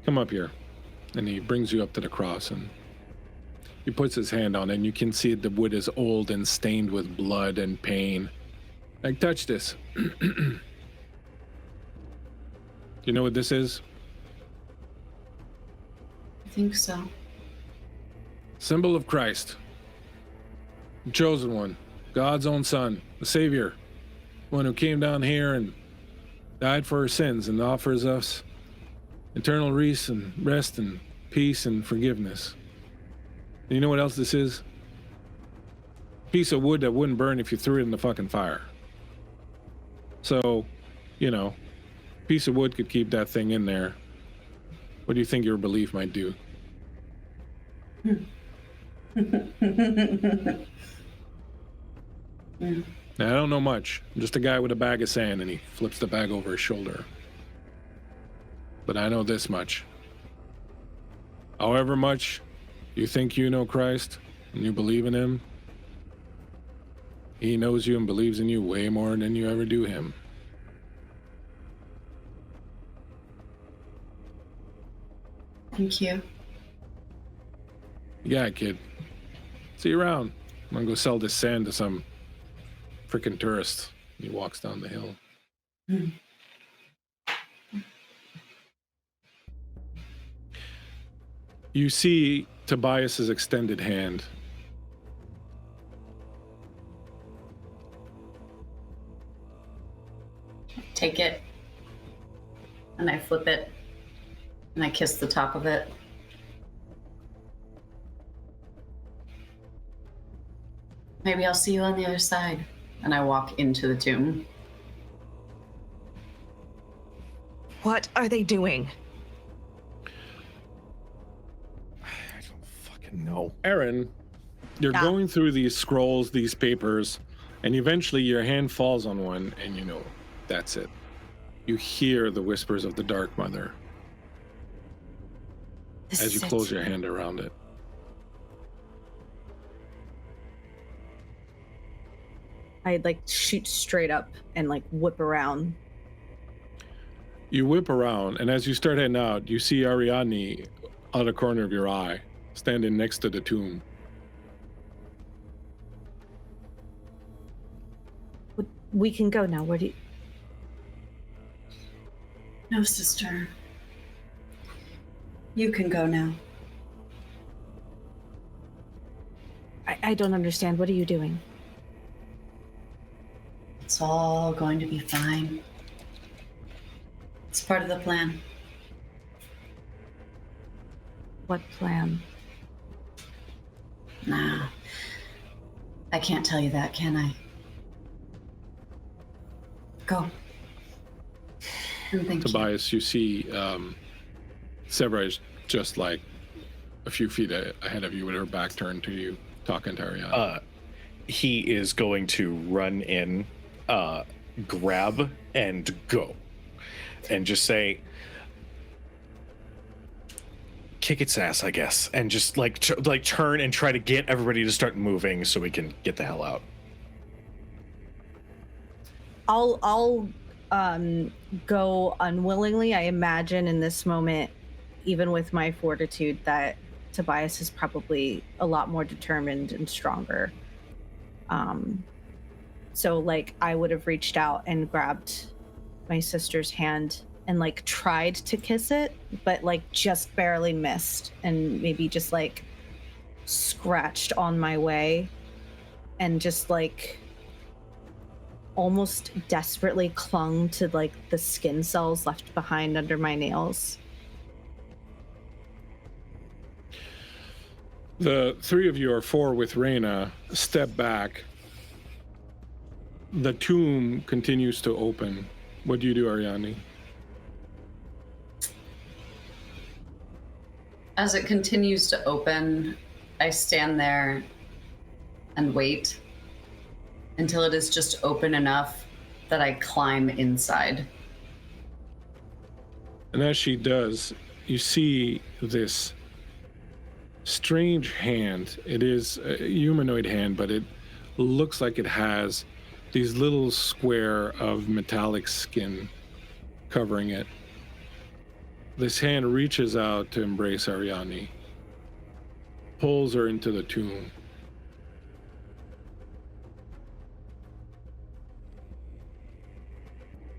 S1: Come up here. And he brings you up to the cross and he puts his hand on it and you can see the wood is old and stained with blood and pain. Like, touch this. Do you know what this is?
S5: I think so.
S1: Symbol of Christ. The chosen one. God's own son. The Savior. One who came down here and died for our sins and offers us eternal rest and peace and forgiveness. And you know what else this is? A piece of wood that wouldn't burn if you threw it in the fucking fire. So, you know, a piece of wood could keep that thing in there. What do you think your belief might do? Now, I don't know much. I'm just a guy with a bag of sand, and he flips the bag over his shoulder. But I know this much. However much you think you know Christ, and you believe in him, he knows you and believes in you way more than you ever do him.
S5: Thank you.
S1: Yeah, kid. See you around. I'm gonna go sell this sand to some freaking tourists. He walks down the hill. You see Tobias's extended hand.
S5: Take it. And I flip it. And I kiss the top of it. Maybe I'll see you on the other side. And I walk into the tomb.
S2: What are they doing?
S6: I don't fucking know.
S1: Erin, you're
S2: Yeah.
S1: going through these scrolls, these papers, and eventually your hand falls on one, and you know, that's it. You hear the whispers of the Dark Mother
S4: This
S1: as you
S4: is it.
S1: close your hand around it.
S4: I'd like shoot straight up and like whip around.
S1: You whip around, and as you start heading out, you see Ariadne out of the corner of your eye, standing next to the tomb.
S4: We can go now. Where do you...
S5: No, sister. You can go now.
S4: I don't understand. What are you doing?
S5: It's all going to be fine. It's part of the plan.
S4: What plan?
S5: Nah. I can't tell you that, can I? Go. And thank you.
S1: Tobias, you see Severa is just like a few feet ahead of you with her back turned to you, talking to Ariadne.
S6: He is going to run in, grab, and go. And just say, kick its ass, I guess. And just like turn and try to get everybody to start moving so we can get the hell out.
S4: I'll go unwillingly. I imagine in this moment, even with my fortitude, that Tobias is probably a lot more determined and stronger. So like I would have reached out and grabbed my sister's hand and like tried to kiss it, but like just barely missed and maybe just like scratched on my way and just like almost desperately clung to like the skin cells left behind under my nails.
S1: The three of you, or four with Reyna, step back. The tomb continues to open. What do you do, Ariadne?
S5: As it continues to open, I stand there and wait until it is just open enough that I climb inside.
S1: And as she does, you see this strange hand. It is a humanoid hand, but it looks like it has these little square of metallic skin covering it. This hand reaches out to embrace Ariadne, pulls her into the tomb.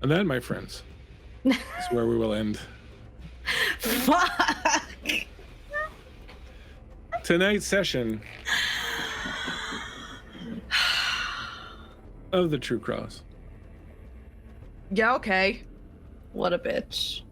S1: And that, my friends, is where we will end
S4: Fuck!
S1: tonight's session of the True Cross.
S2: Yeah, okay.
S4: What a bitch.